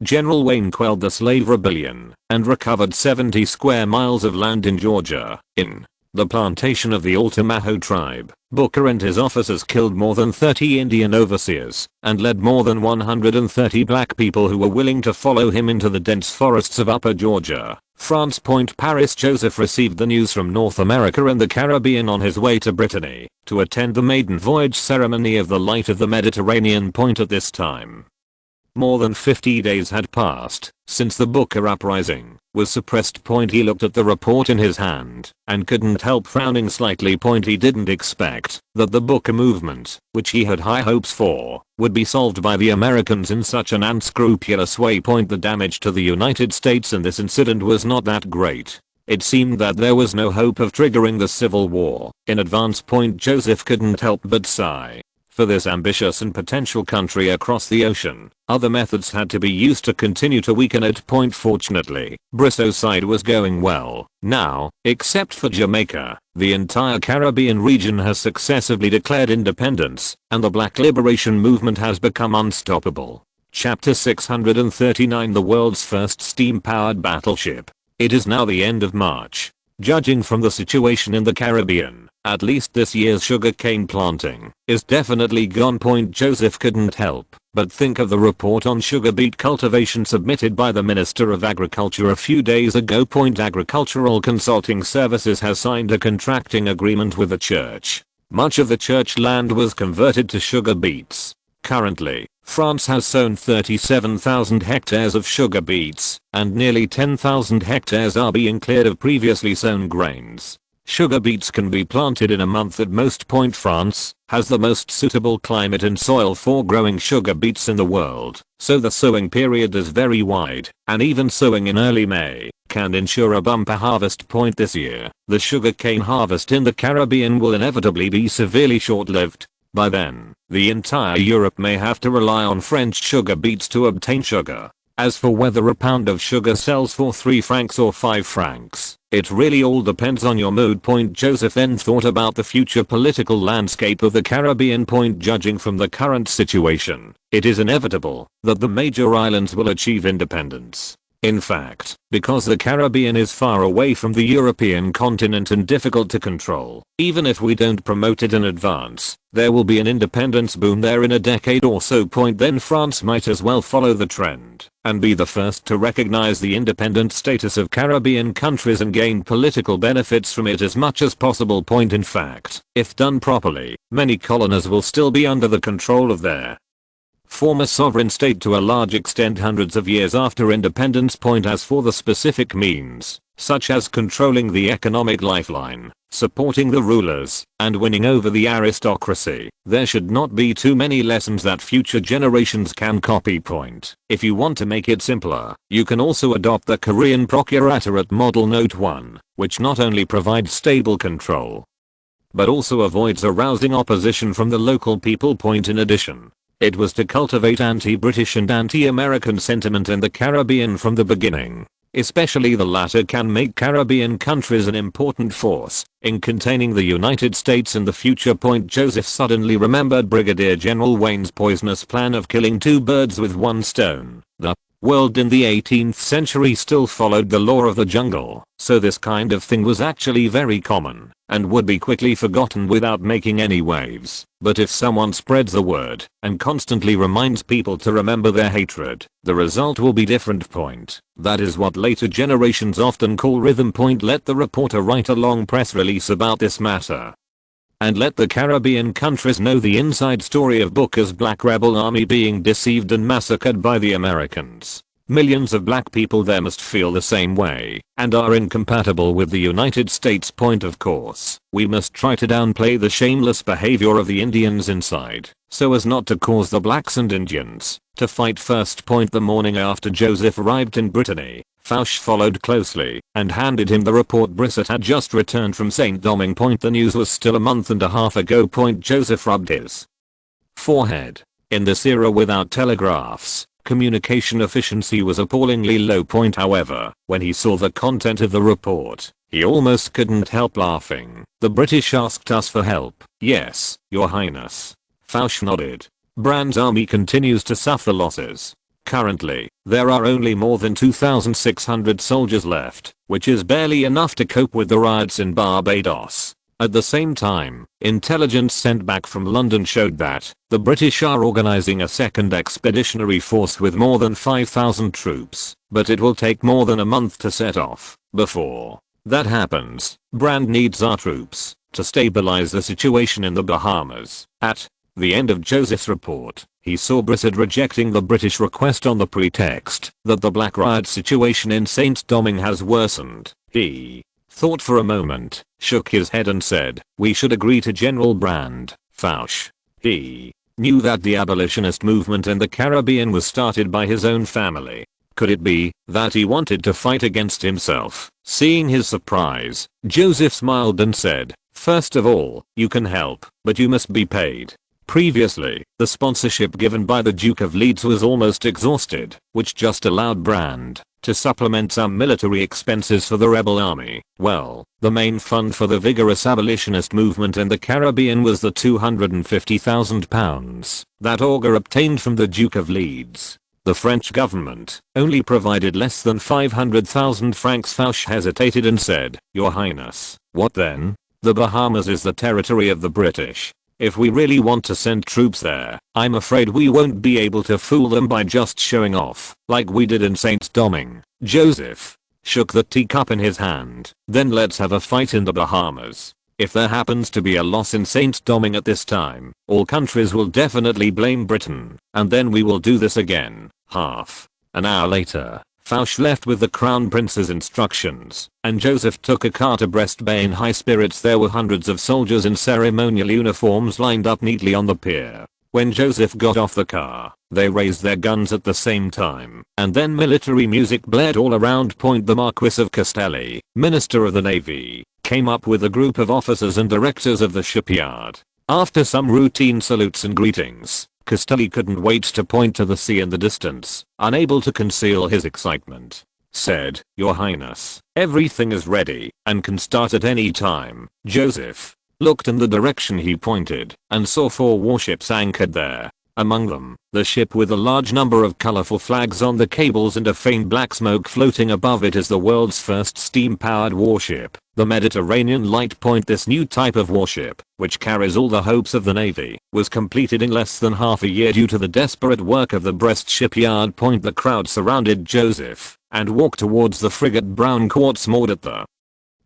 General Wayne quelled the slave rebellion and recovered 70 square miles of land in Georgia. In The plantation of the Altamaho tribe. Booker and his officers killed more than 30 Indian overseers and led more than 130 black people who were willing to follow him into the dense forests of Upper Georgia, France. Paris Joseph received the news from North America and the Caribbean on his way to Brittany to attend the maiden voyage ceremony of the Light of the Mediterranean. At this time, more than 50 days had passed since the Booker uprising was suppressed. He looked at the report in his hand and couldn't help frowning slightly. He didn't expect that the Booker movement, which he had high hopes for, would be solved by the Americans in such an unscrupulous way. The damage to the United States in this incident was not that great. It seemed that there was no hope of triggering the Civil War in advance. Joseph couldn't help but sigh. For this ambitious and potential country across the ocean, other methods had to be used to continue to weaken it. Fortunately, Bristow's side was going well. Now, except for Jamaica, the entire Caribbean region has successively declared independence, and the Black Liberation movement has become unstoppable. Chapter 639, the world's first steam-powered battleship. It is now the end of March. Judging from the situation in the Caribbean, at least this year's sugarcane planting is definitely gone. Joseph couldn't help but think of the report on sugar beet cultivation submitted by the Minister of Agriculture a few days ago. Agricultural Consulting Services has signed a contracting agreement with the church. Much of the church land was converted to sugar beets. Currently, France has sown 37,000 hectares of sugar beets, and nearly 10,000 hectares are being cleared of previously sown grains. Sugar beets can be planted in a month at most. France has the most suitable climate and soil for growing sugar beets in the world, so the sowing period is very wide, and even sowing in early May can ensure a bumper harvest. This year, the sugarcane harvest in the Caribbean will inevitably be severely short-lived. By then, the entire Europe may have to rely on French sugar beets to obtain sugar. As for whether a pound of sugar sells for 3 francs or 5 francs, it really all depends on your mood. Joseph then thought about the future political landscape of the Caribbean. Judging from the current situation, it is inevitable that the major islands will achieve independence. In fact, because the Caribbean is far away from the European continent and difficult to control, even if we don't promote it in advance, there will be an independence boom there in a decade or so. Then France might as well follow the trend and be the first to recognize the independent status of Caribbean countries and gain political benefits from it as much as possible. In fact, if done properly, many colonies will still be under the control of their former sovereign state to a large extent hundreds of years after independence. As for the specific means, such as controlling the economic lifeline, supporting the rulers, and winning over the aristocracy, there should not be too many lessons that future generations can copy. If you want to make it simpler, you can also adopt the Korean Procuratorate Model Note 1, which not only provides stable control, but also avoids arousing opposition from the local people. In addition, it was to cultivate anti-British and anti-American sentiment in the Caribbean from the beginning. Especially the latter can make Caribbean countries an important force in containing the United States in the future. Joseph suddenly remembered Brigadier General Wayne's poisonous plan of killing 2 birds with 1 stone. The world in the 18th century still followed the law of the jungle, so this kind of thing was actually very common and would be quickly forgotten without making any waves. But if someone spreads the word and constantly reminds people to remember their hatred, the result will be different. That is what later generations often call rhythm. Let the reporter write a long press release about this matter and let the Caribbean countries know the inside story of Booker's Black Rebel Army being deceived and massacred by the Americans. Millions of black people there must feel the same way and are incompatible with the United States. Of course, we must try to downplay the shameless behavior of the Indians inside, so as not to cause the blacks and Indians to fight first. The morning after Joseph arrived in Brittany, Fouche followed closely and handed him the report. Brissett had just returned from St. Domingue. The news was still a month and a half ago. Joseph rubbed his forehead. In this era without telegraphs, communication efficiency was appallingly low. However, when he saw the content of the report, he almost couldn't help laughing. The British asked us for help. Yes, Your Highness. Fouche nodded. Brand's army continues to suffer losses. Currently, there are only more than 2,600 soldiers left, which is barely enough to cope with the riots in Barbados. At the same time, intelligence sent back from London showed that the British are organizing a second expeditionary force with more than 5,000 troops, but it will take more than a month to set off. Before that happens, Brand needs our troops to stabilize the situation in the Bahamas. At the end of Joseph's report, he saw Brisset rejecting the British request on the pretext that the black riot situation in Saint-Domingue has worsened. He thought for a moment, shook his head and said, "We should agree to General Brand, Fouche." He knew that the abolitionist movement in the Caribbean was started by his own family. Could it be that he wanted to fight against himself? Seeing his surprise, Joseph smiled and said, "First of all, you can help, but you must be paid." Previously, the sponsorship given by the Duke of Leeds was almost exhausted, which just allowed Brand to supplement some military expenses for the rebel army. Well, the main fund for the vigorous abolitionist movement in the Caribbean was the £250,000 that Augur obtained from the Duke of Leeds. The French government only provided less than 500,000 francs. Fouche hesitated and said, "Your Highness, what then? The Bahamas is the territory of the British. If we really want to send troops there, I'm afraid we won't be able to fool them by just showing off, like we did in Saint-Domingue." Joseph shook the teacup in his hand. "Then let's have a fight in the Bahamas. If there happens to be a loss in Saint-Domingue at this time, all countries will definitely blame Britain, and then we will do this again." Half an hour later, Fouche left with the Crown Prince's instructions, and Joseph took a car to Brest Bay in high spirits. There were hundreds of soldiers in ceremonial uniforms lined up neatly on the pier. When Joseph got off the car, they raised their guns at the same time, and then military music blared all around. The Marquis of Castelli, Minister of the Navy, came up with a group of officers and directors of the shipyard. After some routine salutes and greetings, Castelli couldn't wait to point to the sea in the distance, unable to conceal his excitement. Said, "Your Highness, everything is ready and can start at any time." Joseph looked in the direction he pointed and saw 4 warships anchored there. Among them, the ship with a large number of colorful flags on the cables and a faint black smoke floating above it is the world's first steam-powered warship, the Mediterranean Light. This new type of warship, which carries all the hopes of the Navy, was completed in less than half a year due to the desperate work of the Brest shipyard. The crowd surrounded Joseph and walked towards the frigate Brown Quartz moored at the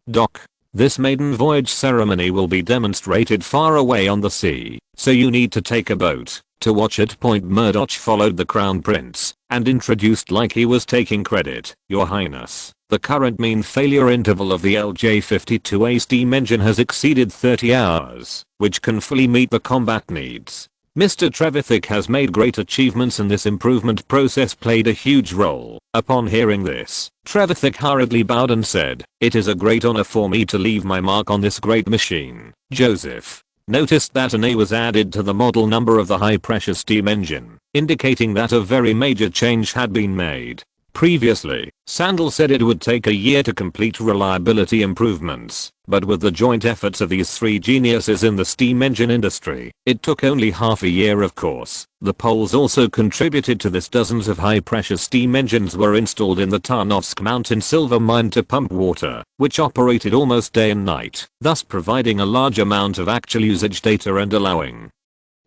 dock. This maiden voyage ceremony will be demonstrated far away on the sea, so you need to take a boat to watch it. Murdoch followed the Crown Prince and introduced like he was taking credit. "Your Highness, the current mean failure interval of the LJ-52A steam engine has exceeded 30 hours, which can fully meet the combat needs. Mr. Trevithick has made great achievements in this improvement process, played a huge role." Upon hearing this, Trevithick hurriedly bowed and said, "It is a great honor for me to leave my mark on this great machine." Joseph noticed that an A was added to the model number of the high-pressure steam engine, indicating that a very major change had been made. Previously, Sandel said it would take a year to complete reliability improvements, but with the joint efforts of these 3 geniuses in the steam engine industry, it took only half a year. Of course, the Poles also contributed to this. Dozens of high-pressure steam engines were installed in the Tarnowsk Mountain silver mine to pump water, which operated almost day and night, thus providing a large amount of actual usage data and allowing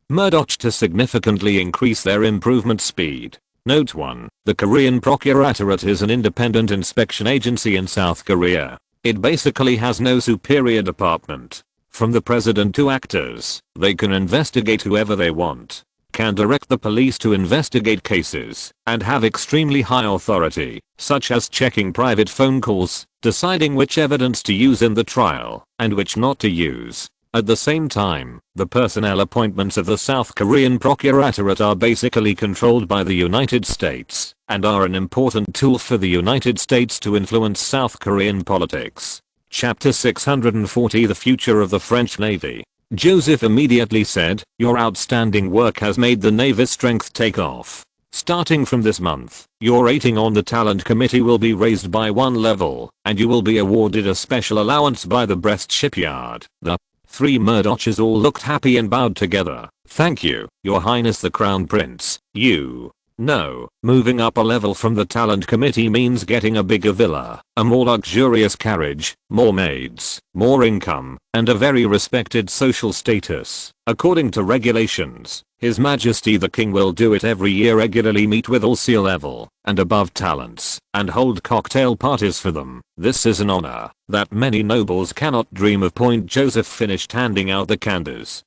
Murdoch to significantly increase their improvement speed. Note 1. The Korean Procuratorate is an independent inspection agency in South Korea. It basically has no superior department. From the president to actors, they can investigate whoever they want, can direct the police to investigate cases, and have extremely high authority, such as checking private phone calls, deciding which evidence to use in the trial, and which not to use. At the same time, the personnel appointments of the South Korean Procuratorate are basically controlled by the United States, and are an important tool for the United States to influence South Korean politics. Chapter 640 The Future of the French Navy. Joseph immediately said, "Your outstanding work has made the Navy's strength take off. Starting from this month, your rating on the talent committee will be raised by 1 level, and you will be awarded a special allowance by the Brest shipyard." The 3 Murdoches all looked happy and bowed together. "Thank you, Your Highness the Crown Prince. You No, moving up a level from the talent committee means getting a bigger villa, a more luxurious carriage, more maids, more income, and a very respected social status. According to regulations, His Majesty the King will do it every year, regularly meet with all sea level and above talents and hold cocktail parties for them. This is an honor that many nobles cannot dream of. Joseph finished handing out the candies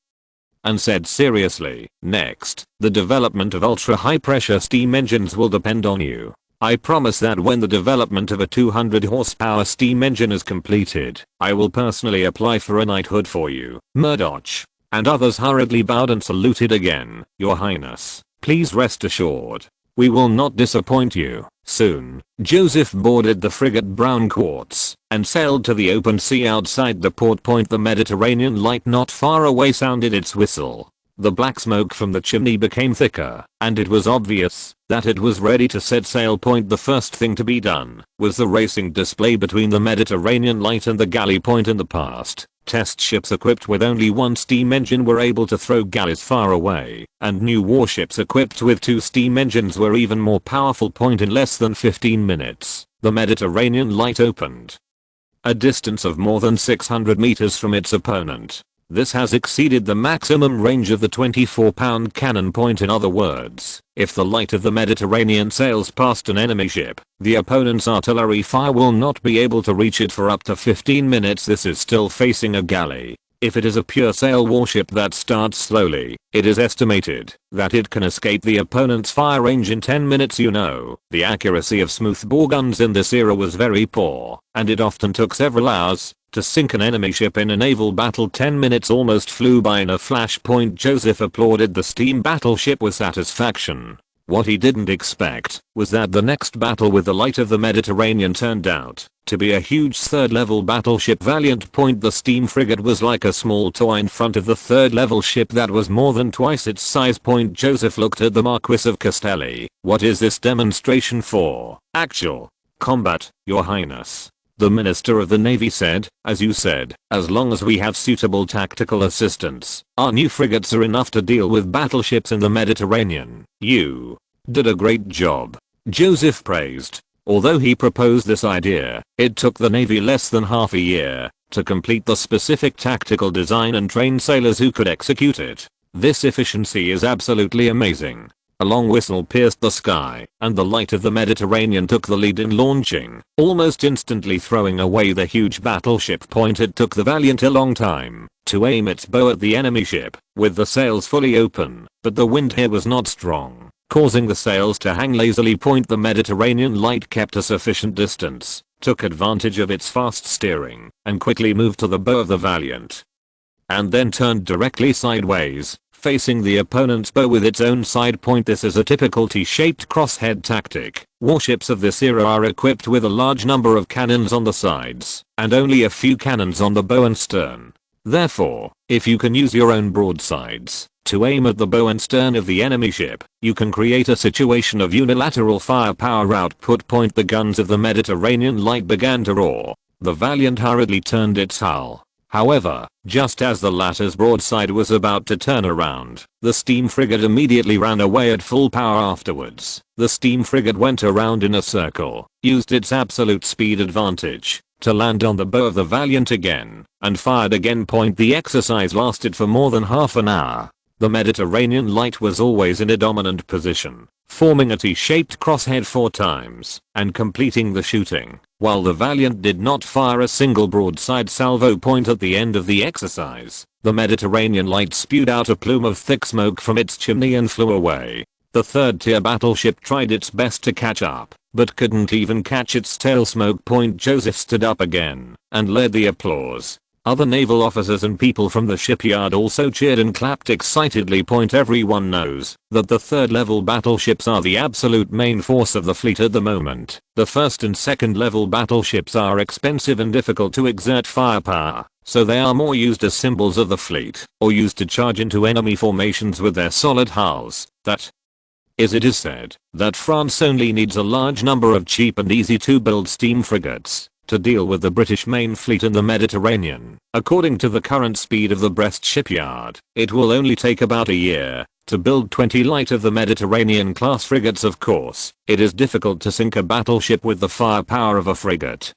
and said seriously, next, the development of ultra high pressure steam engines will depend on you. I promise that when the development of a 200 horsepower steam engine is completed, I will personally apply for a knighthood for you. Murdoch and others hurriedly bowed and saluted again. Your Highness, please rest assured, we will not disappoint you. Soon, Joseph boarded the frigate Brown Quartz and sailed to the open sea outside the port. The Mediterranean light not far away sounded its whistle. The black smoke from the chimney became thicker, and it was obvious that it was ready to set sail. The first thing to be done was the racing display between the Mediterranean light and the galley. In the past, test ships equipped with only one steam engine were able to throw galleys far away, and new warships equipped with 2 steam engines were even more powerful. In less than 15 minutes, the Mediterranean light opened a distance of more than 600 meters from its opponent. This has exceeded the maximum range of the 24-pound cannon. In other words, if the light of the Mediterranean sails past an enemy ship, the opponent's artillery fire will not be able to reach it for up to 15 minutes. This is still facing a galley. If it is a pure sail warship that starts slowly, it is estimated that it can escape the opponent's fire range in 10 minutes. The accuracy of smoothbore guns in this era was very poor, and it often took several hours to sink an enemy ship in a naval battle. 10 minutes almost flew by in a flash. Joseph applauded the steam battleship with satisfaction. What he didn't expect was that the next battle with the light of the Mediterranean turned out to be a huge third-level battleship Valiant. The steam frigate was like a small toy in front of the third-level ship that was more than twice its size. Joseph looked at the Marquis of Castelli. What is this demonstration for? Actual combat, Your Highness. The Minister of the Navy said, as you said, as long as we have suitable tactical assistance, our new frigates are enough to deal with battleships in the Mediterranean. You did a great job, Joseph praised. Although he proposed this idea, it took the Navy less than half a year to complete the specific tactical design and train sailors who could execute it. This efficiency is absolutely amazing. A long whistle pierced the sky, and the light of the Mediterranean took the lead in launching, almost instantly throwing away the huge battleship. It took the Valiant a long time to aim its bow at the enemy ship, with the sails fully open, but the wind here was not strong, causing the sails to hang lazily. The Mediterranean light kept a sufficient distance, took advantage of its fast steering, and quickly moved to the bow of the Valiant, and then turned directly sideways, facing the opponent's bow with its own side. This is a typical T-shaped crosshead tactic. Warships of this era are equipped with a large number of cannons on the sides, and only a few cannons on the bow and stern. Therefore, if you can use your own broadsides to aim at the bow and stern of the enemy ship, you can create a situation of unilateral firepower output. The guns of the Mediterranean light began to roar. The Valiant hurriedly turned its hull. However, just as the latter's broadside was about to turn around, the steam frigate immediately ran away at full power. Afterwards, the steam frigate went around in a circle, used its absolute speed advantage to land on the bow of the Valiant again, and fired again. The exercise lasted for more than half an hour. The Mediterranean light was always in a dominant position, forming a T-shaped crosshead 4 times, and completing the shooting, while the Valiant did not fire a single broadside salvo. At the end of the exercise, the Mediterranean light spewed out a plume of thick smoke from its chimney and flew away. The third-tier battleship tried its best to catch up, but couldn't even catch its tail. Smoke. Joseph stood up again and led the applause. Other naval officers and people from the shipyard also cheered and clapped excitedly. Everyone knows that the third-level battleships are the absolute main force of the fleet at the moment. The first and second-level battleships are expensive and difficult to exert firepower, so they are more used as symbols of the fleet, or used to charge into enemy formations with their solid hulls. That is, it is said that France only needs a large number of cheap and easy to build steam frigates to deal with the British main fleet in the Mediterranean. According to the current speed of the Brest shipyard, it will only take about a year To build 20 light of the Mediterranean class frigates, of course, it is difficult to sink a battleship with the firepower of a frigate.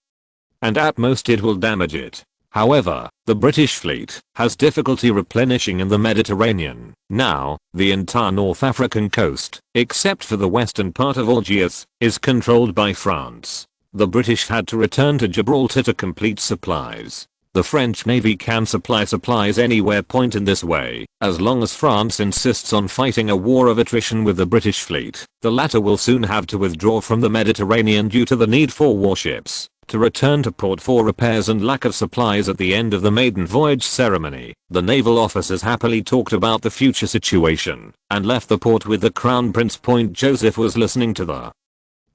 And at most it will damage it. However, the British fleet has difficulty replenishing in the Mediterranean. Now, the entire North African coast, except for the western part of Algiers, is controlled by France. The British had to return to Gibraltar to complete supplies. The French Navy can supply supplies anywhere point in this way, as long as France insists on fighting a war of attrition with the British fleet. The latter will soon have to withdraw from the Mediterranean due to the need for warships to return to port for repairs and lack of supplies at the end of the maiden voyage ceremony. The naval officers happily talked about the future situation and left the port with the Crown Prince. Joseph was listening to the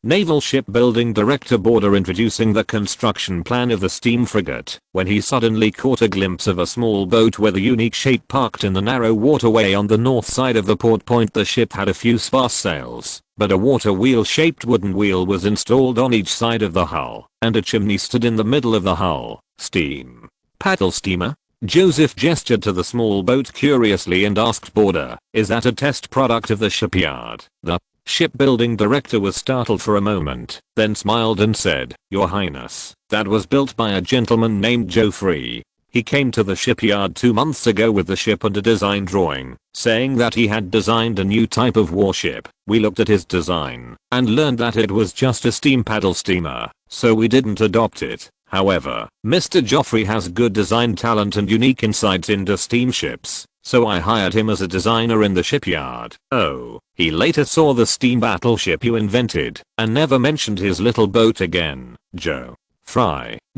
Naval Shipbuilding Director Border introducing the construction plan of the steam frigate when he suddenly caught a glimpse of a small boat with a unique shape parked in the narrow waterway on the north side of the port. The ship had a few sparse sails, but a water wheel shaped wooden wheel was installed on each side of the hull, and a chimney stood in the middle of the hull. Steam paddle steamer? Joseph gestured to the small boat curiously and asked Border, is that a test product of the shipyard? The shipbuilding director was startled for a moment, then smiled and said, Your Highness, that was built by a gentleman named Geoffrey. He came to the shipyard 2 months ago with the ship and a design drawing, saying that he had designed a new type of warship. We looked at his design and learned that it was just a steam paddle steamer, so we didn't adopt it. However, Mr. Geoffrey has good design talent and unique insights into steamships, so I hired him as a designer in the shipyard. Oh, he later saw the steam battleship you invented and never mentioned his little boat again.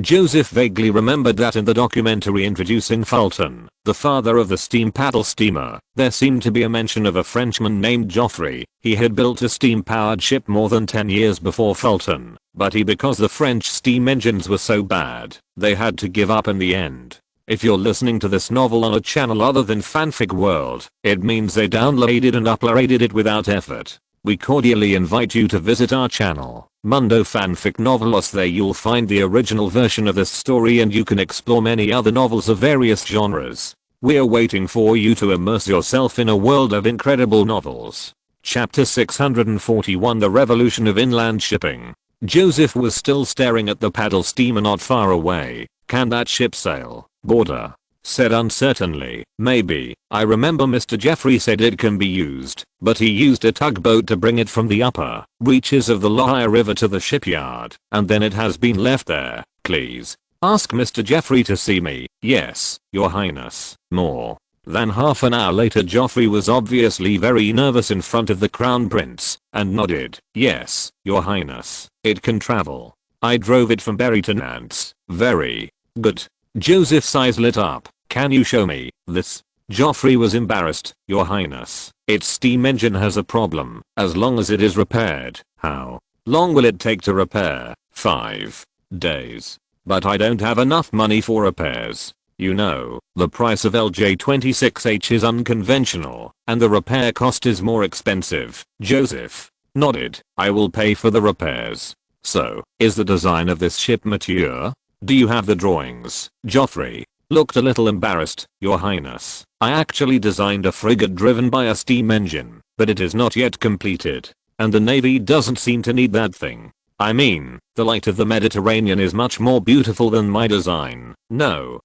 Joseph vaguely remembered that in the documentary introducing Fulton, the father of the steam paddle steamer, there seemed to be a mention of a Frenchman named Geoffrey. He had built a steam-powered ship more than 10 years before Fulton, but because the French steam engines were so bad, they had to give up in the end. If you're listening to this novel on a channel other than Fanfic World, it means they downloaded and uploaded it without effort. We cordially invite you to visit our channel, Mundo Fanfic Novelos. There you'll find the original version of this story and you can explore many other novels of various genres. We're waiting for you to immerse yourself in a world of incredible novels. Chapter 641, The Revolution of Inland Shipping. Joseph was still staring at the paddle steamer not far away. Can that ship sail? Border said uncertainly. Maybe. I remember Mr. Geoffrey said it can be used, but he used a tugboat to bring it from the upper reaches of the Loire River to the shipyard, and then it has been left there. Please ask Mr. Geoffrey to see me. Yes, Your Highness. More than half an hour later, Geoffrey was obviously very nervous in front of the Crown Prince and nodded. Yes, Your Highness. It can travel. I drove it from Berry to Nantes. Very good. Joseph's eyes lit up. Can you show me this? Geoffrey was embarrassed. Your Highness, its steam engine has a problem. As long as it is repaired. How long will it take to repair? 5 days. But I don't have enough money for repairs. You know, the price of LJ26H is unconventional, and the repair cost is more expensive. Joseph nodded. I will pay for the repairs. So, is the design of this ship mature? Do you have the drawings? Geoffrey looked a little embarrassed. Your Highness, I actually designed a frigate driven by a steam engine, but it is not yet completed, and the Navy doesn't seem to need that thing. I mean, the light of the Mediterranean is much more beautiful than my design. No,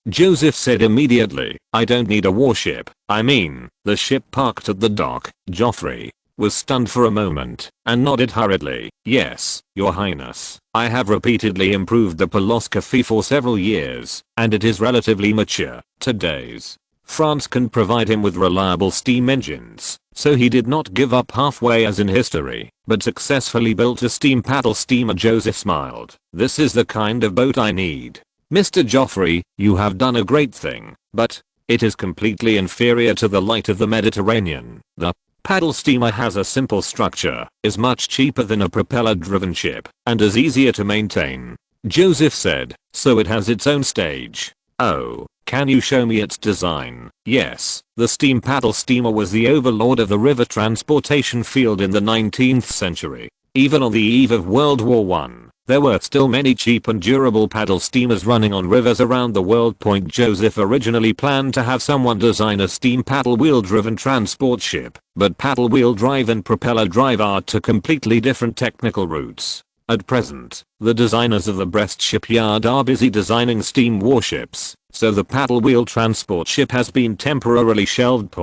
Joseph said immediately. I don't need a warship. I mean, the ship parked at the dock. Geoffrey was stunned for a moment and nodded hurriedly. Yes, Your Highness. I have repeatedly improved the philosophy for several years, and it is relatively mature. Today's France can provide him with reliable steam engines, so he did not give up halfway as in history, but successfully built a steam paddle steamer. Joseph smiled. This is the kind of boat I need. Mr. Geoffrey, you have done a great thing, but it is completely inferior to the light of the Mediterranean. The paddle steamer has a simple structure, is much cheaper than a propeller-driven ship, and is easier to maintain. Joseph said, so it has its own stage. Oh, can you show me its design? Yes, the steam paddle steamer was the overlord of the river transportation field in the 19th century. Even on the eve of World War I, There were still many cheap and durable paddle steamers running on rivers around the world. Joseph originally planned to have someone design a steam paddle wheel driven transport ship, but paddle wheel drive and propeller drive are two completely different technical routes. At present, the designers of the Brest shipyard are busy designing steam warships, so the paddle wheel transport ship has been temporarily shelved.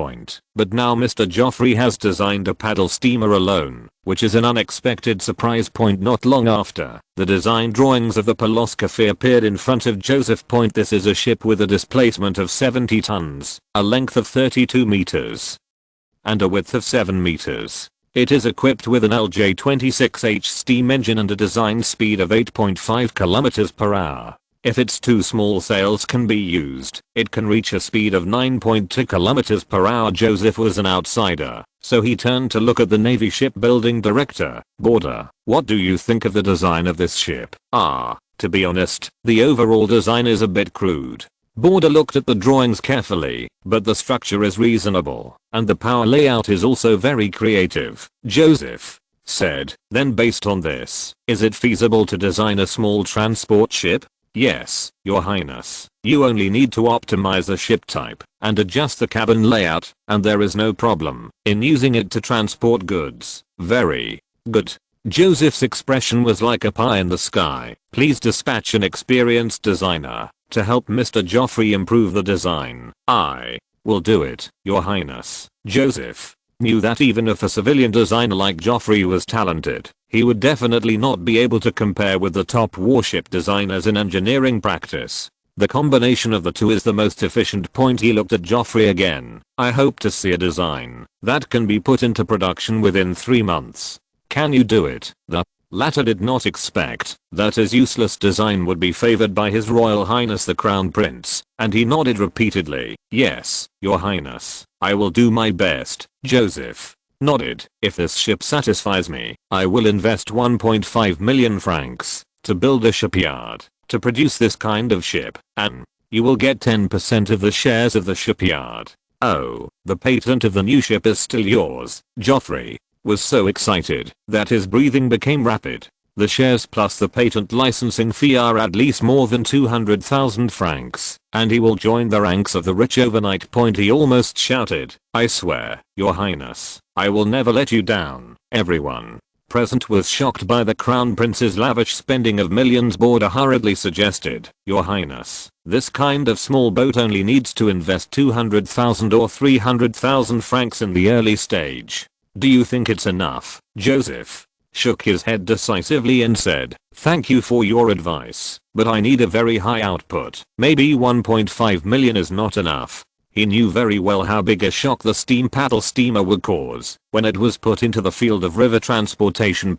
But now Mr. Joffrey has designed a paddle steamer alone, which is an unexpected surprise. Not long after, the design drawings of the Palace appeared in front of Joseph. This is a ship with a displacement of 70 tons, a length of 32 meters, and a width of 7 meters. It is equipped with an LJ26H steam engine and a design speed of 8.5 km per hour. If its two small sails can be used, it can reach a speed of 9.2 km per hour. Joseph was an outsider, so he turned to look at the Navy shipbuilding director, Border. What do you think of the design of this ship? To be honest, the overall design is a bit crude. Border looked at the drawings carefully, but the structure is reasonable, and the power layout is also very creative. Joseph said, then based on this, is it feasible to design a small transport ship? Yes, Your Highness. You only need to optimize the ship type and adjust the cabin layout, and there is no problem in using it to transport goods. Very good. Joseph's expression was like a pie in the sky. Please dispatch an experienced designer to help Mr. Joffrey improve the design. I will do it, Your Highness. Joseph knew that even if a civilian designer like Joffrey was talented, he would definitely not be able to compare with the top warship designers in engineering practice. The combination of the two is the most efficient. He looked at Joffrey again. I hope to see a design that can be put into production within 3 months. Can you do it? The latter did not expect that his useless design would be favored by His Royal Highness the Crown Prince, and he nodded repeatedly. Yes, Your Highness, I will do my best. Joseph nodded. If this ship satisfies me, I will invest 1.5 million francs to build a shipyard to produce this kind of ship, and you will get 10% of the shares of the shipyard. Oh, the patent of the new ship is still yours. Joffrey was so excited that his breathing became rapid. The shares plus the patent licensing fee are at least more than 200,000 francs, and he will join the ranks of the rich overnight. He almost shouted, I swear, Your Highness, I will never let you down. Everyone present was shocked by the Crown Prince's lavish spending of millions. Border hurriedly suggested, Your Highness, this kind of small boat only needs to invest 200,000 or 300,000 francs in the early stage. Do you think it's enough? Joseph shook his head decisively and said, thank you for your advice, but I need a very high output. Maybe 1.5 million is not enough. He knew very well how big a shock the steam paddle steamer would cause when it was put into the field of river transportation.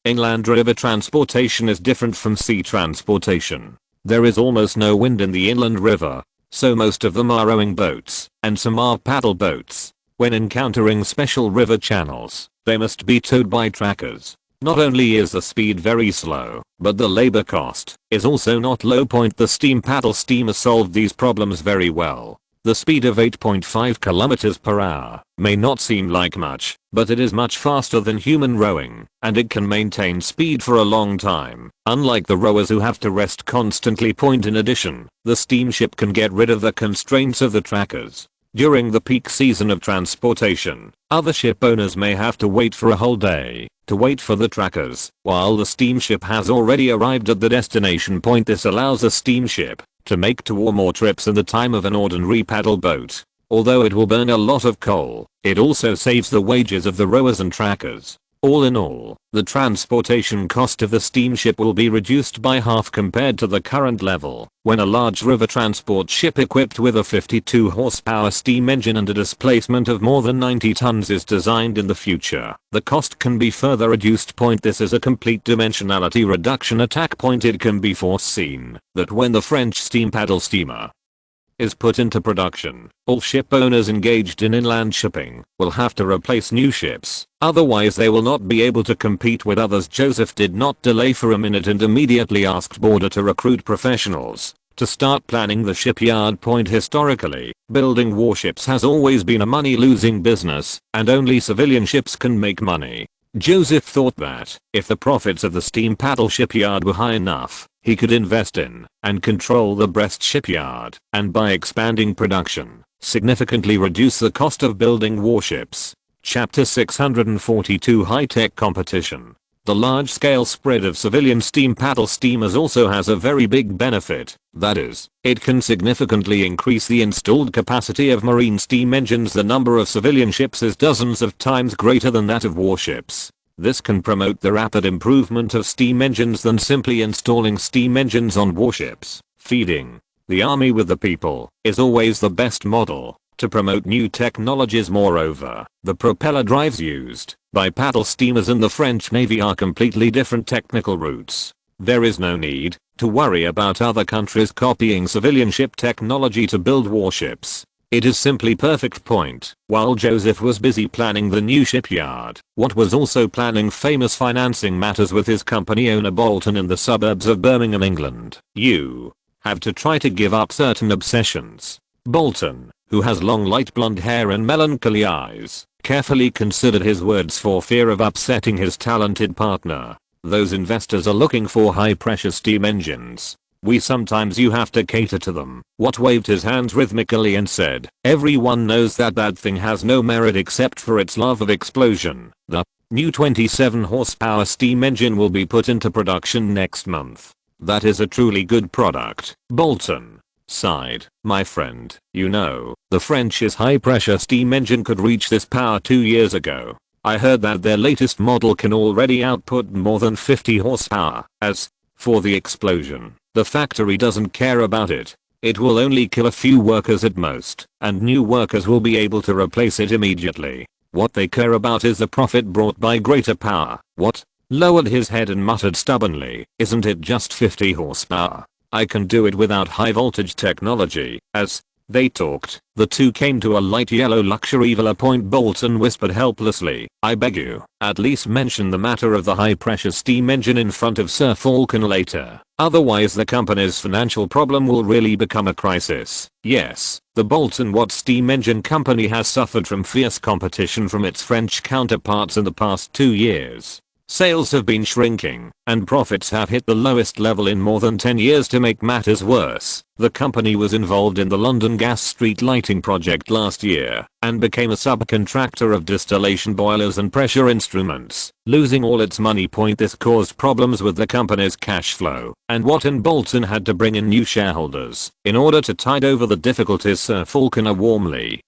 Inland river transportation is different from sea transportation. There is almost no wind in the inland river, so most of them are rowing boats, and some are paddle boats. When encountering special river channels, they must be towed by trackers. Not only is the speed very slow, but the labor cost is also not low. The steam paddle steamer solved these problems very well. The speed of 8.5 km per hour may not seem like much, but it is much faster than human rowing, and it can maintain speed for a long time, unlike the rowers who have to rest constantly. In addition, the steamship can get rid of the constraints of the trackers. During the peak season of transportation, other ship owners may have to wait for a whole day to wait for the trackers, while the steamship has already arrived at the destination. This allows a steamship to make 2 or more trips in the time of an ordinary paddle boat. Although it will burn a lot of coal, it also saves the wages of the rowers and trackers. All in all, the transportation cost of the steamship will be reduced by half compared to the current level. When a large river transport ship equipped with a 52 horsepower steam engine and a displacement of more than 90 tons is designed in the future, the cost can be further reduced. This is a complete dimensionality reduction attack. It can be foreseen that when the French steam paddle steamer is put into production, all ship owners engaged in inland shipping will have to replace new ships, otherwise they will not be able to compete with others. Joseph did not delay for a minute and immediately asked Border to recruit professionals to start planning the shipyard. Historically, building warships has always been a money-losing business, and only civilian ships can make money. Joseph thought that, if the profits of the steam paddle shipyard were high enough, he could invest in and control the Brest shipyard, and by expanding production, significantly reduce the cost of building warships. Chapter 642 High-Tech Competition. The large-scale spread of civilian steam paddle steamers also has a very big benefit, that is, it can significantly increase the installed capacity of marine steam engines. The number of civilian ships is dozens of times greater than that of warships. This can promote the rapid improvement of steam engines than simply installing steam engines on warships. Feeding the army with the people is always the best model to promote new technologies. Moreover, the propeller drives used by paddle steamers in the French Navy are completely different technical routes. There is no need to worry about other countries copying civilian ship technology to build warships. It is simply perfect point. While Joseph was busy planning the new shipyard, Watt was also planning famous financing matters with his company owner Bolton in the suburbs of Birmingham, England. You have to try to give up certain obsessions. Bolton, who has long light blonde hair and melancholy eyes, carefully considered his words for fear of upsetting his talented partner. Those investors are looking for high-pressure steam engines. Sometimes you have to cater to them. Watt waved his hands rhythmically and said, everyone knows that that thing has no merit except for its love of explosion. The new 27 horsepower steam engine will be put into production next month. That is a truly good product. Bolton sighed. My friend, you know, the French's high-pressure steam engine could reach this power 2 years ago. I heard that their latest model can already output more than 50 horsepower. As for the explosion, the factory doesn't care about it. It will only kill a few workers at most, and new workers will be able to replace it immediately. What they care about is the profit brought by greater power. Watt lowered his head and muttered stubbornly, isn't it just 50 horsepower? I can do it without high voltage technology. As they talked, the two came to a light yellow luxury villa point. Bolton whispered helplessly, I beg you, at least mention the matter of the high pressure steam engine in front of Sir Falcon later. Otherwise the company's financial problem will really become a crisis. Yes, the Bolton Watt steam engine company has suffered from fierce competition from its French counterparts in the past 2 years. Sales have been shrinking, and profits have hit the lowest level in more than 10 years. To make matters worse, the company was involved in the London gas street lighting project last year, and became a subcontractor of distillation boilers and pressure instruments, losing all its money. This caused problems with the company's cash flow, and Watt and Bolton had to bring in new shareholders in order to tide over the difficulties. Sir Falconer warmly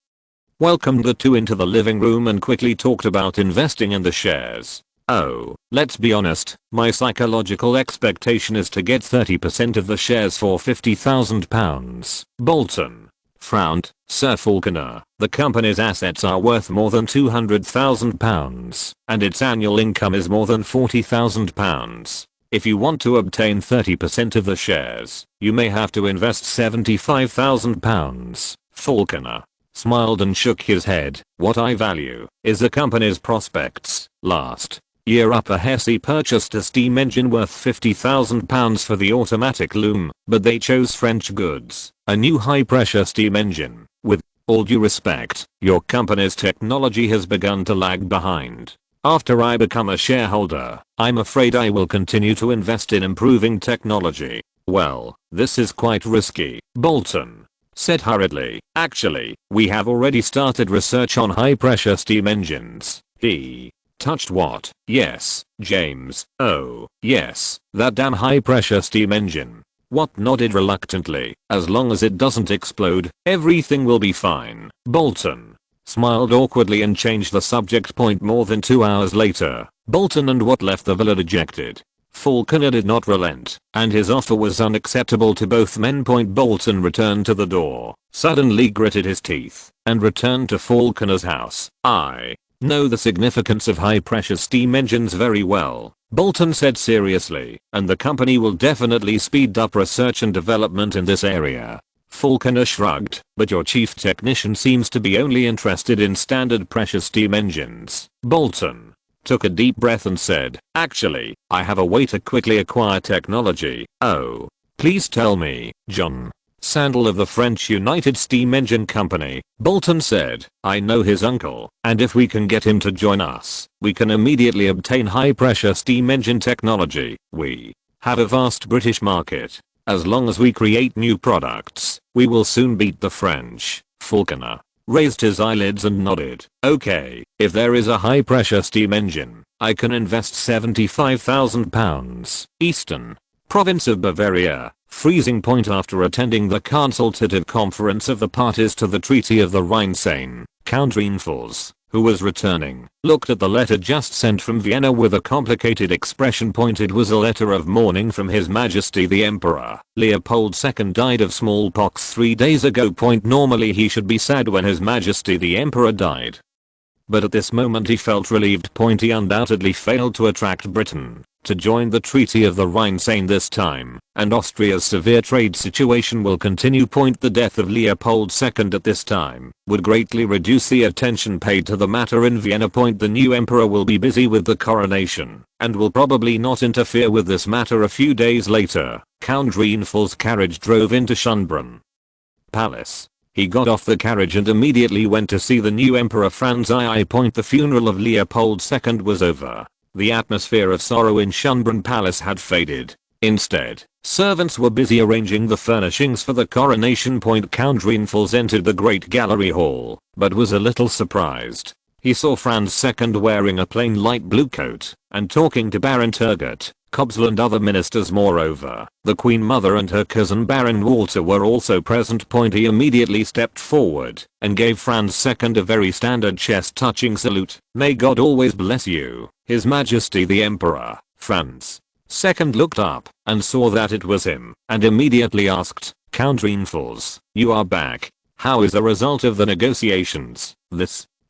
welcomed the two into the living room and quickly talked about investing in the shares. Oh, let's be honest, my psychological expectation is to get 30% of the shares for £50,000. Bolton frowned. Sir Falconer, the company's assets are worth more than £200,000, and its annual income is more than £40,000. If you want to obtain 30% of the shares, you may have to invest £75,000. Falconer smiled and shook his head. What I value is the company's prospects. Last year Upper Hesse purchased a steam engine worth £50,000 for the automatic loom, but they chose French goods, a new high-pressure steam engine. With all due respect, your company's technology has begun to lag behind. After I become a shareholder, I'm afraid I will continue to invest in improving technology. Well, this is quite risky, Bolton said hurriedly. Actually, we have already started research on high-pressure steam engines. He touched Watt. Yes, James. Oh, yes, that damn high-pressure steam engine. Watt nodded reluctantly. As long as it doesn't explode, everything will be fine. Bolton smiled awkwardly and changed the subject. More than 2 hours later, Bolton and Watt left the villa dejected. Falconer did not relent, and his offer was unacceptable to both men. Bolton returned to the door, suddenly gritted his teeth, and returned to Falconer's house. I know the significance of high-pressure steam engines very well, Bolton said seriously, and the company will definitely speed up research and development in this area. Falconer shrugged, but your chief technician seems to be only interested in standard pressure steam engines. Bolton took a deep breath and said, actually, I have a way to quickly acquire technology. Oh, please tell me, John. Sandal of the French United Steam Engine Company, Bolton said, I know his uncle, and if we can get him to join us, we can immediately obtain high-pressure steam engine technology. We have a vast British market. As long as we create new products, we will soon beat the French. Falconer raised his eyelids and nodded. Okay, if there is a high-pressure steam engine, I can invest £75,000. Eastern Province of Bavaria, freezing point after attending the consultative conference of the parties to the Treaty of the Rhine-Seine. Count Reinforce, who was returning, looked at the letter just sent from Vienna with a complicated expression. It was a letter of mourning from His Majesty the Emperor. Leopold II died of smallpox 3 days ago. Normally he should be sad when His Majesty the Emperor died, but at this moment he felt relieved. He undoubtedly failed to attract Britain to join the Treaty of the Rhine-Seine this time, and Austria's severe trade situation will continue. The death of Leopold II at this time would greatly reduce the attention paid to the matter in Vienna. The new emperor will be busy with the coronation, and will probably not interfere with this matter. A few days later, Count Reinforce's carriage drove into Schönbrunn Palace. He got off the carriage and immediately went to see the new emperor Franz II. The funeral of Leopold II was over. The atmosphere of sorrow in Schönbrunn Palace had faded. Instead, servants were busy arranging the furnishings for the coronation. Count Reinforce entered the great gallery hall, but was a little surprised. He saw Franz II wearing a plain light blue coat and talking to Baron Turgot, Kobzl and other ministers. Moreover, the Queen Mother and her cousin Baron Walter were also present. He immediately stepped forward and gave Franz II a very standard chest-touching salute. May God always bless you, His Majesty the Emperor. Franz II looked up and saw that it was him, and immediately asked, Count Reinforce, you are back. How is the result of the negotiations?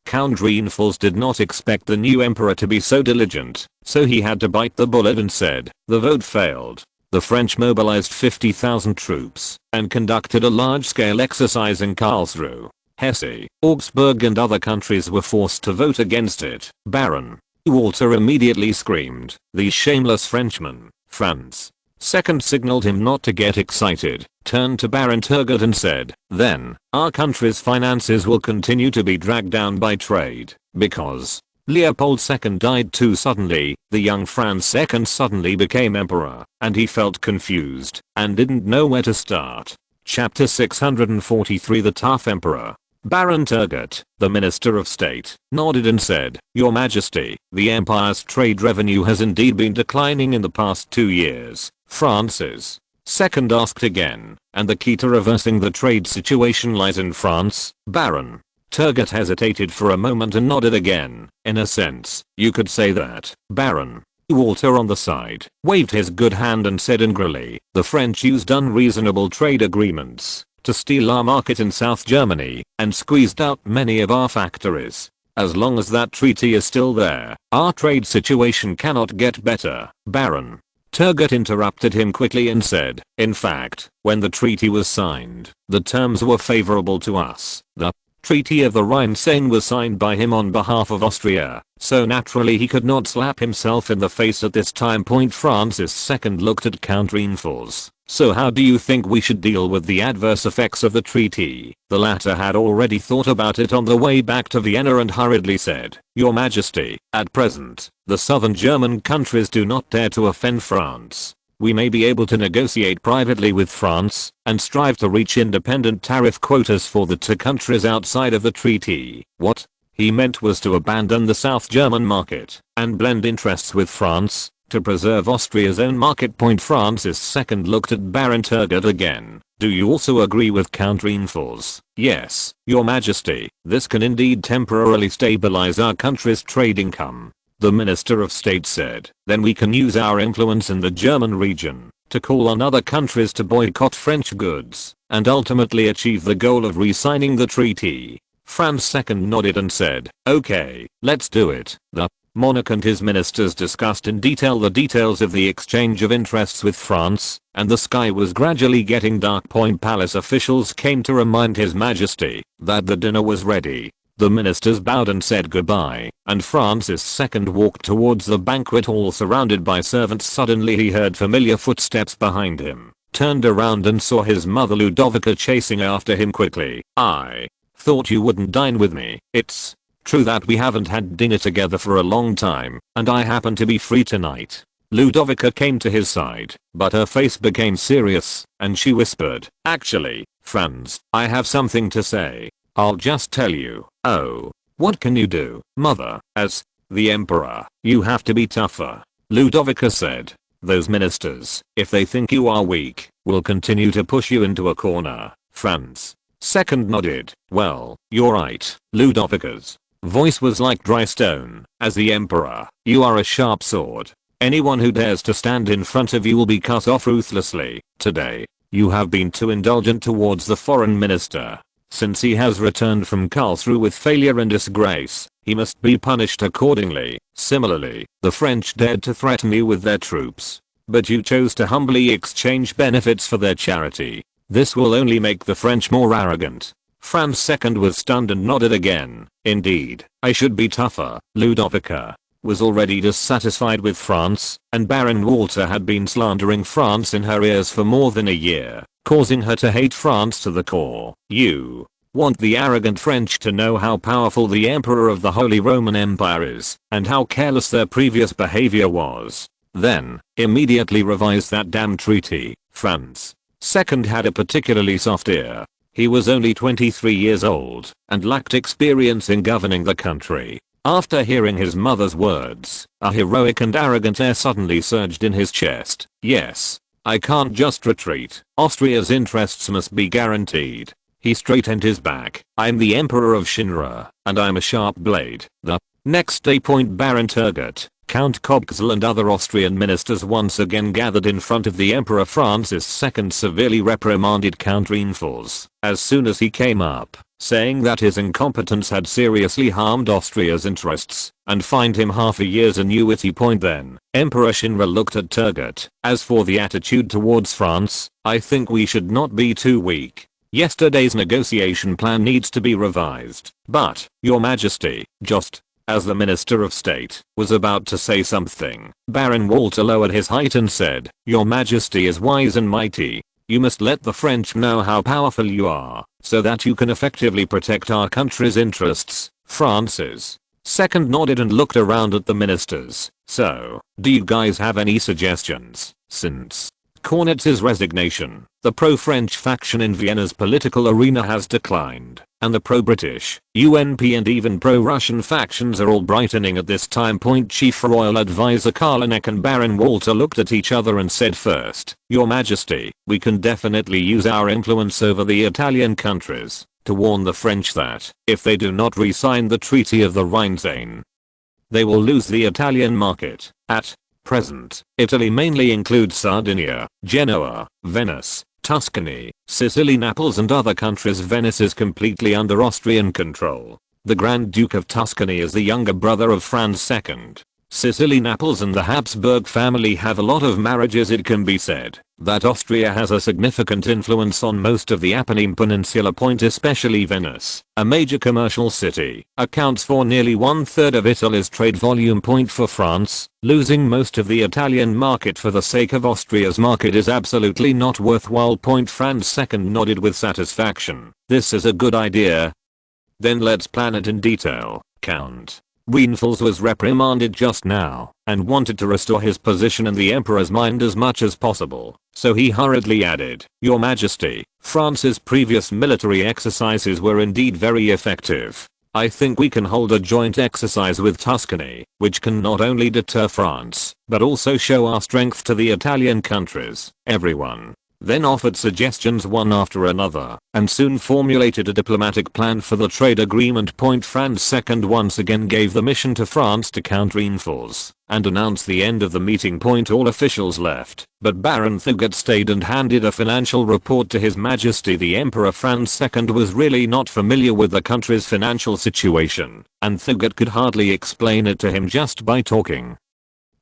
Count Reinforce did not expect the new emperor to be so diligent, so he had to bite the bullet and said, the vote failed. The French mobilized 50,000 troops and conducted a large-scale exercise in Karlsruhe. Hesse, Augsburg and other countries were forced to vote against it. Baron Walter immediately screamed, these shameless Frenchmen. Franz II signaled him not to get excited, turned to Baron Turgot and said, then, our country's finances will continue to be dragged down by trade, because Leopold II died too suddenly. The young Franz II suddenly became emperor, and he felt confused, and didn't know where to start. Chapter 643 The Tough Emperor. Baron Turgot, the Minister of State, nodded and said, Your Majesty, the empire's trade revenue has indeed been declining in the past 2 years. Francis II asked again, and the key to reversing the trade situation lies in France. Baron Turgot hesitated for a moment and nodded again. In a sense, you could say that. Baron Walter on the side waved his good hand and said angrily, the French used unreasonable trade agreements to steal our market in South Germany and squeezed out many of our factories. As long as that treaty is still there, our trade situation cannot get better. Baron Turgot interrupted him quickly and said, in fact, when the treaty was signed, the terms were favorable to us. The Treaty of the Rhine-Seine was signed by him on behalf of Austria, so naturally he could not slap himself in the face at this time. Francis II looked at Count Reinforce. So how do you think we should deal with the adverse effects of the treaty? The latter had already thought about it on the way back to Vienna and hurriedly said, Your Majesty, at present, the southern German countries do not dare to offend France. We may be able to negotiate privately with France and strive to reach independent tariff quotas for the 2 countries outside of the treaty. What he meant was to abandon the South German market and blend interests with France to preserve Austria's own market. Francis II looked at Baron Turgot again. Do you also agree with Count Reinforce? Yes, Your Majesty. This can indeed temporarily stabilize our country's trade income. The Minister of State said, then we can use our influence in the German region to call on other countries to boycott French goods and ultimately achieve the goal of re-signing the treaty. Franz II nodded and said, okay, let's do it. The monarch and his ministers discussed in detail the details of the exchange of interests with France, and the sky was gradually getting dark. Palace officials came to remind His Majesty that the dinner was ready. The ministers bowed and said goodbye, and Francis II walked towards the banquet hall surrounded by servants. Suddenly he heard familiar footsteps behind him. turned around and saw his mother Ludovica chasing after him quickly. "I thought you wouldn't dine with me. It's true that we haven't had dinner together for a long time, and I happen to be free tonight." Ludovica came to his side, but her face became serious, and she whispered, "Actually, Franz, I have something to say. I'll just tell you." "Oh, what can you do, mother? As the emperor, you have to be tougher," Ludovica said. "Those ministers, if they think you are weak, will continue to push you into a corner." Franz second nodded. "Well, you're right." Ludovica's voice was like dry stone. "As the emperor, you are a sharp sword. Anyone who dares to stand in front of you will be cut off ruthlessly. Today, you have been too indulgent towards the foreign minister. Since he has returned from Karlsruhe with failure and disgrace, he must be punished accordingly. Similarly, the French dared to threaten you with their troops, but you chose to humbly exchange benefits for their charity. This will only make the French more arrogant." Franz II was stunned and nodded again. "Indeed, I should be tougher." Ludovica was already dissatisfied with France, and Baron Walter had been slandering France in her ears for more than a year, causing her to hate France to the core. "You want the arrogant French to know how powerful the Emperor of the Holy Roman Empire is, and how careless their previous behavior was. Then, immediately revise that damn treaty." Franz II had a particularly soft ear. He was only 23 years old, and lacked experience in governing the country. After hearing his mother's words, a heroic and arrogant air suddenly surged in his chest. "Yes, I can't just retreat. Austria's interests must be guaranteed." He straightened his back. "I'm the Emperor of Shinra, and I'm a sharp blade." The next day, Baron Turgot, Count Kopzel and other Austrian ministers once again gathered in front of the Emperor. Francis II severely reprimanded Count Reinforce as soon as he came up, saying that his incompetence had seriously harmed Austria's interests, and fined him half a year's annuity. Then, Emperor Shinra looked at Turgot. "As for the attitude towards France, I think we should not be too weak. Yesterday's negotiation plan needs to be revised." "But, Your Majesty," just as the Minister of State was about to say something, Baron Walter lowered his height and said, "Your Majesty is wise and mighty. You must let the French know how powerful you are, so that you can effectively protect our country's interests." Francis II nodded and looked around at the ministers. "So, do you guys have any suggestions?" Since Cornetz's resignation, the pro-French faction in Vienna's political arena has declined, and the pro-British, UNP and even pro-Russian factions are all brightening at this time. Chief Royal Advisor Karlanek and Baron Walter looked at each other and said, "First, Your Majesty, we can definitely use our influence over the Italian countries to warn the French that, if they do not re-sign the Treaty of the Rhine-Seine, they will lose the Italian market. At present, Italy mainly includes Sardinia, Genoa, Venice, Tuscany, Sicily, Naples and other countries. Venice is completely under Austrian control. The Grand Duke of Tuscany is the younger brother of Franz II. Sicily, Naples and the Habsburg family have a lot of marriages. It can be said that Austria has a significant influence on most of the Apennine Peninsula. Especially Venice, a major commercial city, accounts for nearly 1/3 of Italy's trade volume. For France, losing most of the Italian market for the sake of Austria's market is absolutely not worthwhile. Franz II nodded with satisfaction. "This is a good idea. Then let's plan it in detail." Count Reinforce was reprimanded just now, and wanted to restore his position in the Emperor's mind as much as possible, so he hurriedly added, "Your Majesty, France's previous military exercises were indeed very effective. I think we can hold a joint exercise with Tuscany, which can not only deter France, but also show our strength to the Italian countries." Everyone then offered suggestions one after another, and soon formulated a diplomatic plan for the trade agreement. Franz II once again gave the mission to France to Count Reinforce, and announced the end of the meeting. All officials left, but Baron Turgot stayed and handed a financial report to His Majesty the Emperor. Franz II was really not familiar with the country's financial situation, and Turgot could hardly explain it to him just by talking.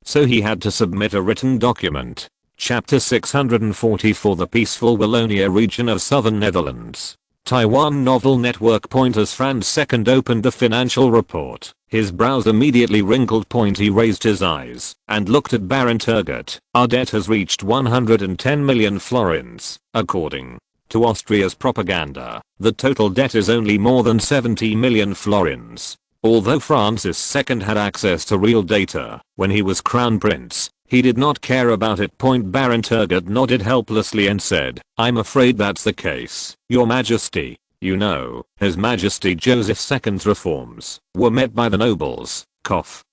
So he had to submit a written document. Chapter 644 The peaceful Wallonia region of southern Netherlands. Taiwan Novel Network. As Franz II opened the financial report, His brows immediately wrinkled. He raised his eyes and looked at Baron Turgot. Our debt has reached 110 million florins. According to Austria's propaganda, the total debt is only more than 70 million florins. Although Francis II had access to real data when he was crown prince, he did not care about it. Baron Turgot nodded helplessly and said, I'm afraid that's the case, Your Majesty. You know, His Majesty Joseph II's reforms were met by the nobles,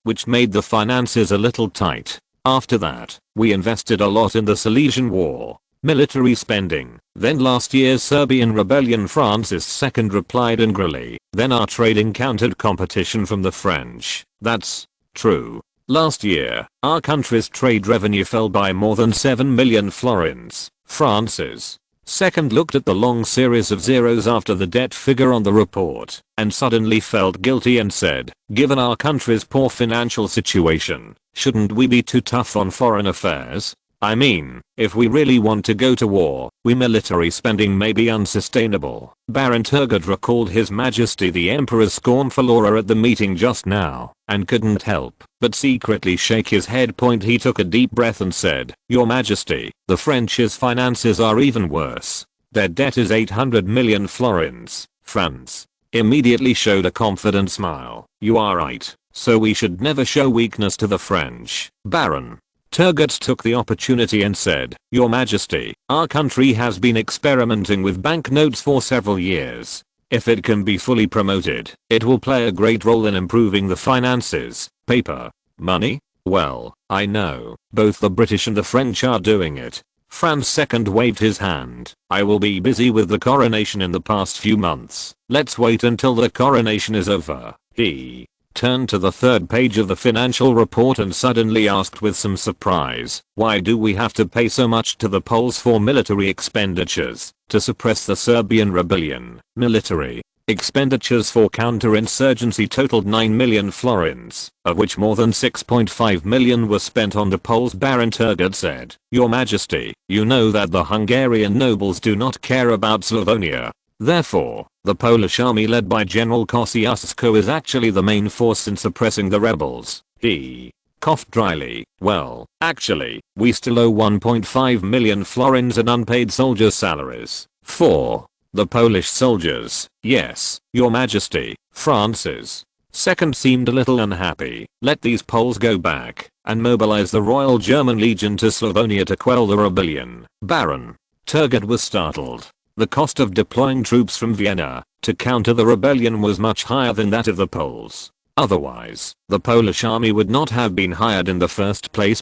which made the finances a little tight. After that, we invested a lot in the Silesian War, military spending. Then last year's Serbian rebellion. Francis II replied angrily. Then our trade encountered competition from the French. That's true. Last year, our country's trade revenue fell by more than 7 million florins. Francis II looked at the long series of zeros after the debt figure on the report and suddenly felt guilty and said, given our country's poor financial situation, shouldn't we be too tough on foreign affairs? I mean, if we really want to go to war, military spending may be unsustainable. Baron Turgot recalled His Majesty the Emperor's scornful aura at the meeting just now and couldn't help but secretly shake his head. He took a deep breath and said, Your Majesty, the French's finances are even worse. Their debt is 800 million florins. France immediately showed a confident smile. You are right, so we should never show weakness to the French. Baron Turgot took the opportunity and said, Your Majesty, our country has been experimenting with banknotes for several years. If it can be fully promoted, it will play a great role in improving the finances. Paper, money? Well, I know, both the British and the French are doing it. Franz II waved his hand. I will be busy with the coronation in the past few months. Let's wait until the coronation is over. He turned to the third page of the financial report and suddenly asked with some surprise, why do we have to pay so much to the Poles for military expenditures to suppress the Serbian rebellion? Military expenditures for counterinsurgency totaled 9 million florins, of which more than 6.5 million were spent on the Poles. Baron Turgot said, Your Majesty, you know that the Hungarian nobles do not care about Slavonia. Therefore, the Polish army led by General Kosciuszko is actually the main force in suppressing the rebels. He coughed dryly. Well, actually, we still owe 1.5 million florins in unpaid soldiers' salaries. For the Polish soldiers, yes, Your Majesty. Francis II seemed a little unhappy. Let these Poles go back and mobilize the Royal German Legion to Slavonia to quell the rebellion. Baron Turgot was startled. The cost of deploying troops from Vienna to counter the rebellion was much higher than that of the Poles. Otherwise, the Polish army would not have been hired in the first place.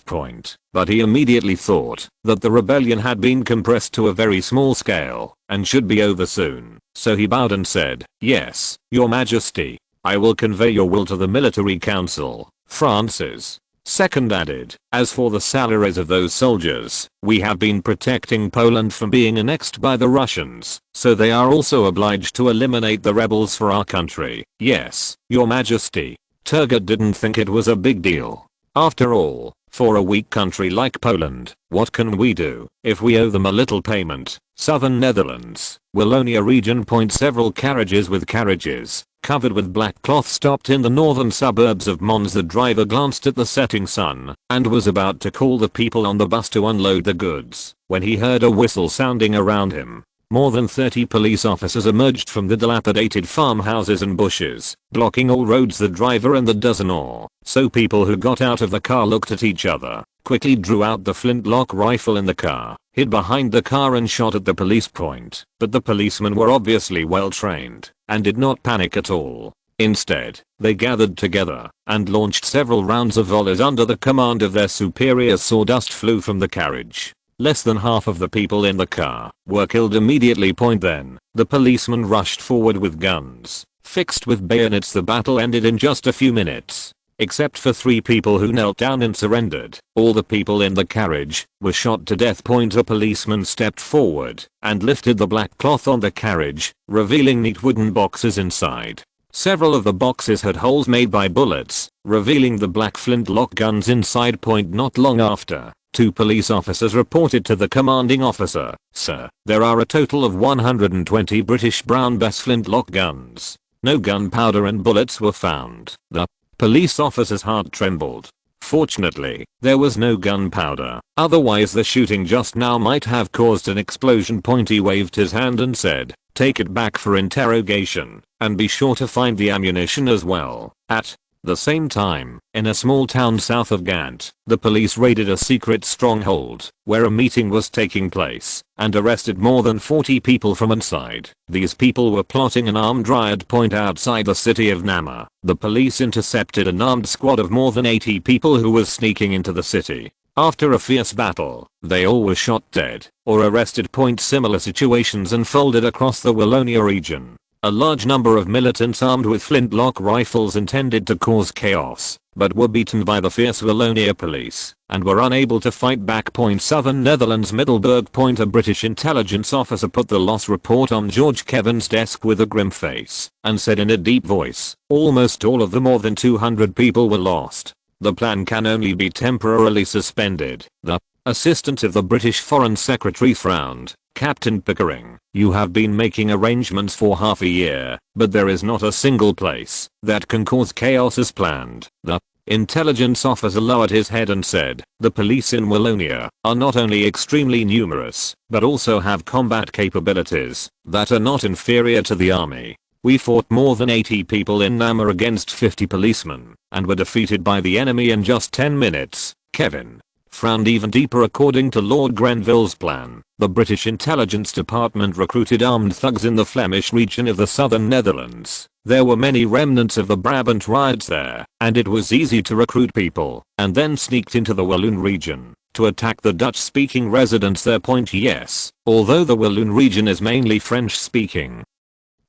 But he immediately thought that the rebellion had been compressed to a very small scale and should be over soon. So he bowed and said, Yes, Your Majesty, I will convey your will to the military council. Francis II added, as for the salaries of those soldiers, we have been protecting Poland from being annexed by the Russians, so they are also obliged to eliminate the rebels for our country. Yes, Your Majesty. Turgot didn't think it was a big deal. After all, for a weak country like Poland, what can we do if we owe them a little payment? Southern Netherlands, Wallonia region. Several carriages with carriages covered with black cloth stopped in the northern suburbs of Mons. The driver glanced at the setting sun and was about to call the people on the bus to unload the goods when he heard a whistle sounding around him. More than 30 police officers emerged from the dilapidated farmhouses and bushes, blocking all roads. The driver and the dozen or so people who got out of the car looked at each other, quickly drew out the flintlock rifle in the car, hid behind the car and shot at the police. But the policemen were obviously well trained and did not panic at all. Instead, they gathered together and launched several rounds of volleys under the command of their superiors. Sawdust flew from the carriage. Less than half of the people in the car were killed immediately. Then, the policemen rushed forward with guns fixed with bayonets. The battle ended in just a few minutes. Except for 3 people who knelt down and surrendered, all the people in the carriage were shot to death. A policeman stepped forward and lifted the black cloth on the carriage, revealing neat wooden boxes inside. Several of the boxes had holes made by bullets, revealing the black flintlock guns inside. Not long after, 2 police officers reported to the commanding officer, Sir, there are a total of 120 British brown Bess flintlock guns. No gunpowder and bullets were found. The Police officer's heart trembled. Fortunately, there was no gunpowder, otherwise the shooting just now might have caused an explosion. He waved his hand and said, "Take it back for interrogation, and be sure to find the ammunition as well." At the same time, in a small town south of Ghent, the police raided a secret stronghold, where a meeting was taking place, and arrested more than 40 people from inside. These people were plotting an armed riot point outside the city of Namur. The police intercepted an armed squad of more than 80 people who was sneaking into the city. After a fierce battle, they all were shot dead, or arrested. Similar situations unfolded across the Wallonia region. A large number of militants armed with flintlock rifles intended to cause chaos, but were beaten by the fierce Wallonia police, and were unable to fight back. Southern Netherlands Middelburg. A British intelligence officer put the loss report on George Kevin's desk with a grim face, and said in a deep voice, "Almost all of the more than 200 people were lost. The plan can only be temporarily suspended." The assistant of the British Foreign Secretary frowned. "Captain Pickering, you have been making arrangements for half a year, but there is not a single place that can cause chaos as planned." The intelligence officer lowered his head and said, "The police in Wallonia are not only extremely numerous, but also have combat capabilities that are not inferior to the army. We fought more than 80 people in Namur against 50 policemen, and were defeated by the enemy in just 10 minutes. Kevin frowned even deeper. According to Lord Grenville's plan, the British intelligence department recruited armed thugs in the Flemish region of the southern Netherlands. There were many remnants of the Brabant riots there, and it was easy to recruit people, and then sneaked into the Walloon region to attack the Dutch-speaking residents there. Yes, although the Walloon region is mainly French-speaking,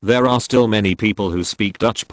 there are still many people who speak Dutch.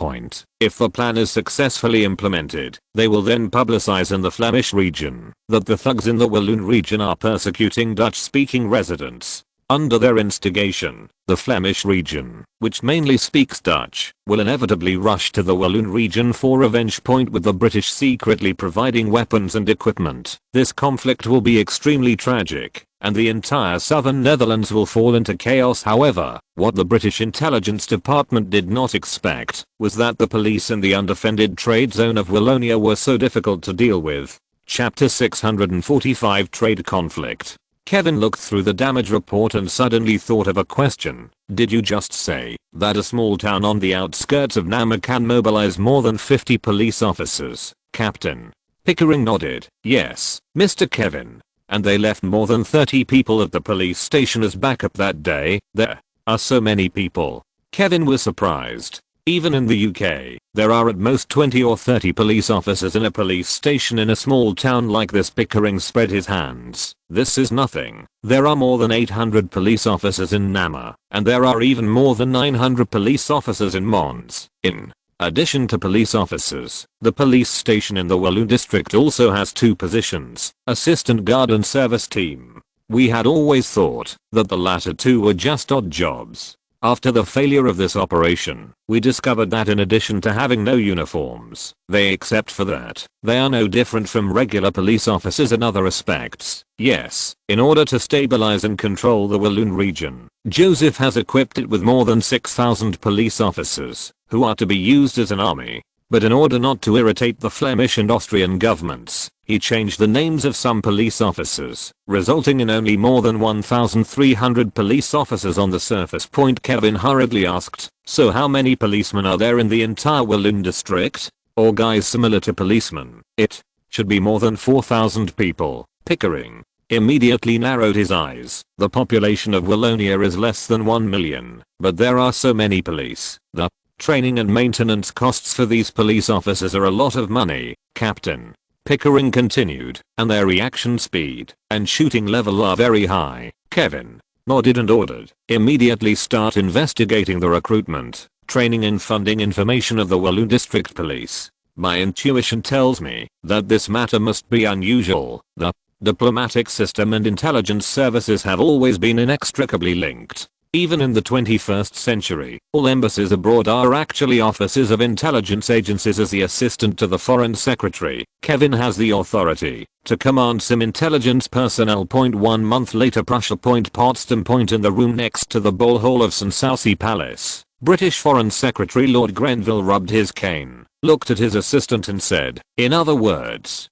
If the plan is successfully implemented, they will then publicize in the Flemish region that the thugs in the Walloon region are persecuting Dutch-speaking residents. Under their instigation, the Flemish region, which mainly speaks Dutch, will inevitably rush to the Walloon region for revenge. With the British secretly providing weapons and equipment, this conflict will be extremely tragic, and the entire southern Netherlands will fall into chaos. However, what the British intelligence department did not expect was that the police in the undefended trade zone of Wallonia were so difficult to deal with. Chapter 645 Trade Conflict. Kevin looked through the damage report and suddenly thought of a question. "Did you just say that a small town on the outskirts of Namur can mobilize more than 50 police officers, Captain?" Pickering nodded. "Yes, Mr. Kevin. And they left more than 30 people at the police station as backup that day." "There are so many people." Kevin was surprised. Even in the UK, there are at most 20 or 30 police officers in a police station in a small town like this. Pickering spread his hands. "This is nothing. There are more than 800 police officers in Namur, and there are even more than 900 police officers in Mons. In addition to police officers, the police station in the Walloon district also has 2 positions, assistant guard and service team. We had always thought that the latter 2 were just odd jobs. After the failure of this operation, we discovered that in addition to having no uniforms, except for that, they are no different from regular police officers in other respects. Yes, in order to stabilize and control the Walloon region, Joseph has equipped it with more than 6,000 police officers, who are to be used as an army. But in order not to irritate the Flemish and Austrian governments, he changed the names of some police officers, resulting in only more than 1,300 police officers on the surface. Kevin hurriedly asked, "So how many policemen are there in the entire Walloon district? Or guys similar to policemen?" "It should be more than 4,000 people." Pickering immediately narrowed his eyes. "The population of Wallonia is less than 1 million, but there are so many police. The training and maintenance costs for these police officers are a lot of money, Captain." Pickering continued, "And their reaction speed and shooting level are very high." Kevin nodded and ordered, "Immediately start investigating the recruitment, training and funding information of the Walloon District Police. My intuition tells me that this matter must be unusual. The diplomatic system and intelligence services have always been inextricably linked. Even in the 21st century, all embassies abroad are actually offices of intelligence agencies." As the assistant to the foreign secretary, Kevin has the authority to command some intelligence personnel. 1 month later, Prussia. Potsdam. In the room next to the ball hall of Sanssouci Palace, British Foreign Secretary Lord Grenville rubbed his cane. looked at his assistant and said, "In other words,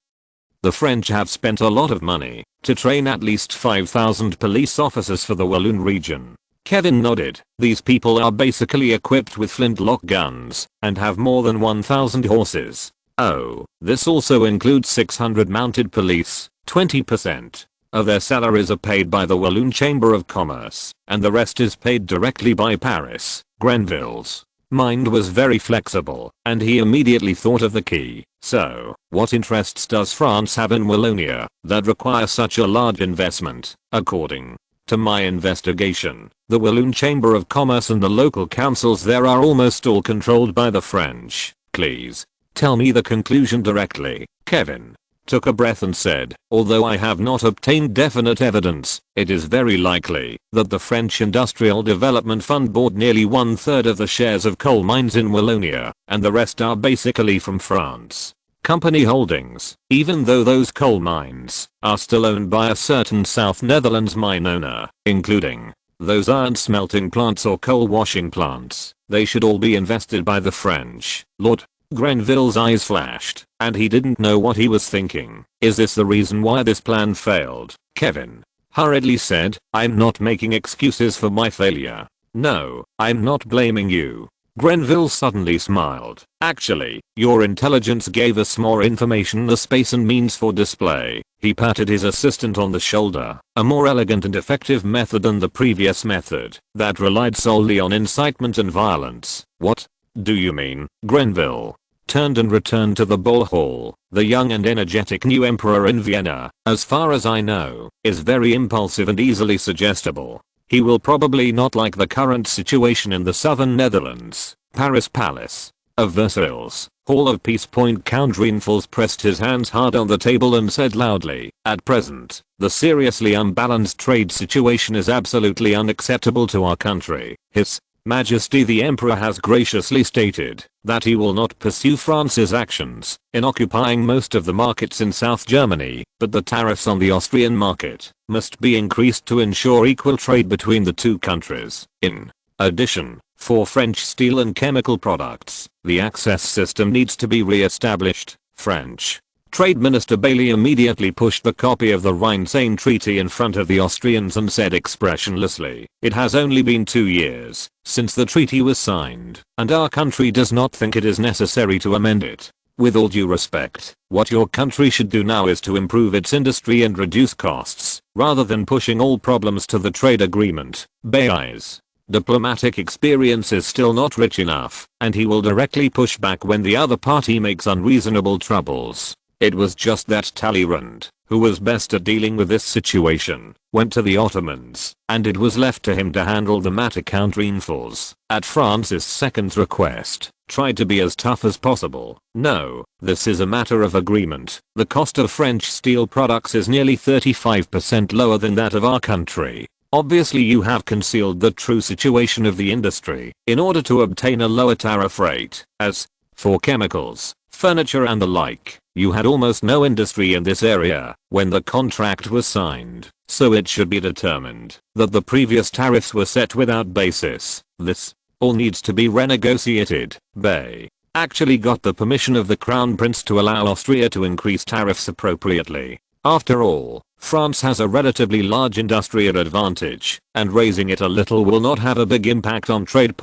the French have spent a lot of money to train at least 5,000 police officers for the Walloon region." Kevin nodded. "These people are basically equipped with flintlock guns and have more than 1,000 horses. Oh, this also includes 600 mounted police. 20% of their salaries are paid by the Walloon Chamber of Commerce, and the rest is paid directly by Paris." Grenville's mind was very flexible, and he immediately thought of the key. So, what interests does France have in Wallonia that require such a large investment? According to my investigation, the Walloon Chamber of Commerce and the local councils there are almost all controlled by the French. Please, tell me the conclusion directly. Kevin took a breath and said, "Although I have not obtained definite evidence, it is very likely that the French Industrial Development Fund bought nearly 1/3 of the shares of coal mines in Wallonia, and the rest are basically from France company holdings, even though those coal mines are still owned by a certain South Netherlands mine owner, including those aren't smelting plants or coal washing plants. They should all be invested by the French." Lord Grenville's eyes flashed, and he didn't know what he was thinking. "Is this the reason why this plan failed?" Kevin hurriedly said, "I'm not making excuses for my failure. No, I'm not blaming you." Grenville suddenly smiled. "Actually, your intelligence gave us more information, the space and means for display." He patted his assistant on the shoulder. "A more elegant and effective method than the previous method that relied solely on incitement and violence." "What do you mean?" Grenville turned and returned to the ball hall. "The young and energetic new emperor in Vienna, as far as I know, is very impulsive and easily suggestible. He will probably not like the current situation in the southern Netherlands. Paris Palace of Versailles, Hall of Peace. Count Reinforce pressed his hands hard on the table and said loudly, "At present, the seriously unbalanced trade situation is absolutely unacceptable to our country. His Majesty the Emperor has graciously stated that he will not pursue France's actions in occupying most of the markets in South Germany, but the tariffs on the Austrian market must be increased to ensure equal trade between the two countries. In addition, for French steel and chemical products, the access system needs to be re-established." French Trade Minister Bailey immediately pushed the copy of the Rhine-Seine Treaty in front of the Austrians and said expressionlessly, "It has only been 2 years since the treaty was signed, and our country does not think it is necessary to amend it. With all due respect, what your country should do now is to improve its industry and reduce costs, rather than pushing all problems to the trade agreement." Bailey's diplomatic experience is still not rich enough, and he will directly push back when the other party makes unreasonable troubles. It was just that Talleyrand, who was best at dealing with this situation, went to the Ottomans, and it was left to him to handle the matter. Count Reinforce, at Francis II's request, tried to be as tough as possible. "No, this is a matter of agreement. The cost of French steel products is nearly 35% lower than that of our country. Obviously you have concealed the true situation of the industry in order to obtain a lower tariff rate. As for chemicals, furniture and the like, you had almost no industry in this area when the contract was signed, so it should be determined that the previous tariffs were set without basis. This all needs to be renegotiated." Bay actually got the permission of the Crown Prince to allow Austria to increase tariffs appropriately. After all, France has a relatively large industrial advantage, and raising it a little will not have a big impact on trade.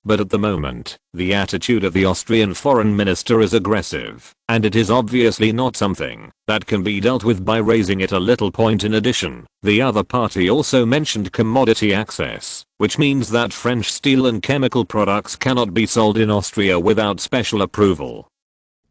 But at the moment, the attitude of the Austrian foreign minister is aggressive, and it is obviously not something that can be dealt with by raising it a little. In addition, the other party also mentioned commodity access, which means that French steel and chemical products cannot be sold in Austria without special approval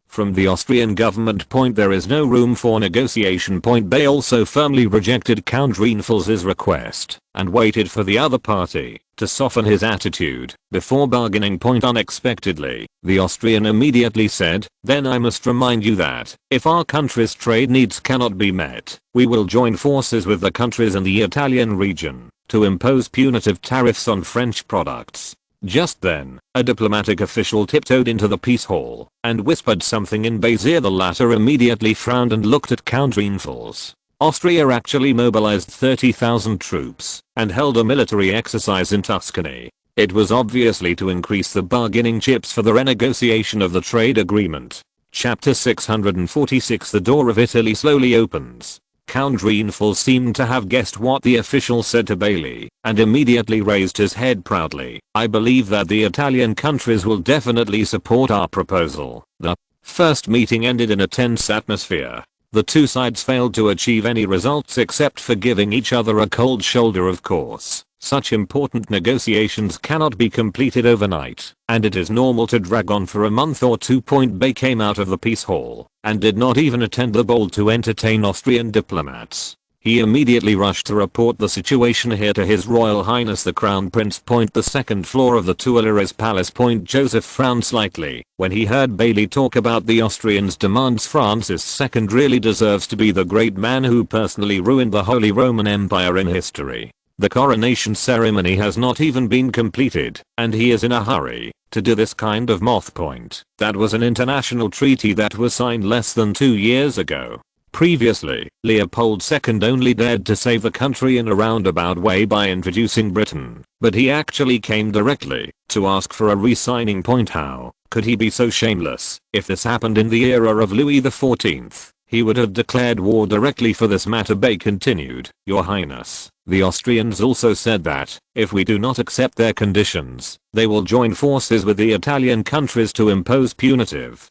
from the Austrian government. There is no room for negotiation. Bay also firmly rejected Count Reinforce's request and waited for the other party to soften his attitude before bargaining. Unexpectedly, the Austrian immediately said, "Then I must remind you that if our country's trade needs cannot be met, we will join forces with the countries in the Italian region to impose punitive tariffs on French products." Just then, a diplomatic official tiptoed into the peace hall and whispered something in Bay's ear. The latter immediately frowned and looked at Count Reinforce. Austria actually mobilized 30,000 troops and held a military exercise in Tuscany. It was obviously to increase the bargaining chips for the renegotiation of the trade agreement. Chapter 646. The door of Italy slowly opens. Count Reinfeld seemed to have guessed what the official said to Bailey, and immediately raised his head proudly. I believe that the Italian countries will definitely support our proposal. The first meeting ended in a tense atmosphere. The two sides failed to achieve any results except for giving each other a cold shoulder, of course. Such important negotiations cannot be completed overnight, and it is normal to drag on for a month or two. Bay came out of the peace hall, and did not even attend the ball to entertain Austrian diplomats. He immediately rushed to report the situation here to His Royal Highness the Crown Prince. The second floor of the Tuileries Palace. Joseph frowned slightly when he heard Bailey talk about the Austrians' demands. Francis II really deserves to be the great man who personally ruined the Holy Roman Empire in history. The coronation ceremony has not even been completed, and he is in a hurry to do this kind of moth point. That was an international treaty that was signed less than 2 years ago. Previously, Leopold II only dared to save the country in a roundabout way by introducing Britain, but he actually came directly to ask for a re-signing. How could he be so shameless? If this happened in the era of Louis XIV, he would have declared war directly for this matter. Bay continued, Your Highness. The Austrians also said that, if we do not accept their conditions, they will join forces with the Italian countries to impose punitive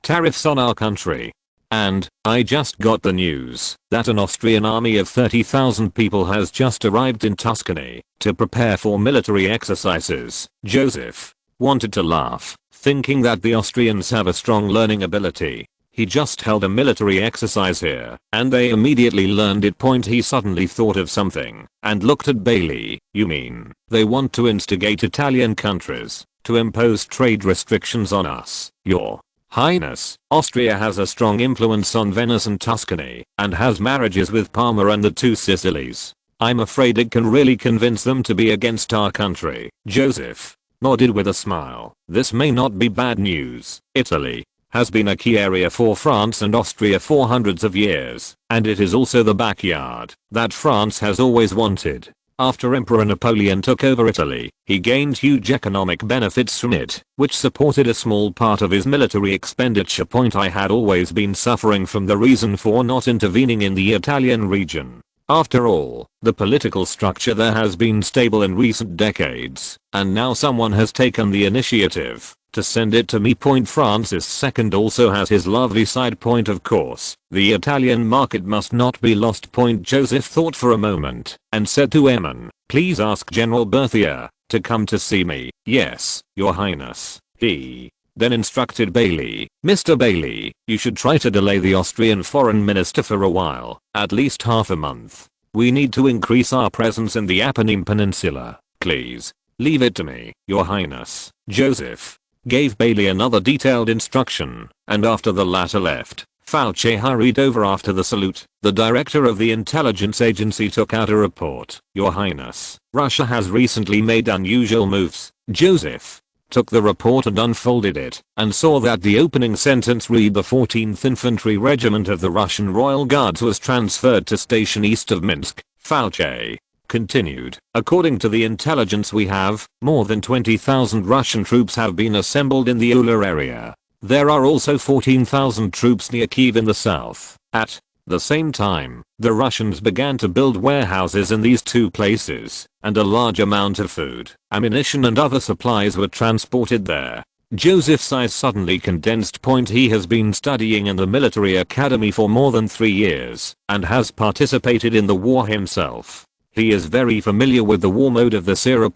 tariffs on our country. And, I just got the news that an Austrian army of 30,000 people has just arrived in Tuscany to prepare for military exercises. Joseph wanted to laugh, thinking that the Austrians have a strong learning ability. He just held a military exercise here, and they immediately learned it. He suddenly thought of something, and looked at Bailey. You mean, they want to instigate Italian countries to impose trade restrictions on us, Your Highness? Austria has a strong influence on Venice and Tuscany, and has marriages with Parma and the two Sicilies. I'm afraid it can really convince them to be against our country. Joseph nodded with a smile. This may not be bad news. Italy has been a key area for France and Austria for hundreds of years, and it is also the backyard that France has always wanted. After Emperor Napoleon took over Italy, he gained huge economic benefits from it, which supported a small part of his military expenditure. I had always been suffering from the reason for not intervening in the Italian region. After all, the political structure there has been stable in recent decades, and now someone has taken the initiative to send it to me. Francis II also has his lovely side. Of course, the Italian market must not be lost. Joseph thought for a moment and said to Eamon, please ask General Berthier to come to see me. Yes, Your Highness. He then instructed Bailey, Mr. Bailey, you should try to delay the Austrian foreign minister for a while, at least half a month. We need to increase our presence in the Apennine Peninsula. Please, leave it to me, Your Highness. Joseph gave Bailey another detailed instruction, and after the latter left, Fauci hurried over after the salute. The director of the intelligence agency took out a report. Your Highness, Russia has recently made unusual moves. Joseph took the report and unfolded it, and saw that the opening sentence read, the 14th Infantry Regiment of the Russian Royal Guards was transferred to station east of Minsk. Fauci continued, according to the intelligence we have, more than 20,000 Russian troops have been assembled in the Ular area. There are also 14,000 troops near Kiev in the south. At the same time, the Russians began to build warehouses in these two places, and a large amount of food, ammunition and other supplies were transported there. Joseph's eyes suddenly condensed. He has been studying in the military academy for more than 3 years, and has participated in the war himself. He is very familiar with the war mode of this era.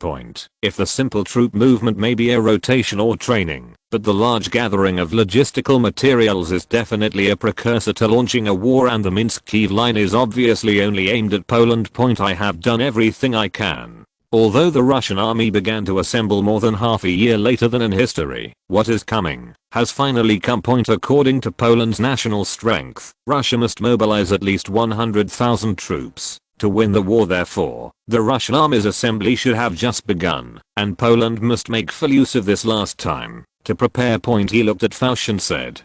If the simple troop movement may be a rotation or training, but the large gathering of logistical materials is definitely a precursor to launching a war, and the Minsk-Kiev line is obviously only aimed at Poland. I have done everything I can. Although the Russian army began to assemble more than half a year later than in history, what is coming has finally come. According to Poland's national strength, Russia must mobilize at least 100,000 troops to win the war. Therefore, the Russian army's assembly should have just begun, and Poland must make full use of this last time to prepare. He looked at Fausch and said,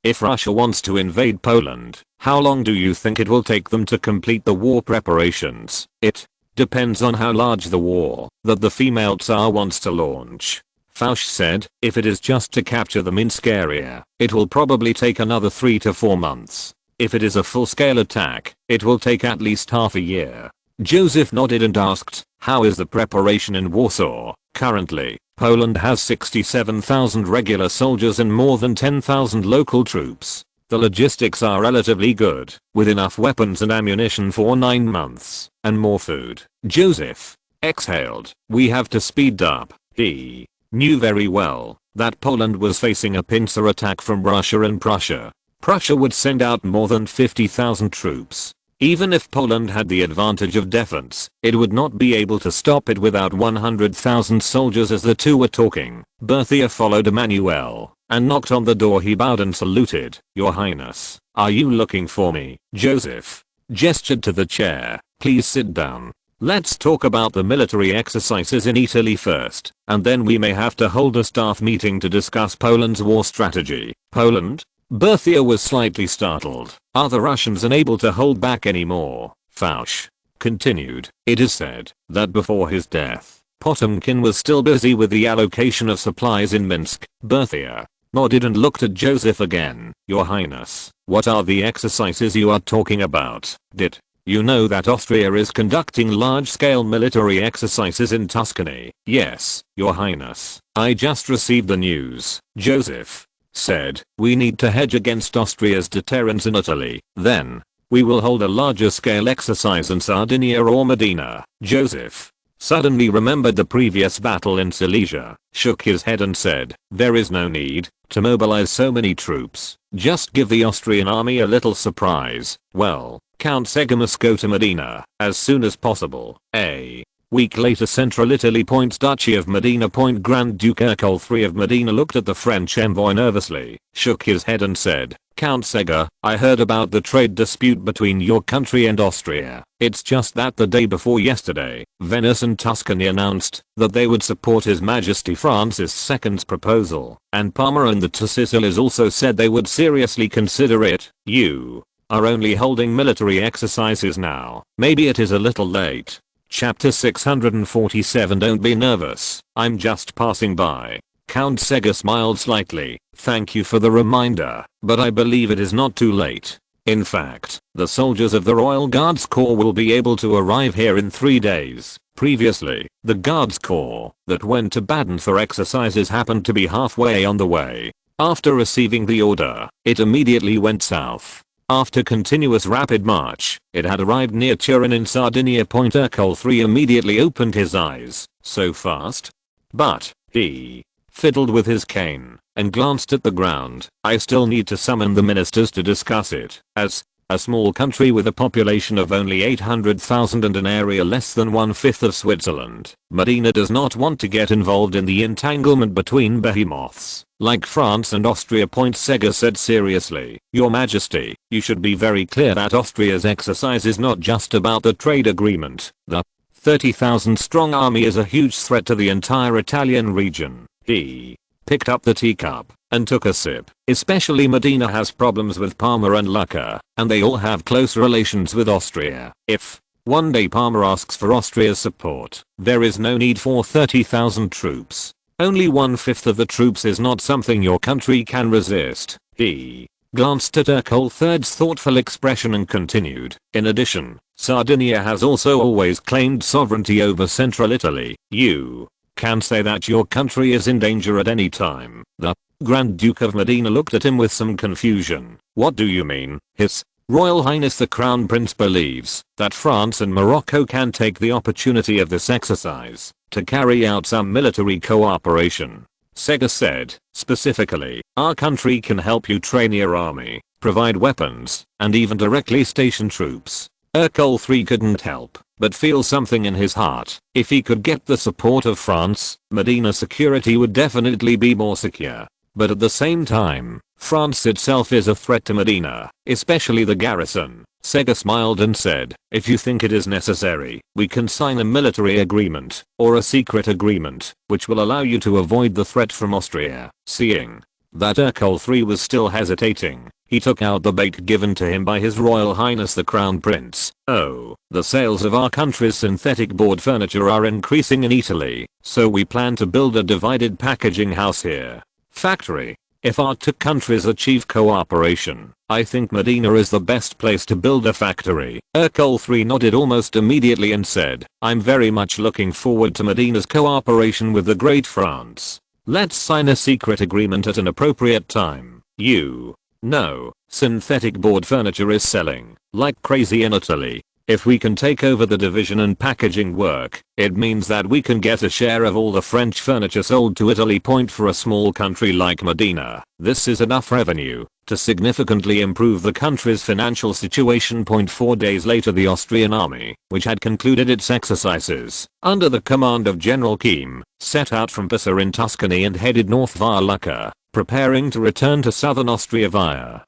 if Russia wants to invade Poland, how long do you think it will take them to complete the war preparations? It Depends on how large the war that the female Tsar wants to launch. Fausch said, if it is just to capture the Minsk area, it will probably take another 3 to 4 months. If it is a full-scale attack, it will take at least half a year. Joseph nodded and asked, how is the preparation in Warsaw? Currently, Poland has 67,000 regular soldiers and more than 10,000 local troops. The logistics are relatively good, with enough weapons and ammunition for 9 months, and more food. Joseph exhaled. We have to speed up. He knew very well that Poland was facing a pincer attack from Russia and Prussia. Prussia would send out more than 50,000 troops. Even if Poland had the advantage of defense, it would not be able to stop it without 100,000 soldiers. As the two were talking, Berthier followed Emmanuel and knocked on the door. He bowed and saluted. Your Highness, are you looking for me? Joseph gestured to the chair. Please sit down. Let's talk about the military exercises in Italy first, and then we may have to hold a staff meeting to discuss Poland's war strategy. Poland? Berthier was slightly startled. Are the Russians unable to hold back anymore? Fausch continued. It is said that before his death, Potemkin was still busy with the allocation of supplies in Minsk. Berthier nodded and looked at Joseph again. Your Highness, what are the exercises you are talking about? Did you know that Austria is conducting large-scale military exercises in Tuscany? Yes, Your Highness. I just received the news. Joseph said, we need to hedge against Austria's deterrence in Italy. Then, we will hold a larger scale exercise in Sardinia or Modena. Joseph suddenly remembered the previous battle in Silesia, shook his head and said, there is no need to mobilize so many troops. Just give the Austrian army a little surprise. Well, Count Sega must go to Modena as soon as possible. A week later, Central Italy. Duchy of Modena. Grand Duke Ercole III of Modena looked at the French envoy nervously, shook his head and said, Count Sega, I heard about the trade dispute between your country and Austria. It's just that the day before yesterday, Venice and Tuscany announced that they would support His Majesty Francis II's proposal, and Parma and the Two Sicilies also said they would seriously consider it. You are only holding military exercises now. Maybe it is a little late. Chapter 647. Don't be nervous, I'm just passing by. Count Sega smiled slightly. Thank you for the reminder, but I believe it is not too late. In fact, the soldiers of the Royal Guards Corps will be able to arrive here in 3 days. Previously, the Guards Corps that went to Baden for exercises happened to be halfway on the way. After receiving the order, it immediately went south. After continuous rapid march, it had arrived near Turin in Sardinia. Ercole III immediately opened his eyes. So fast? But he fiddled with his cane and glanced at the ground. I still need to summon the ministers to discuss it. As a small country with a population of only 800,000 and an area less than 1/5 of Switzerland, Modena does not want to get involved in the entanglement between behemoths like France and Austria. Sega said seriously, Your Majesty, you should be very clear that Austria's exercise is not just about the trade agreement. The 30,000 strong army is a huge threat to the entire Italian region. He picked up the teacup and took a sip. Especially Modena has problems with Parma and Lucca, and they all have close relations with Austria. If one day Parma asks for Austria's support, there is no need for 30,000 troops. Only 1/5 of the troops is not something your country can resist. He glanced at Ercole III's thoughtful expression and continued. In addition, Sardinia has also always claimed sovereignty over central Italy. You can say that your country is in danger at any time. The Grand Duke of Modena looked at him with some confusion. What do you mean? His Royal Highness the Crown Prince believes that France and Morocco can take the opportunity of this exercise to carry out some military cooperation. Sega said, specifically, our country can help you train your army, provide weapons, and even directly station troops. Ercole III couldn't help but feel something in his heart. If he could get the support of France, Modena security would definitely be more secure. But at the same time, France itself is a threat to Modena, especially the garrison. Sega smiled and said, if you think it is necessary, we can sign a military agreement, or a secret agreement, which will allow you to avoid the threat from Austria. Seeing that Ercole III was still hesitating, he took out the bait given to him by His Royal Highness the Crown Prince. "Oh, the sales of our country's synthetic board furniture are increasing in Italy, so we plan to build a divided packaging house here. Factory. If our two countries achieve cooperation, I think Medina is the best place to build a factory." Ercole III nodded almost immediately and said, "I'm very much looking forward to Medina's cooperation with the great France. Let's sign a secret agreement at an appropriate time. You know, synthetic board furniture is selling like crazy in Italy. If we can take over the division and packaging work, it means that we can get a share of all the French furniture sold to Italy. For a small country like Medina, this is enough revenue to significantly improve the country's financial situation. 4 days later, the Austrian army, which had concluded its exercises under the command of General Keim, set out from Pisa in Tuscany and headed north via Lucca, preparing to return to southern Austria via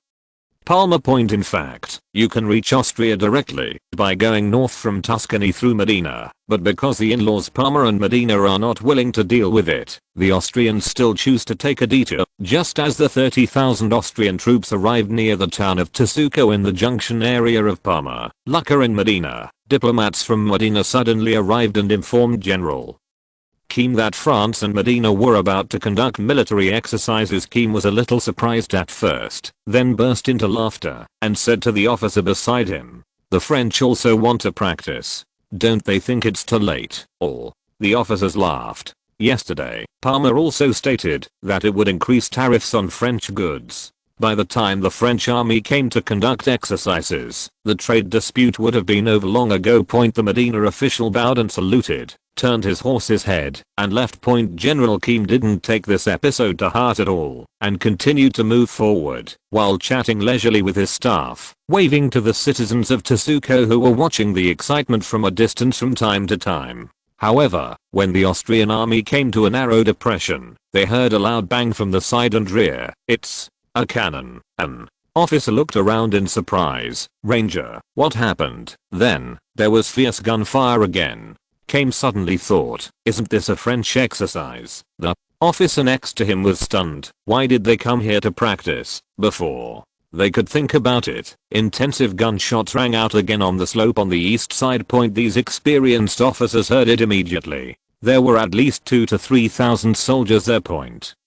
Palma Point. In fact, you can reach Austria directly by going north from Tuscany through Medina, but because the in-laws Palma and Medina are not willing to deal with it, the Austrians still choose to take a detour. Just as the 30,000 Austrian troops arrived near the town of Tasuco in the junction area of Palma, Lucca and Medina, diplomats from Medina suddenly arrived and informed General Keim that France and Medina were about to conduct military exercises. Keim was a little surprised at first, then burst into laughter and said to the officer beside him, "The French also want to practice. Don't they think it's too late?" All the officers laughed. Yesterday, Palmer also stated that it would increase tariffs on French goods. By the time the French army came to conduct exercises, the trade dispute would have been over long ago. The Medina official bowed and saluted, turned his horse's head, and left. General Keim didn't take this episode to heart at all, and continued to move forward, while chatting leisurely with his staff, waving to the citizens of Tasuco who were watching the excitement from a distance from time to time. However, when the Austrian army came to a narrow depression, they heard a loud bang from the side and rear. "It's a cannon." An officer looked around in surprise. "Ranger, what happened?" Then, there was fierce gunfire again. Keim suddenly thought, "Isn't this a French exercise?" The officer next to him was stunned. Why did they come here to practice? Before they could think about it, intensive gunshots rang out again on the slope on the east side. These experienced officers heard it immediately. There were at least 2,000 to 3,000 soldiers there.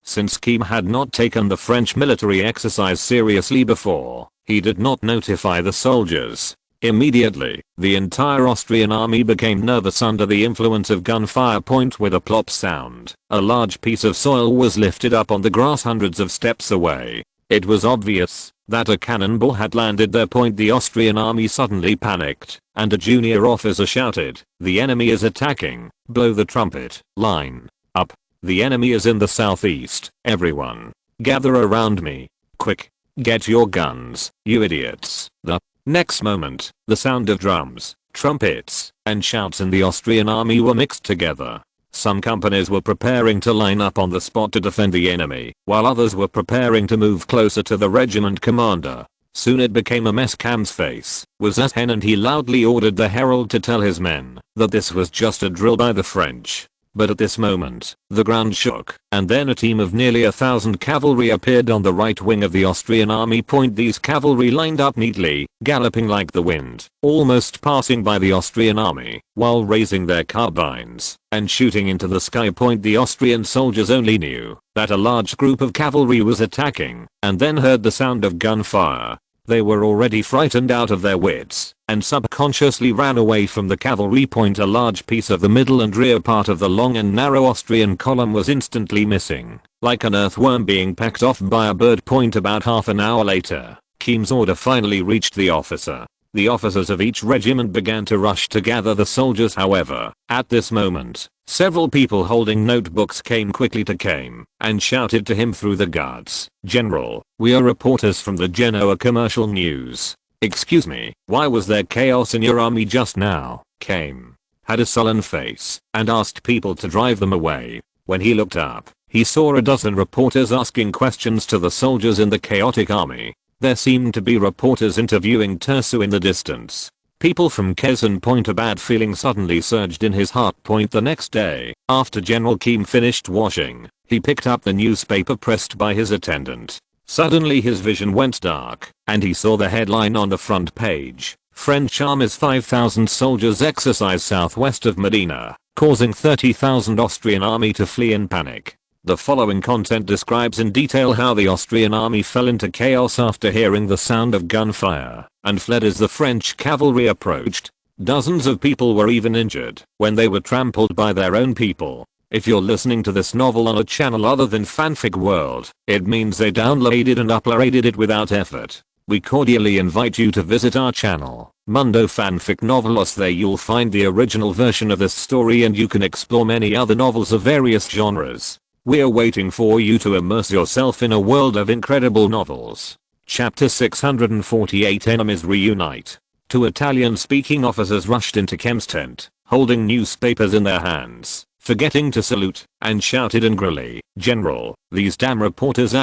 Since Keim had not taken the French military exercise seriously before, he did not notify the soldiers. Immediately, the entire Austrian army became nervous under the influence of gunfire. With a plop sound, a large piece of soil was lifted up on the grass hundreds of steps away. It was obvious that a cannonball had landed there. The Austrian army suddenly panicked, and a junior officer shouted, "The enemy is attacking, blow the trumpet, line up. The enemy is in the southeast. Everyone, gather around me. Quick, get your guns, you idiots." The next moment, the sound of drums, trumpets, and shouts in the Austrian army were mixed together. Some companies were preparing to line up on the spot to defend the enemy, while others were preparing to move closer to the regiment commander. Soon it became a mess. Keim's face was as hen, and he loudly ordered the herald to tell his men that this was just a drill by the French. But at this moment, the ground shook, and then a team of nearly 1,000 cavalry appeared on the right wing of the Austrian army. These cavalry lined up neatly, galloping like the wind, almost passing by the Austrian army, while raising their carbines and shooting into the sky. The Austrian soldiers only knew that a large group of cavalry was attacking, and then heard the sound of gunfire. They were already frightened out of their wits, and subconsciously ran away from the cavalry. A large piece of the middle and rear part of the long and narrow Austrian column was instantly missing, like an earthworm being pecked off by a bird. About half an hour later, Keim's order finally reached the officer. The officers of each regiment began to rush to gather the soldiers. However, at this moment, several people holding notebooks came quickly to Keim and shouted to him through the guards, "General, we are reporters from the Genoa Commercial News. Excuse me, why was there chaos in your army just now?" Keim had a sullen face and asked people to drive them away. When he looked up, he saw a dozen reporters asking questions to the soldiers in the chaotic army. There seemed to be reporters interviewing Tersu in the distance. People from Quezon. A bad feeling suddenly surged in his heart. The next day, after General Keim finished washing, He picked up the newspaper pressed by his attendant. Suddenly his vision went dark, and he saw the headline on the front page. French army's 5,000 soldiers exercise southwest of Medina, causing 30,000 Austrian army to flee in panic. The following content describes in detail how the Austrian army fell into chaos after hearing the sound of gunfire, and fled as the French cavalry approached. Dozens of people were even injured when they were trampled by their own people. If you're listening to this novel on a channel other than Fanfic World, it means they downloaded and uploaded it without effort. We cordially invite you to visit our channel, Mundo Fanfic Novelos. There you'll find the original version of this story and you can explore many other novels of various genres. We're waiting for you to immerse yourself in a world of incredible novels. Chapter 648 Enemies Reunite. Two Italian-speaking officers rushed into Kem's tent, holding newspapers in their hands, forgetting to salute, and shouted angrily, "General, these damn reporters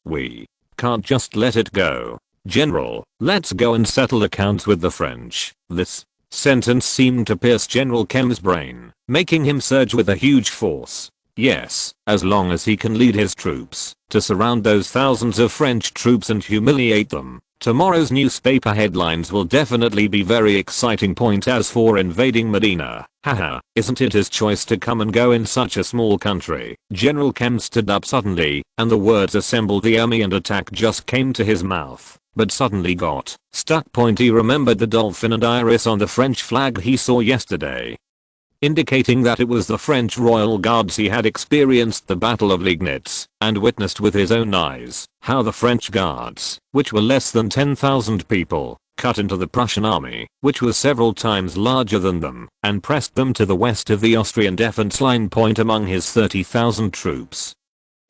we can't just let it go. General, let's go and settle accounts with the French." This sentence seemed to pierce General Kem's brain, making him surge with a huge force. Yes, as long as he can lead his troops to surround those thousands of French troops and humiliate them. Tomorrow's newspaper headlines will definitely be very exciting. As for invading Medina, haha, isn't it his choice to come and go in such a small country? General Kem stood up suddenly, and the words "assemble the army and attack" just came to his mouth, but suddenly got stuck. He remembered the dolphin and iris on the French flag he saw yesterday, indicating that it was the French Royal Guards. He had experienced the Battle of Liegnitz and witnessed with his own eyes how the French Guards, which were less than 10,000 people, cut into the Prussian army, which was several times larger than them, and pressed them to the west of the Austrian defense line. Among his 30,000 troops,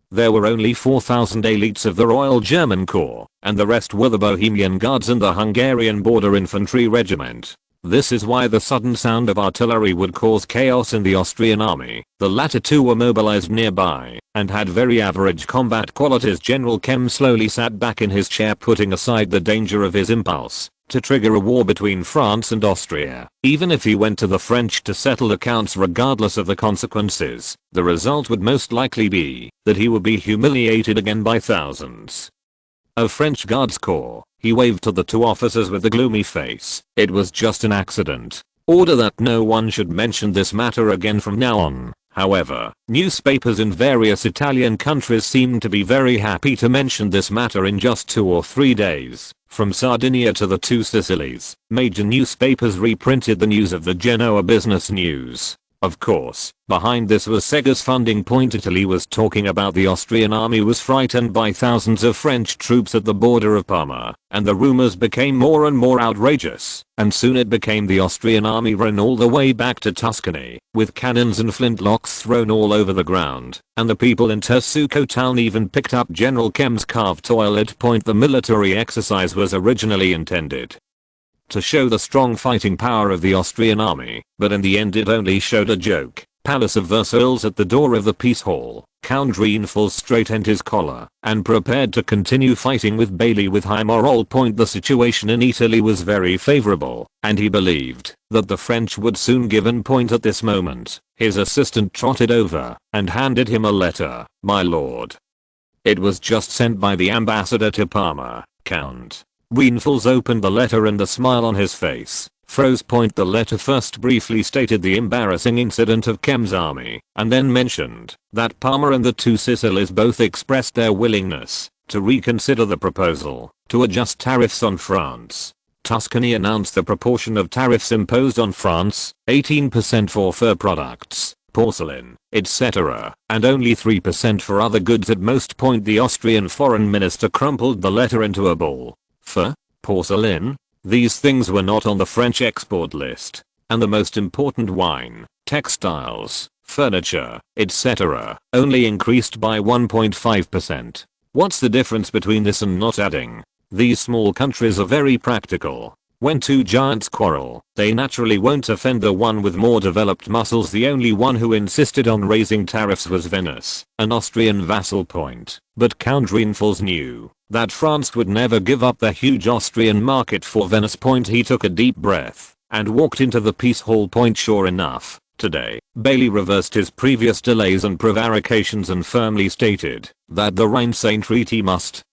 there were only 4,000 elites of the Royal German Corps, and the rest were the Bohemian Guards and the Hungarian Border Infantry Regiment. This is why the sudden sound of artillery would cause chaos in the Austrian army. The latter two were mobilized nearby and had very average combat qualities. General Kem slowly sat back in his chair, putting aside the danger of his impulse to trigger a war between France and Austria. Even if he went to the French to settle accounts, regardless of the consequences, the result would most likely be that he would be humiliated again by thousands of French Guards Corps. He waved to the two officers with a gloomy face. "It was just an accident. Order that no one should mention this matter again from now on." However, newspapers in various Italian countries seemed to be very happy to mention this matter in just 2 or 3 days. From Sardinia to the two Sicilies, major newspapers reprinted the news of the Genoa Business News. Of course, behind this was Sega's funding. Italy was talking about the Austrian army was frightened by thousands of French troops at the border of Parma, and the rumors became more and more outrageous, and soon it became the Austrian army ran all the way back to Tuscany, with cannons and flintlocks thrown all over the ground, and the people in Tersuco town even picked up General Kem's carved toilet. The military exercise was originally intended to show the strong fighting power of the Austrian army, but in the end it only showed a joke. Palace of Versailles at the door of the Peace Hall, Count Reinforced straightened his collar and prepared to continue fighting with Bailey with high morale. The situation in Italy was very favorable, and he believed that the French would soon give in. At this moment, his assistant trotted over and handed him a letter. "My lord." It was just sent by the ambassador to Parma, Count. Reinforced opened the letter and the smile on his face froze. The letter first briefly stated the embarrassing incident of Kem's army, and then mentioned that Parma and the two Sicilies both expressed their willingness to reconsider the proposal to adjust tariffs on France. Tuscany announced the proportion of tariffs imposed on France, 18% for fur products, porcelain, etc., and only 3% for other goods at most. The Austrian foreign minister crumpled the letter into a ball. Fur, porcelain, these things were not on the French export list, and the most important wine, textiles, furniture, etc., only increased by 1.5%. What's the difference between this and not adding? These small countries are very practical. When two giants quarrel, they naturally won't offend the one with more developed muscles. The only one who insisted on raising tariffs was Venice, an Austrian vassal. But Count Reinforced knew that France would never give up the huge Austrian market for Venice. He took a deep breath and walked into the Peace Hall. Sure enough, Today, Bailey reversed his previous delays and prevarications and firmly stated that the Rhine-Seine Treaty must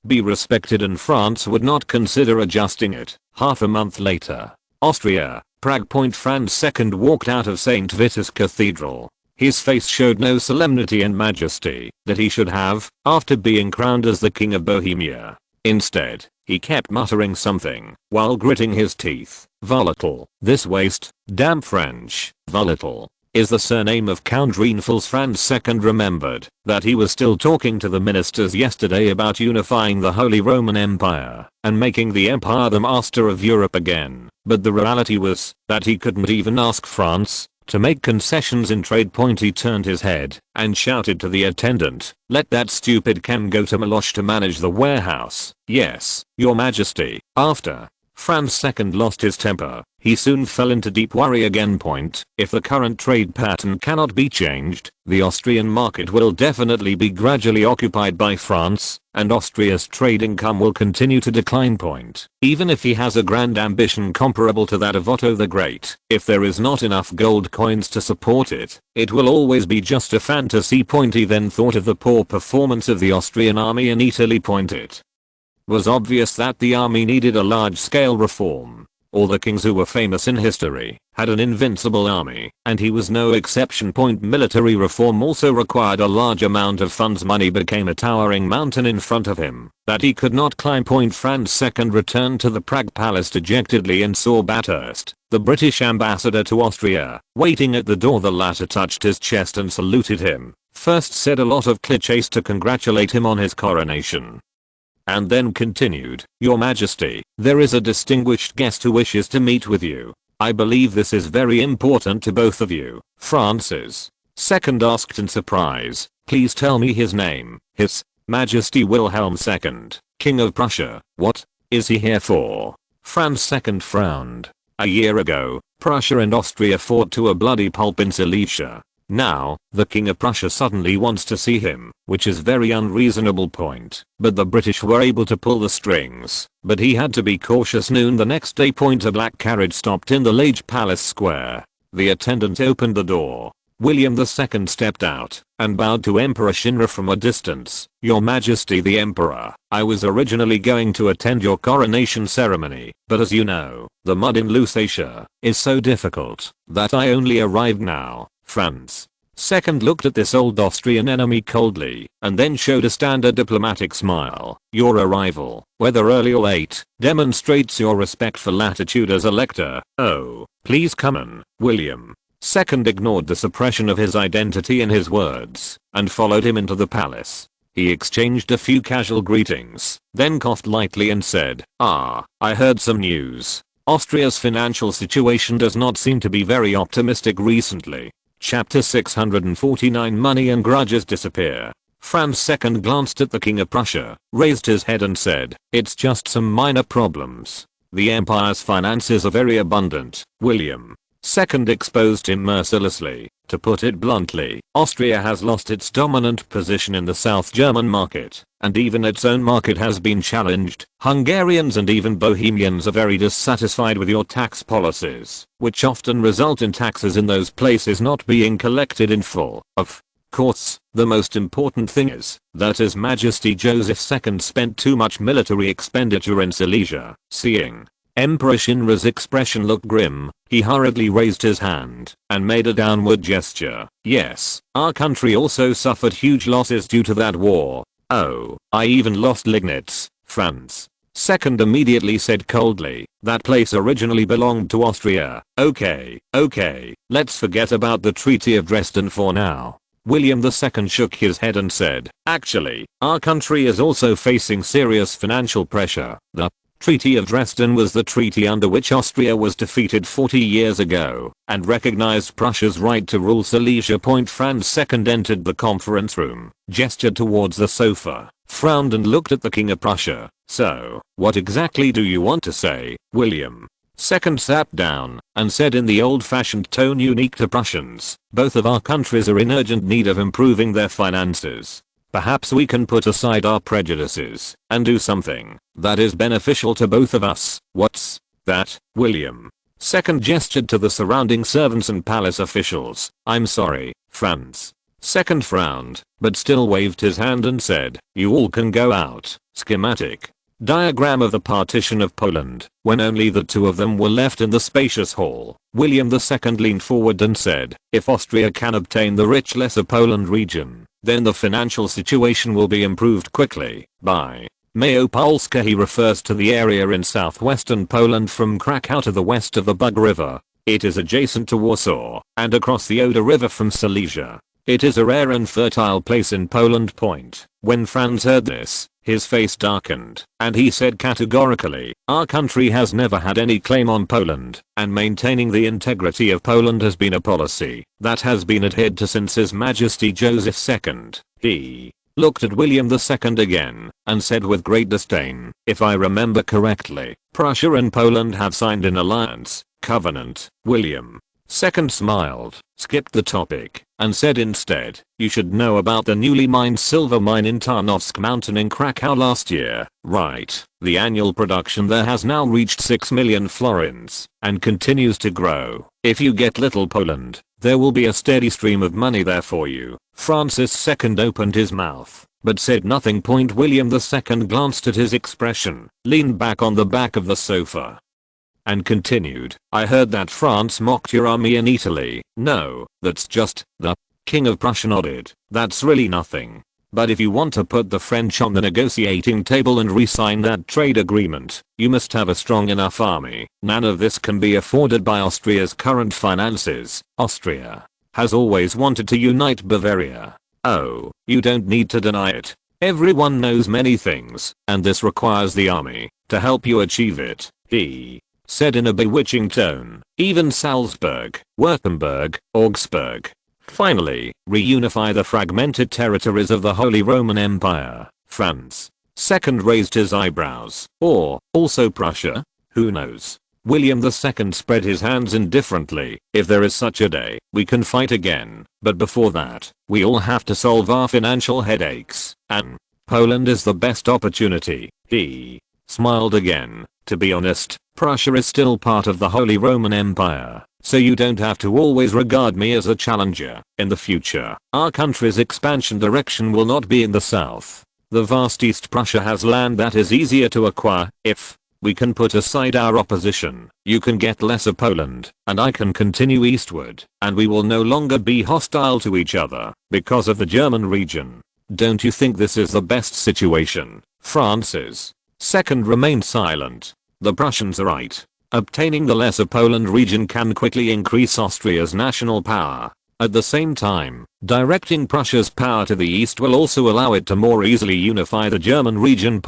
be respected and France would not consider adjusting it. Half a month later, Austria, Prague. Franz II walked out of St. Vitus Cathedral. His face showed no solemnity and majesty that he should have after being crowned as the King of Bohemia. Instead, he kept muttering something while gritting his teeth. Volatile. This waste, damn French, volatile, is the surname of Count Reinfels. Franz II remembered that he was still talking to the ministers yesterday about unifying the Holy Roman Empire and making the empire the master of Europe again, but the reality was that he couldn't even ask France to make concessions in trade. He turned his head and shouted to the attendant, "Let that stupid Ken go to Meloche to manage the warehouse." "Yes, your majesty." After Franz II lost his temper, he soon fell into deep worry again. If the current trade pattern cannot be changed, the Austrian market will definitely be gradually occupied by France, and Austria's trade income will continue to decline. Even if he has a grand ambition comparable to that of Otto the Great, if there is not enough gold coins to support it, it will always be just a fantasy. He then thought of the poor performance of the Austrian army in Italy. It was obvious that the army needed a large-scale reform. All the kings who were famous in history had an invincible army, and he was no exception. Military reform also required a large amount of funds. Money became a towering mountain in front of him that he could not climb. Franz II returned to the Prague palace dejectedly and saw Bathurst, the British ambassador to Austria, waiting at the door. The latter touched his chest and saluted him, first said a lot of clichés to congratulate him on his coronation, and then continued, "Your Majesty, there is a distinguished guest who wishes to meet with you. I believe this is very important to both of you." Francis II asked in surprise, "Please tell me his name." "His Majesty Wilhelm II, King of Prussia." "What is he here for?" Franz II frowned. "A year ago, Prussia and Austria fought to a bloody pulp in Silesia. Now, the King of Prussia suddenly wants to see him, which is very unreasonable. But the British were able to pull the strings, but he had to be cautious." Noon the next day. A black carriage stopped in the Lage Palace Square. The attendant opened the door. William II stepped out and bowed to Emperor Shinra from a distance. "Your Majesty the Emperor, I was originally going to attend your coronation ceremony, but as you know, the mud in Lusatia is so difficult that I only arrived now." Franz II looked at this old Austrian enemy coldly and then showed a standard diplomatic smile. "Your arrival, whether early or late, demonstrates your respect for latitude as elector. Oh, please come in." William II ignored the suppression of his identity in his words and followed him into the palace. He exchanged a few casual greetings, then coughed lightly and said, "I heard some news. Austria's financial situation does not seem to be very optimistic recently." Chapter 649 Money and Grudges Disappear. Franz II glanced at the King of Prussia, raised his head and said, "It's just some minor problems. The empire's finances are very abundant." William II exposed him mercilessly. "To put it bluntly, Austria has lost its dominant position in the South German market, and even its own market has been challenged. Hungarians and even Bohemians are very dissatisfied with your tax policies, which often result in taxes in those places not being collected in full. Of course, the most important thing is that His Majesty Joseph II spent too much military expenditure in Silesia." Seeing Emperor Shinra's expression looked grim, he hurriedly raised his hand and made a downward gesture. "Yes, our country also suffered huge losses due to that war. Oh, I even lost Liegnitz." Franz II immediately said coldly, "That place originally belonged to Austria." Okay, let's forget about the Treaty of Dresden for now." William II shook his head and said, "Actually, our country is also facing serious financial pressure. The Treaty of Dresden was the treaty under which Austria was defeated 40 years ago and recognized Prussia's right to rule Silesia." Franz II entered the conference room, gestured towards the sofa, frowned and looked at the King of Prussia. "So, what exactly do you want to say?" William II sat down and said in the old-fashioned tone unique to Prussians, "Both of our countries are in urgent need of improving their finances. Perhaps we can put aside our prejudices and do something that is beneficial to both of us." "What's that?" William Second gestured to the surrounding servants and palace officials. "I'm sorry, Franz." Second frowned, but still waved his hand and said, "You all can go out." Schematic. Diagram of the partition of Poland, when only the two of them were left in the spacious hall. William II leaned forward and said, "If Austria can obtain the rich Lesser Poland region, then the financial situation will be improved quickly. By Małopolska he refers to the area in southwestern Poland from Krakow to the west of the Bug River. It is adjacent to Warsaw, and across the Oder River from Silesia. It is a rare and fertile place in Poland. Point." When Franz heard this, his face darkened, and he said categorically, "Our country has never had any claim on Poland, and maintaining the integrity of Poland has been a policy that has been adhered to since His Majesty Joseph II. He looked at William II again, and said with great disdain, "If I remember correctly, Prussia and Poland have signed an alliance, covenant." William II smiled, skipped the topic, and said instead, "You should know about the newly mined silver mine in Tarnowsk Mountain in Krakow last year, right? The annual production there has now reached 6 million florins, and continues to grow. If you get Little Poland, there will be a steady stream of money there for you." Francis II opened his mouth, but said nothing. William II glanced at his expression, leaned back on the back of the sofa, and continued, "I heard that France mocked your army in Italy." "No, that's just." The King of Prussia nodded. "That's really nothing. But if you want to put the French on the negotiating table and re-sign that trade agreement, you must have a strong enough army. None of this can be afforded by Austria's current finances. Austria has always wanted to unite Bavaria. Oh, you don't need to deny it. Everyone knows many things, and this requires the army to help you achieve it." He said in a bewitching tone, "Even Salzburg, Württemberg, Augsburg. Finally, reunify the fragmented territories of the Holy Roman Empire." Franz II raised his eyebrows. "Or, also Prussia? Who knows?" William II spread his hands indifferently. "If there is such a day, we can fight again, but before that, we all have to solve our financial headaches, and Poland is the best opportunity." He smiled again. "To be honest, Prussia is still part of the Holy Roman Empire, so you don't have to always regard me as a challenger. In the future, our country's expansion direction will not be in the south. The vast East Prussia has land that is easier to acquire. If we can put aside our opposition, you can get Lesser Poland, and I can continue eastward, and we will no longer be hostile to each other because of the German region. Don't you think this is the best situation?" Francis II remained silent. The Prussians are right. Obtaining the Lesser Poland region can quickly increase Austria's national power. At the same time, directing Prussia's power to the east will also allow it to more easily unify the German region.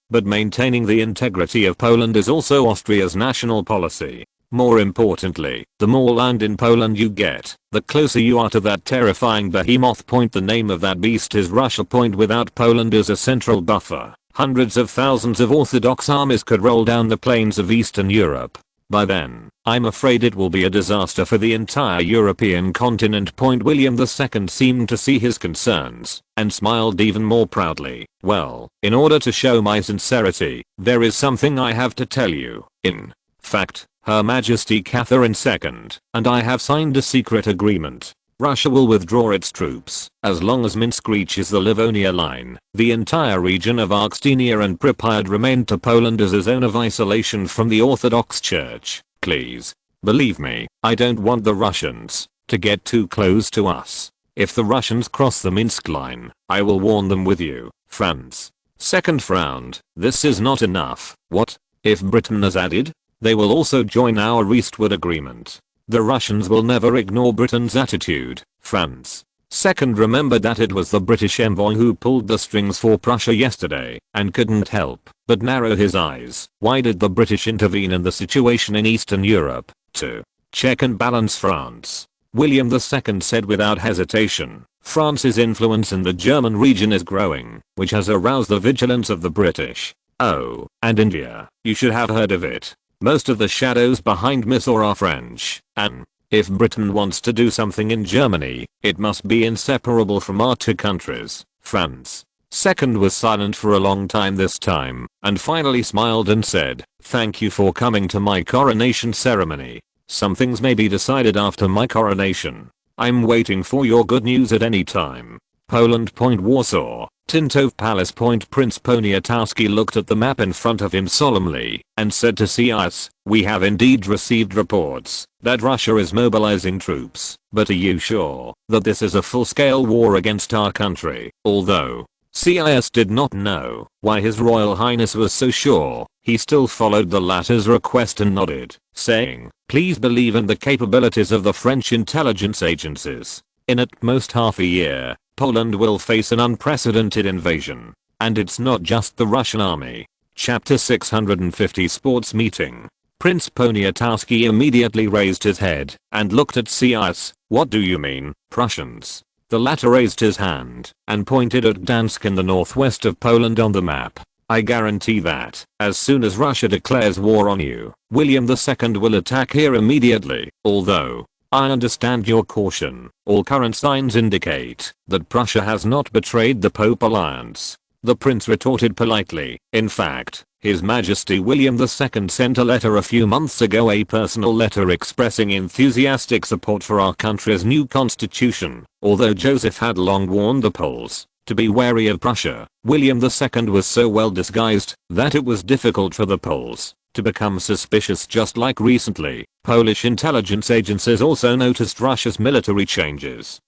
But maintaining the integrity of Poland is also Austria's national policy. More importantly, the more land in Poland you get, the closer you are to that terrifying behemoth. The name of that beast is Russia. Without Poland as a central buffer, hundreds of thousands of Orthodox armies could roll down the plains of Eastern Europe. By then, I'm afraid it will be a disaster for the entire European continent. William II seemed to see his concerns, and smiled even more proudly. "Well, in order to show my sincerity, there is something I have to tell you. In fact, Her Majesty Catherine II and I have signed a secret agreement. Russia will withdraw its troops as long as Minsk reaches the Livonia line. The entire region of Augustania and Pripyat remain to Poland as a zone of isolation from the Orthodox Church. Please, believe me, I don't want the Russians to get too close to us. If the Russians cross the Minsk line, I will warn them with you." Franz II frowned. "This is not enough." "What? If Britain is added? They will also join our eastward agreement. The Russians will never ignore Britain's attitude." Franz II remembered that it was the British envoy who pulled the strings for Prussia yesterday, and couldn't help but narrow his eyes. Why did the British intervene in the situation in Eastern Europe? To check and balance France. William II said without hesitation. "France's influence in the German region is growing, which has aroused the vigilance of the British. Oh, and India. You should have heard of it. Most of the shadows behind Mysore are French, and if Britain wants to do something in Germany, it must be inseparable from our two countries." Franz Second was silent for a long time this time, and finally smiled and said, "Thank you for coming to my coronation ceremony. Some things may be decided after my coronation. I'm waiting for your good news at any time. Poland. Warsaw, Tintov Palace. Prince Poniatowski looked at the map in front of him solemnly and said to CIS, "We have indeed received reports that Russia is mobilizing troops, but are you sure that this is a full-scale war against our country?" Although CIS did not know why His Royal Highness was so sure, he still followed the latter's request and nodded, saying, "Please believe in the capabilities of the French intelligence agencies. In at most half a year, Poland will face an unprecedented invasion. And it's not just the Russian army." Chapter 650 Sports Meeting. Prince Poniatowski immediately raised his head and looked at CIS. "What do you mean, Prussians?" The latter raised his hand and pointed at Gdansk in the northwest of Poland on the map. "I guarantee that, as soon as Russia declares war on you, William II will attack here immediately. Although I understand your caution, all current signs indicate that Prussia has not betrayed the Pope alliance." The prince retorted politely. "In fact, His Majesty William II sent a letter a few months ago, a personal letter expressing enthusiastic support for our country's new constitution. Although Joseph had long warned the Poles to be wary of Prussia, William II was so well disguised that it was difficult for the Poles to become suspicious. Just like recently, Polish intelligence agencies also noticed Russia's military changes.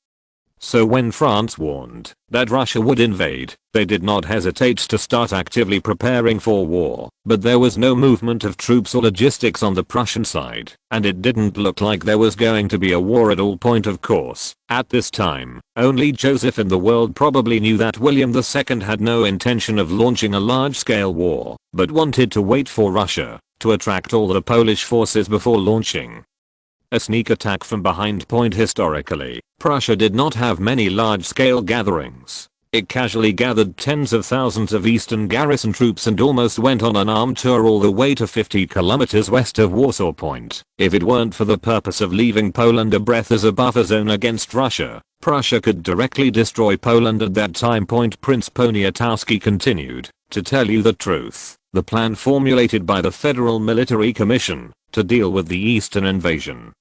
So when France warned that Russia would invade, they did not hesitate to start actively preparing for war. But there was no movement of troops or logistics on the Prussian side, and it didn't look like there was going to be a war at all. Of course, at this time, only Joseph in the world probably knew that William II had no intention of launching a large-scale war, but wanted to wait for Russia to attract all the Polish forces before launching a sneak attack from behind. Historically, Prussia did not have many large-scale gatherings. It casually gathered tens of thousands of Eastern garrison troops and almost went on an armed tour all the way to 50 kilometers west of Warsaw. If it weren't for the purpose of leaving Poland a breath as a buffer zone against Russia, Prussia could directly destroy Poland at that time. Prince Poniatowski continued, "To tell you the truth, the plan formulated by the Federal Military Commission to deal with the Eastern invasion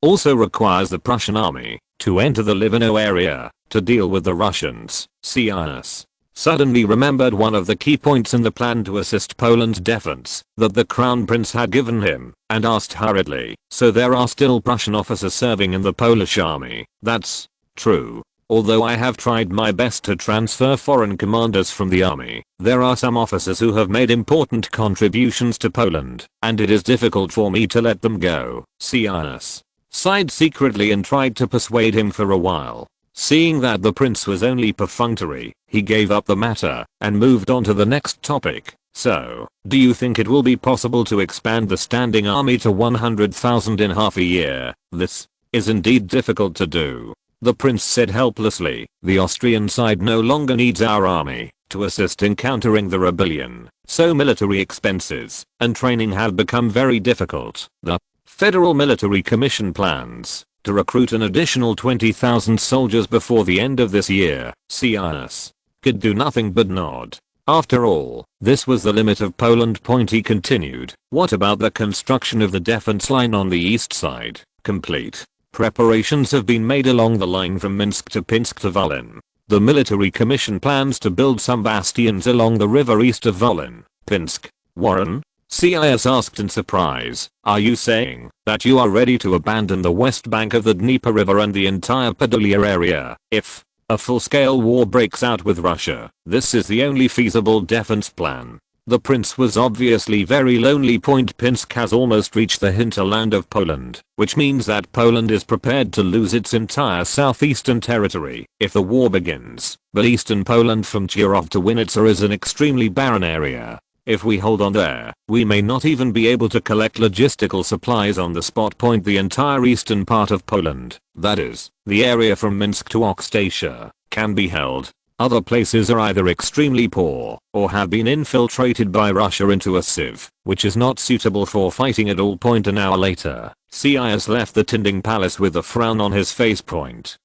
also requires the Prussian army to enter the Livno area to deal with the Russians." CIS suddenly remembered one of the key points in the plan to assist Poland's defense that the Crown Prince had given him, and asked hurriedly, "So there are still Prussian officers serving in the Polish army?" "That's true. Although I have tried my best to transfer foreign commanders from the army, there are some officers who have made important contributions to Poland, and it is difficult for me to let them go." CIS sighed secretly and tried to persuade him for a while. Seeing that the prince was only perfunctory, he gave up the matter and moved on to the next topic. "So, do you think it will be possible to expand the standing army to 100,000 in half a year?" "This is indeed difficult to do," the prince said helplessly. "The Austrian side no longer needs our army to assist in countering the rebellion, so military expenses and training have become very difficult. The Federal Military Commission plans to recruit an additional 20,000 soldiers before the end of this year." CIS could do nothing but nod. After all, this was the limit of Poland. He continued, "What about the construction of the defense line on the east side?" "Complete. Preparations have been made along the line from Minsk to Pinsk to Volyn. The military commission plans to build some bastions along the river east of Volyn." "Pinsk? Warren?" CIS asked in surprise. "Are you saying that you are ready to abandon the west bank of the Dnieper River and the entire Podolia area if a full-scale war breaks out with Russia? This is the only feasible defense plan." The prince was obviously very lonely. Pinsk has almost reached the hinterland of Poland, which means that Poland is prepared to lose its entire southeastern territory if the war begins. But eastern Poland from Chirov to Winnica is an extremely barren area. If we hold on there, we may not even be able to collect logistical supplies on the spot. The entire eastern part of Poland, that is, the area from Minsk to Okstatia, can be held. Other places are either extremely poor or have been infiltrated by Russia into a sieve, which is not suitable for fighting at all. An hour later, CIS left the Tinding Palace with a frown on his face.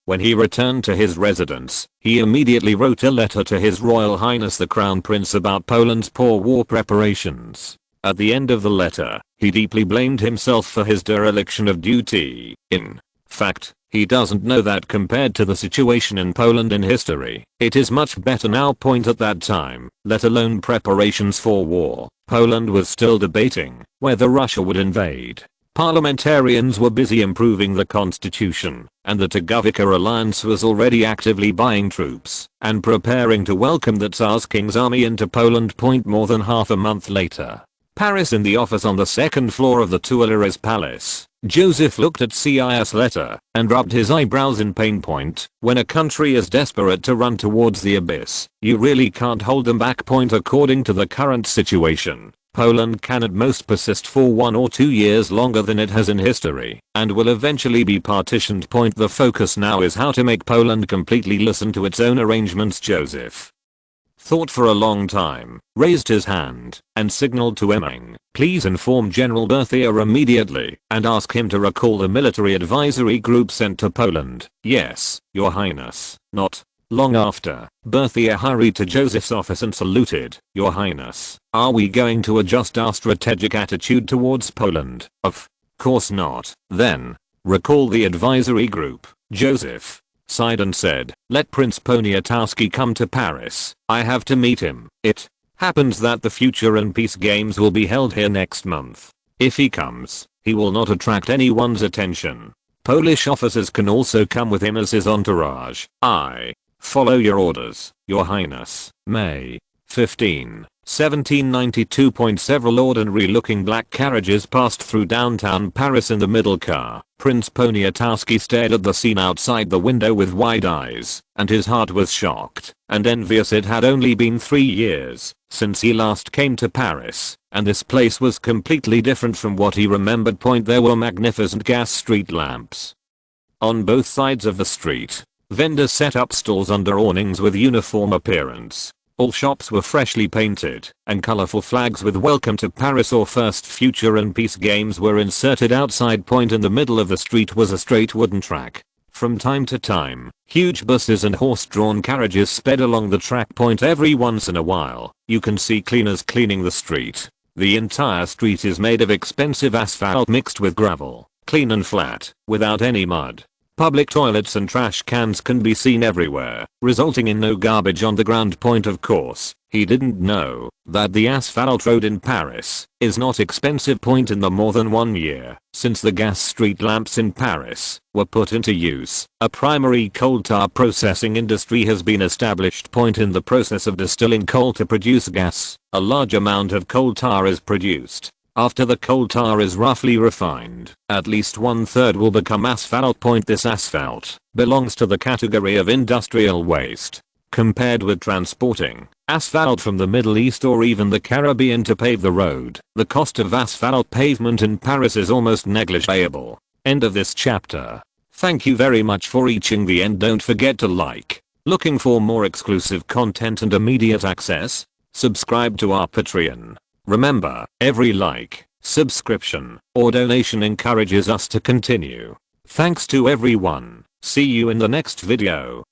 When he returned to his residence, he immediately wrote a letter to His Royal Highness the Crown Prince about Poland's poor war preparations. At the end of the letter, he deeply blamed himself for his dereliction of duty. In fact, he doesn't know that compared to the situation in Poland in history, it is much better now. At that time, let alone preparations for war, Poland was still debating whether Russia would invade. Parliamentarians were busy improving the constitution, and the Tugavika alliance was already actively buying troops and preparing to welcome the Tsar's King's army into Poland. More than half a month later, Paris, in the office on the second floor of the Tuileries Palace, Joseph looked at CIS letter and rubbed his eyebrows in pain. When a country is desperate to run towards the abyss, you really can't hold them back. According to the current situation, Poland can at most persist for 1 or 2 years longer than it has in history, and will eventually be partitioned. The focus now is how to make Poland completely listen to its own arrangements. Joseph thought for a long time, raised his hand, and signaled to Emming, "Please inform General Berthier immediately, and ask him to recall the military advisory group sent to Poland." "Yes, Your Highness." Not long after, Berthier hurried to Joseph's office and saluted, "Your Highness, are we going to adjust our strategic attitude towards Poland?" "Of course not." "Then, recall the advisory group." Joseph sighed and said, "Let Prince Poniatowski come to Paris. I have to meet him. It happens that the Future and Peace Games will be held here next month. If he comes, he will not attract anyone's attention. Polish officers can also come with him as his entourage." "I follow your orders, Your Highness." May 15, 1792. Several ordinary looking black carriages passed through downtown Paris. In the middle car, Prince Poniatowski stared at the scene outside the window with wide eyes, and his heart was shocked and envious. It had only been 3 years since he last came to Paris, and this place was completely different from what he remembered. There were magnificent gas street lamps on both sides of the street. Vendors set up stalls under awnings with uniform appearance. All shops were freshly painted, and colorful flags with "Welcome to Paris" or "First Future and Peace Games" were inserted outside. In the middle of the street was a straight wooden track. From time to time, huge buses and horse-drawn carriages sped along the track. Every once in a while, you can see cleaners cleaning the street. The entire street is made of expensive asphalt mixed with gravel, clean and flat, without any mud. Public toilets and trash cans can be seen everywhere, resulting in no garbage on the ground. Of course, he didn't know that the asphalt road in Paris is not expensive. In the more than 1 year since the gas street lamps in Paris were put into use, a primary coal tar processing industry has been established. In the process of distilling coal to produce gas, a large amount of coal tar is produced. After the coal tar is roughly refined, at least 1/3 will become asphalt. This asphalt belongs to the category of industrial waste. Compared with transporting asphalt from the Middle East or even the Caribbean to pave the road, the cost of asphalt pavement in Paris is almost negligible. End of this chapter. Thank you very much for reaching the end. Don't forget to like. Looking for more exclusive content and immediate access? Subscribe to our Patreon. Remember, every like, subscription, or donation encourages us to continue. Thanks to everyone. See you in the next video.